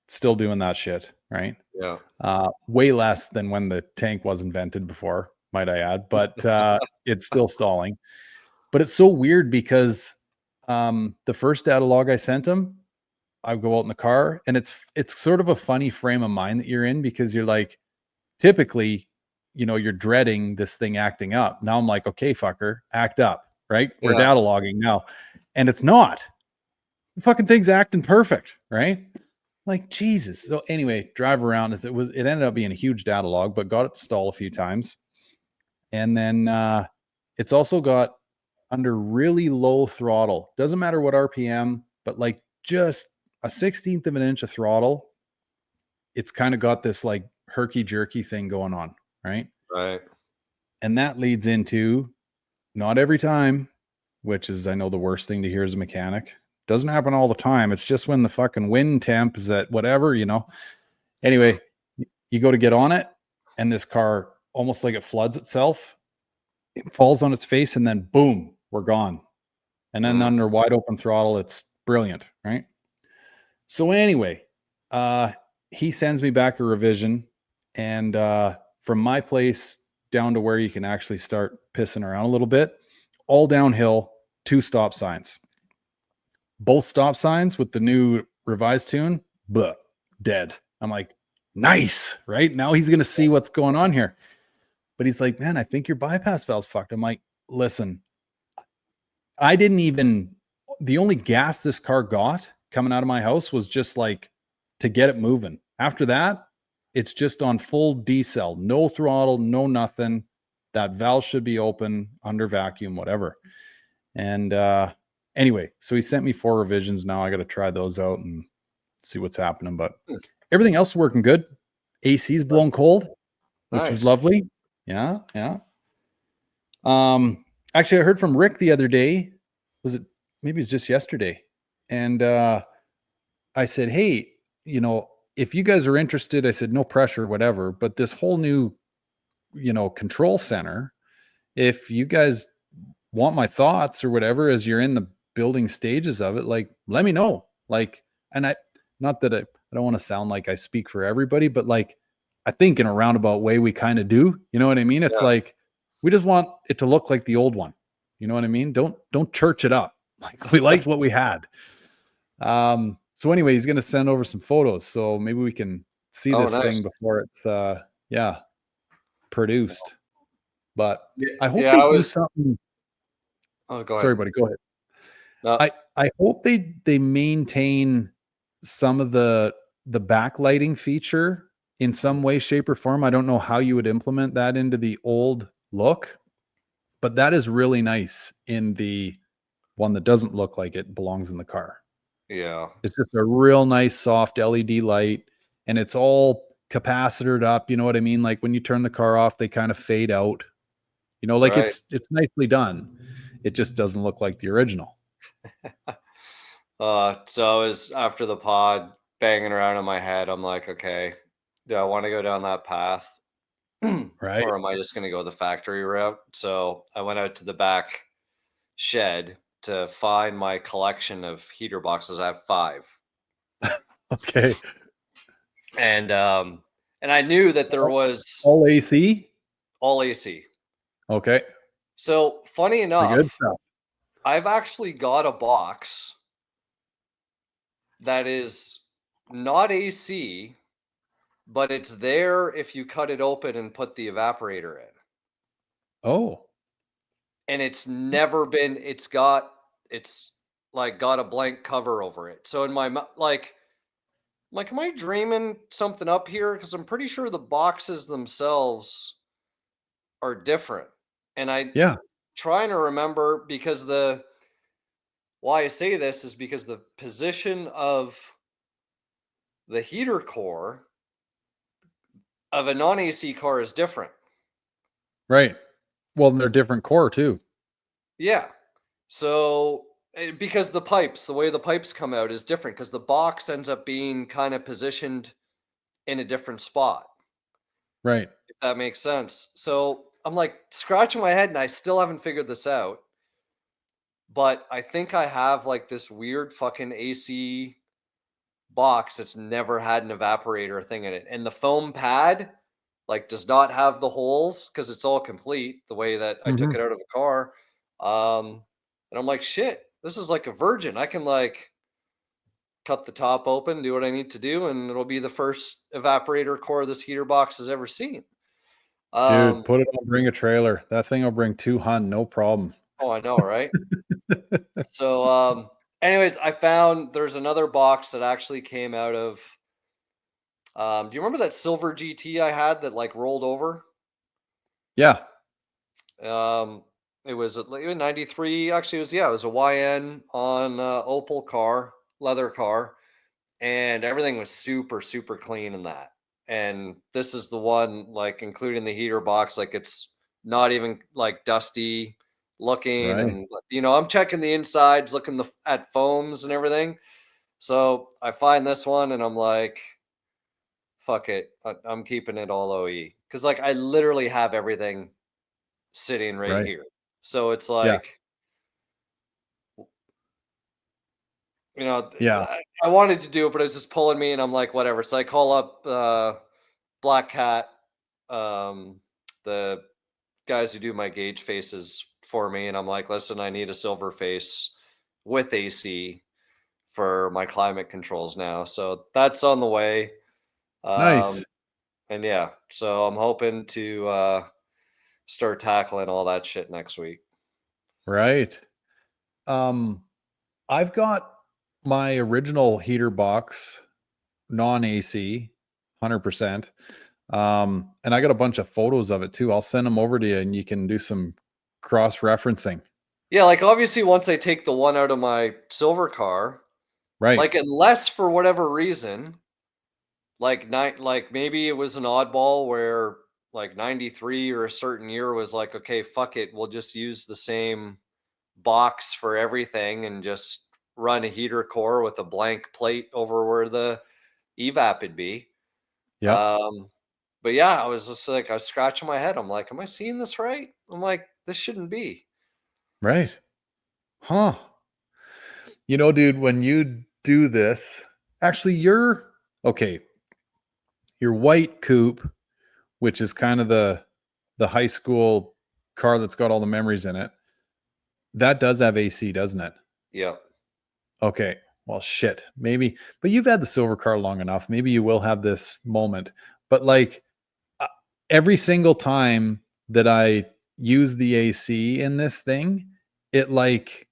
still doing that shit, right? Yeah. Way less than when the tank was invented before, might I add, but it's still stalling. But it's so weird because the first data log I sent him, I go out in the car and it's sort of a funny frame of mind that you're in because you're like, typically, you're dreading this thing acting up. Now I'm like, okay, fucker, act up, right? We're data logging now. And it's not. The fucking thing's acting perfect, right? Like, Jesus. So anyway, drive around. It ended up being a huge data log, but got it to stall a few times. And then it's also got under really low throttle. Doesn't matter what RPM, but like just a 1/16 of an inch of throttle. It's kind of got this like herky jerky thing going on, right? Right. And that leads into not every time, which is, I know, the worst thing to hear as a mechanic. Doesn't happen all the time. It's just when the fucking wind temp is at whatever, Anyway, you go to get on it, and this car, almost like it floods itself, it falls on its face, and then boom, we're gone. And then under wide open throttle, it's brilliant, right? So anyway, he sends me back a revision, and from my place down to where you can actually start pissing around a little bit, all downhill, 2 stop signs. Both stop signs with the new revised tune, dead. I'm like, nice, right? Now he's going to see what's going on here. But he's like, man, I think your bypass valve's fucked. I'm like, listen, the only gas this car got coming out of my house was just like to get it moving. After that, it's just on full decel, no throttle, no nothing. That valve should be open under vacuum, whatever. And anyway, so he sent me 4 revisions. Now I got to try those out and see what's happening. But everything else is working good. AC's blown cold, which is lovely. Yeah. Actually, I heard from Rick the other day. Maybe it's just yesterday. And I said, hey, if you guys are interested, I said, no pressure, whatever. But this whole new, control center, if you guys want my thoughts or whatever, as you're in the building stages of it, like, let me know. Like, and not that I don't want to sound like I speak for everybody, but like, I think in a roundabout way, we kind of do, you know what I mean? It's like, we just want it to look like the old one. You know what I mean? Don't church it up. Like, we liked what we had. So anyway, he's going to send over some photos. So maybe we can see this thing before it's Yeah. Produced. But I hope Yeah, they do something. Oh, go Sorry, ahead. buddy. Go ahead. No. I hope they maintain some of the backlighting feature in some way, shape, or form. I don't know how you would implement that into the old look, but that is really nice in the one that doesn't look like it belongs in the car. Yeah. It's just a real nice soft LED light, and it's all capacitored up. You know what I mean? Like when you turn the car off, they kind of fade out. You know, like Right. it's nicely done. It just doesn't look like the original. So I was after the pod banging around in my head. I'm like, okay, do I want to go down that path? Right. Or am I just going to go the factory route? So I went out to the back shed to find my collection of heater boxes. I have 5. Okay. And I knew that there was All AC? all AC. Okay. So funny The good enough, stuff. I've actually got a box that is not AC, but it's there if you cut it open and put the evaporator in. Oh. And it's never been, it's like got a blank cover over it. So in my like, am I dreaming something up here? Because I'm pretty sure the boxes themselves are different. And I Yeah. trying to remember because why I say this is because the position of the heater core of a non-AC car is different. Right. Well, they're different core too. Yeah. So because the pipes, the way the pipes come out is different because the box ends up being kind of positioned in a different spot. Right. If that makes sense. So I'm like scratching my head and I still haven't figured this out. But I think I have like this weird fucking AC box that's never had an evaporator thing in it. And the foam pad like does not have the holes because it's all complete the way that I took Mhm. it out of the car. And I'm like, shit, this is like a virgin. I can like cut the top open, do what I need to do, and it'll be the first evaporator core this heater box has ever seen. Dude, Um, put it on bring a trailer. That thing will bring 200, no problem. oh, I know, right? So, anyways, I found there's another box that actually came out of. Do you remember that silver GT I had that like rolled over? Yeah. It was a 93. Actually, it was a YN on Opal car, leather car, and everything was super, super clean in that. And this is the one, like including the heater box, like it's not even like dusty looking. Right. And I'm checking the insides, looking at foams and everything. So I find this one, and I'm like, fuck it, I'm keeping it all OE because like I literally have everything sitting right Right. here. So it's Yeah. like, Yeah. I wanted to do it, but it's just pulling me, and I'm like, whatever. So I call up Black Cat, the guys who do my gauge faces for me, and I'm like, listen, I need a silver face with AC for my climate controls now. So that's on the way. Um, Nice. and yeah, so I'm hoping to start tackling all that shit next week. Right. I've got my original heater box, non-AC, 100%. And I got a bunch of photos of it too. I'll send them over to you and you can do some cross-referencing. Yeah, like obviously once I take the one out of my silver car, Right. like unless for whatever reason, like maybe it was an oddball where like 93 or a certain year was like, okay, fuck it, we'll just use the same box for everything and just run a heater core with a blank plate over where the evap would be. Yep. But yeah, I was just like, I was scratching my head. I'm like, am I seeing this right? I'm like, this shouldn't be. Right. Huh. Dude, when you do this, actually okay. Your white coupe, which is kind of the high school car that's got all the memories in it. That does have AC, doesn't it? Yeah. Okay. Well, shit. Maybe, but you've had the silver car long enough. Maybe you will have this moment. But like, every single time that I use the AC in this thing, it like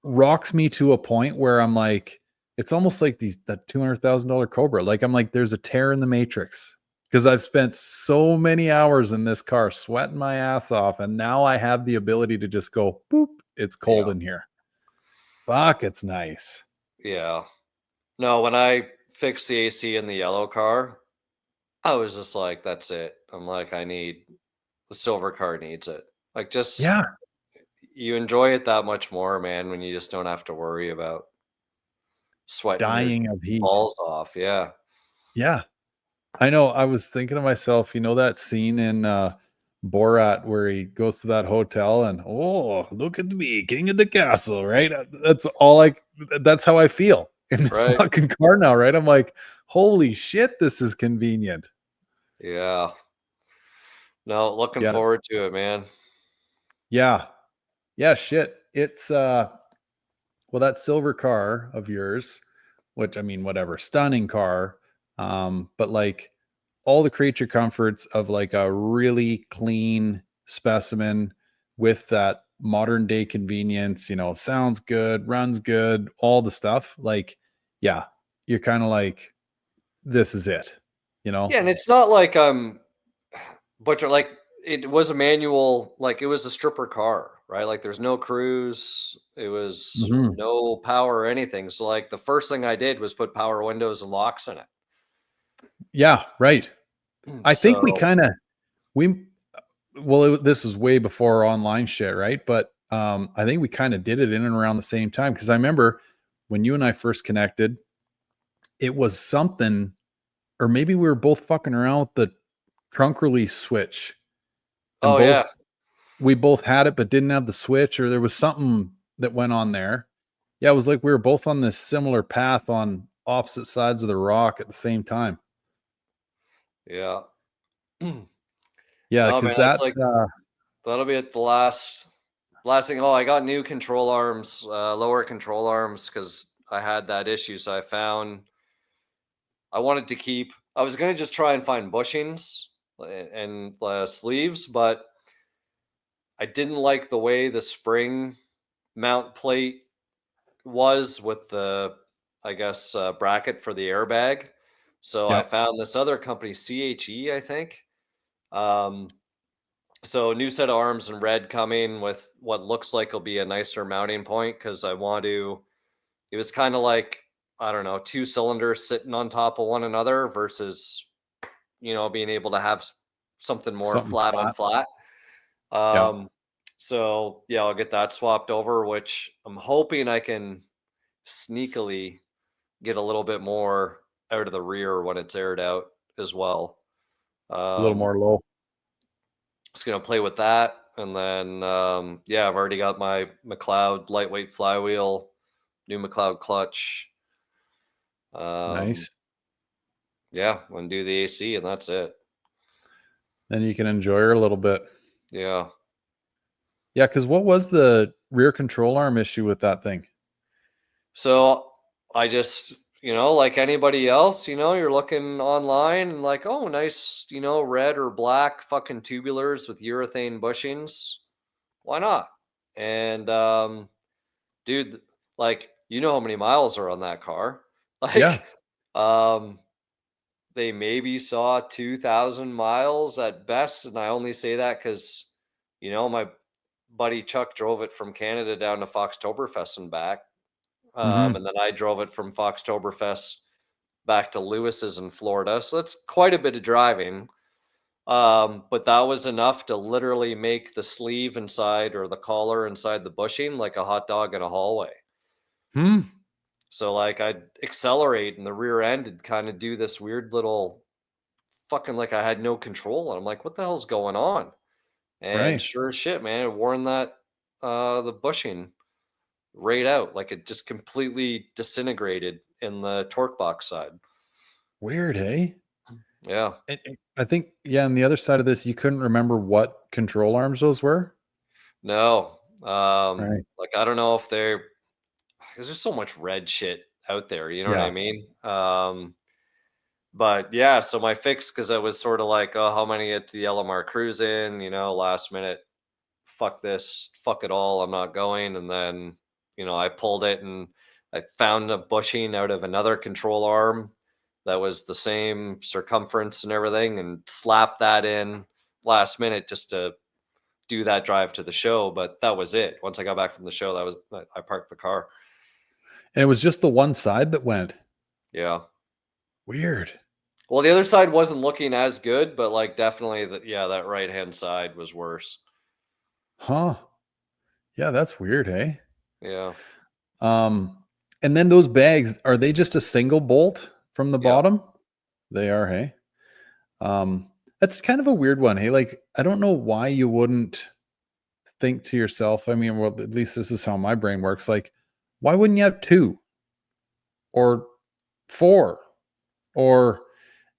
rocks me to a point where I'm like, it's almost like that $200,000 Cobra. Like I'm like, there's a tear in the matrix because I've spent so many hours in this car sweating my ass off, and now I have the ability to just go boop. It's cold Yeah. in here. Fuck, it's nice. Yeah. No, when I fixed the AC in the yellow car, I was just like, that's it. I'm like, the silver car needs it. Like, just Yeah, you enjoy it that much more, man, when you just don't have to worry about sweating your dying of heat. balls off. Yeah. Yeah. I know. I was thinking to myself, that scene in Borat where he goes to that hotel and, oh, look at me, king of the castle, right? That's how I feel in this Right. fucking car now, right? I'm like, holy shit, this is convenient. Yeah. No, looking Yeah. forward to it, man. Yeah. Yeah. Shit. It's, well, that silver car of yours, which I mean, whatever, stunning car. But like all the creature comforts of like a really clean specimen with that modern day convenience, sounds good, runs good, all the stuff. Like, yeah, you're kind of like, this is it, Yeah, and it's not like butcher like it was a manual, like it was a stripper car, right? Like there's no cruise, it was Mhm. no power or anything. So like the first thing I did was put power windows and locks in it. Yeah, right. I think we So kind of, we, well, this was way before online shit, right? But I think we kind of did it in and around the same time because I remember when you and I first connected, it was something, or maybe we were both fucking around with the trunk release switch, and oh yeah. we both had it but didn't have the switch, or there was something that went on there. Yeah, it was like we were both on this similar path on opposite sides of the rock at the same time. Yeah. Yeah, No, because man, that's that like that'll be at the last thing. Oh, I got new control arms, lower control arms because I had that issue. So I wanted to keep. I was gonna just try and find bushings and sleeves, but I didn't like the way the spring mount plate was with the, I guess, bracket for the airbag. So I yeah, found this other company, CHE, I think. Um, so new set of arms in red coming with what looks like will be a nicer mounting point because I want to. It was kind of like, I don't know, two cylinders sitting on top of one another versus being able to have something more something flat on flat. flat. Yeah, So yeah, I'll get that swapped over, which I'm hoping I can sneakily get a little bit more out of the rear when it's aired out as well. a little Um, more low. just gonna play with that, and then yeah, I've already got my McLeod lightweight flywheel, new McLeod clutch. Um, Nice. yeah, I'm gonna do the AC, and that's it. Then you can enjoy her a little bit. Yeah. Yeah, because what was the rear control arm issue with that thing? So I just, like anybody else, you're looking online and like, oh, nice, red or black fucking tubulars with urethane bushings. Why not? And dude, like, how many miles are on that car? Yeah. Like, um, they maybe saw 2,000 miles at best. And I only say that because, my buddy Chuck drove it from Canada down to Foxtoberfest and back. Hmm. And then I drove it from Foxtoberfest back to Lewis's in Florida. So that's quite a bit of driving. But that was enough to literally make the sleeve inside or the collar inside the bushing like a hot dog in a hallway. Hmm. So like I'd accelerate and the rear end would kind of do this weird little fucking like I had no control. And I'm like, what the hell's going on? And Right. sure as shit, man, it worn that the bushing right out. Like it just completely disintegrated in the torque box side. Weird, hey? Yeah. I think, yeah, on the other side of this, you couldn't remember what control arms those were? No. Right. Like I don't know if they're there's just so much red shit out there, you know what I Yeah. mean? But yeah, so my fix, because I was sort of like, oh, how am I gonna get to the LMR cruise in? Last minute, fuck this, fuck it all, I'm not going. And then, I pulled it and I found a bushing out of another control arm that was the same circumference and everything, and slapped that in last minute just to do that drive to the show. But that was it. Once I got back from the show, I parked the car. And it was just the one side that went. Yeah. Weird. Well, the other side wasn't looking as good, but like definitely that right hand side was worse. Huh. Yeah, that's weird, hey? Yeah. And then those bags, are they just a single bolt from the Yeah. bottom? They are, hey? That's kind of a weird one, hey? Like, I don't know why you wouldn't think to yourself, I mean, well, at least this is how my brain works. Like, why wouldn't you have 2 or 4 or,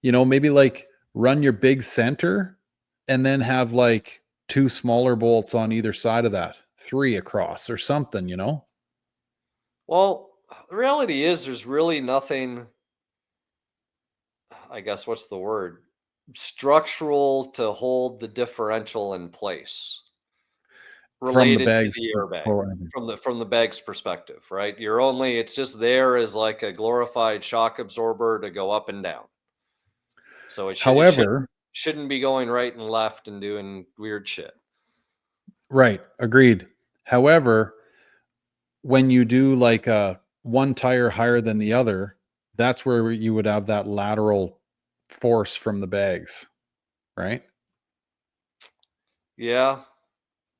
maybe like run your big center and then have like 2 smaller bolts on either side of that, 3 across or something, Well, the reality is there's really nothing, I guess, what's the word? Structural to hold the differential in place from the related to bags. the airbag from the bag's perspective, right? It's just there as like a glorified shock absorber to go up and down. So However, shouldn't be going right and left and doing weird shit. right, agreed. However, when you do like a one tire higher than the other, that's where you would have that lateral force from the bags, right? Yeah.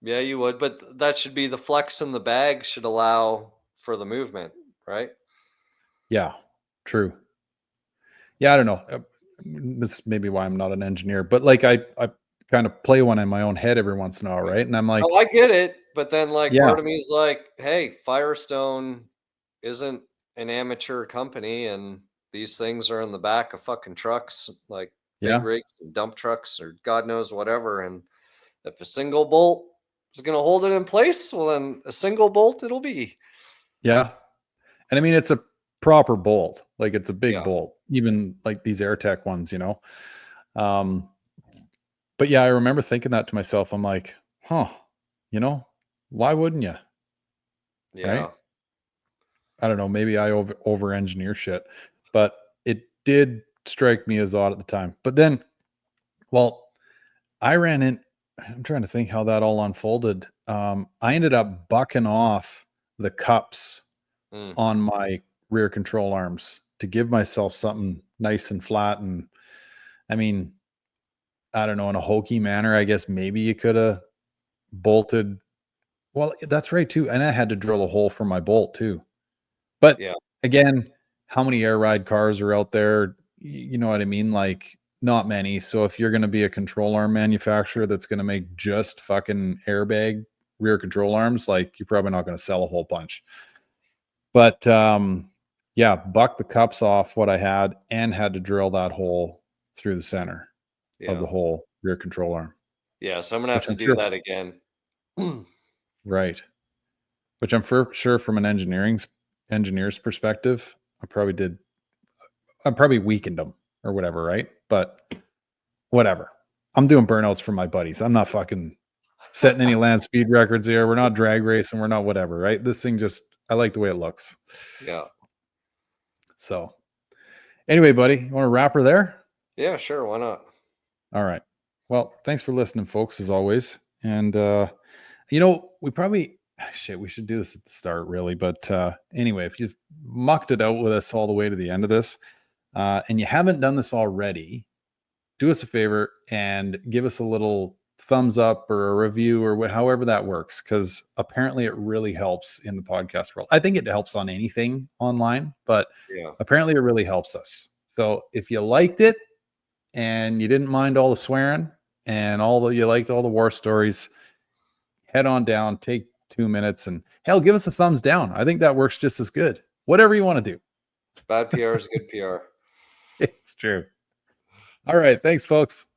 Yeah, you would, but that should be the flex in the bag should allow for the movement, right? Yeah, true. Yeah, I don't know. This may be why I'm not an engineer, but like I kind of play one in my own head every once in a while, right? And I'm like, Oh, I get it, but then like yeah, part of me is like, hey, Firestone isn't an amateur company, and these things are in the back of fucking trucks, like big yeah, rigs and dump trucks or God knows whatever. And if a single bolt is going to hold it in place, well, then a single bolt it'll be. yeah. And I mean, it's a proper bolt, like it's a big Yeah. bolt, even like these AirTech ones, Um, but yeah, I remember thinking that to myself. I'm like, huh, why wouldn't you? Yeah. Right? I don't know. Maybe I over engineer shit, but it did strike me as odd at the time. But then, well, I ran in. I'm trying to think how that all unfolded. I ended up bucking off the cups on my rear control arms to give myself something nice and flat. And I mean, I don't know, in a hokey manner, I guess maybe you could have bolted. Well, that's right too. And I had to drill a hole for my bolt too. But Yeah. again, how many air ride cars are out there? You know what I mean? Like not many. So if you're going to be a control arm manufacturer that's going to make just fucking airbag rear control arms, like you're probably not going to sell a whole bunch. But yeah, buck the cups off what I had and had to drill that hole through the center of the whole rear control arm. Yeah, so I'm gonna have to do that again. Right. Which I'm for sure from an engineer's perspective, I probably weakened them or whatever, right? But whatever. I'm doing burnouts for my buddies. I'm not fucking setting any land speed records here. We're not drag racing. We're not whatever, right? This thing I like the way it looks. Yeah. So anyway, buddy, you want to wrap her there? Yeah, sure. Why not? All right. Well, thanks for listening, folks, as always. And, we should do this at the start, really. But anyway, if you've mucked it out with us all the way to the end of this, and you haven't done this already, do us a favor and give us a little thumbs up or a review or however that works, because apparently it really helps in the podcast world. I think it helps on anything online, but apparently it really helps us. So if you liked it and you didn't mind all the swearing and you liked all the war stories, head on down, take 2 minutes, and hell, give us a thumbs down. I think that works just as good. Whatever you want to do. Bad PR is good PR. It's true. All right. Thanks, folks.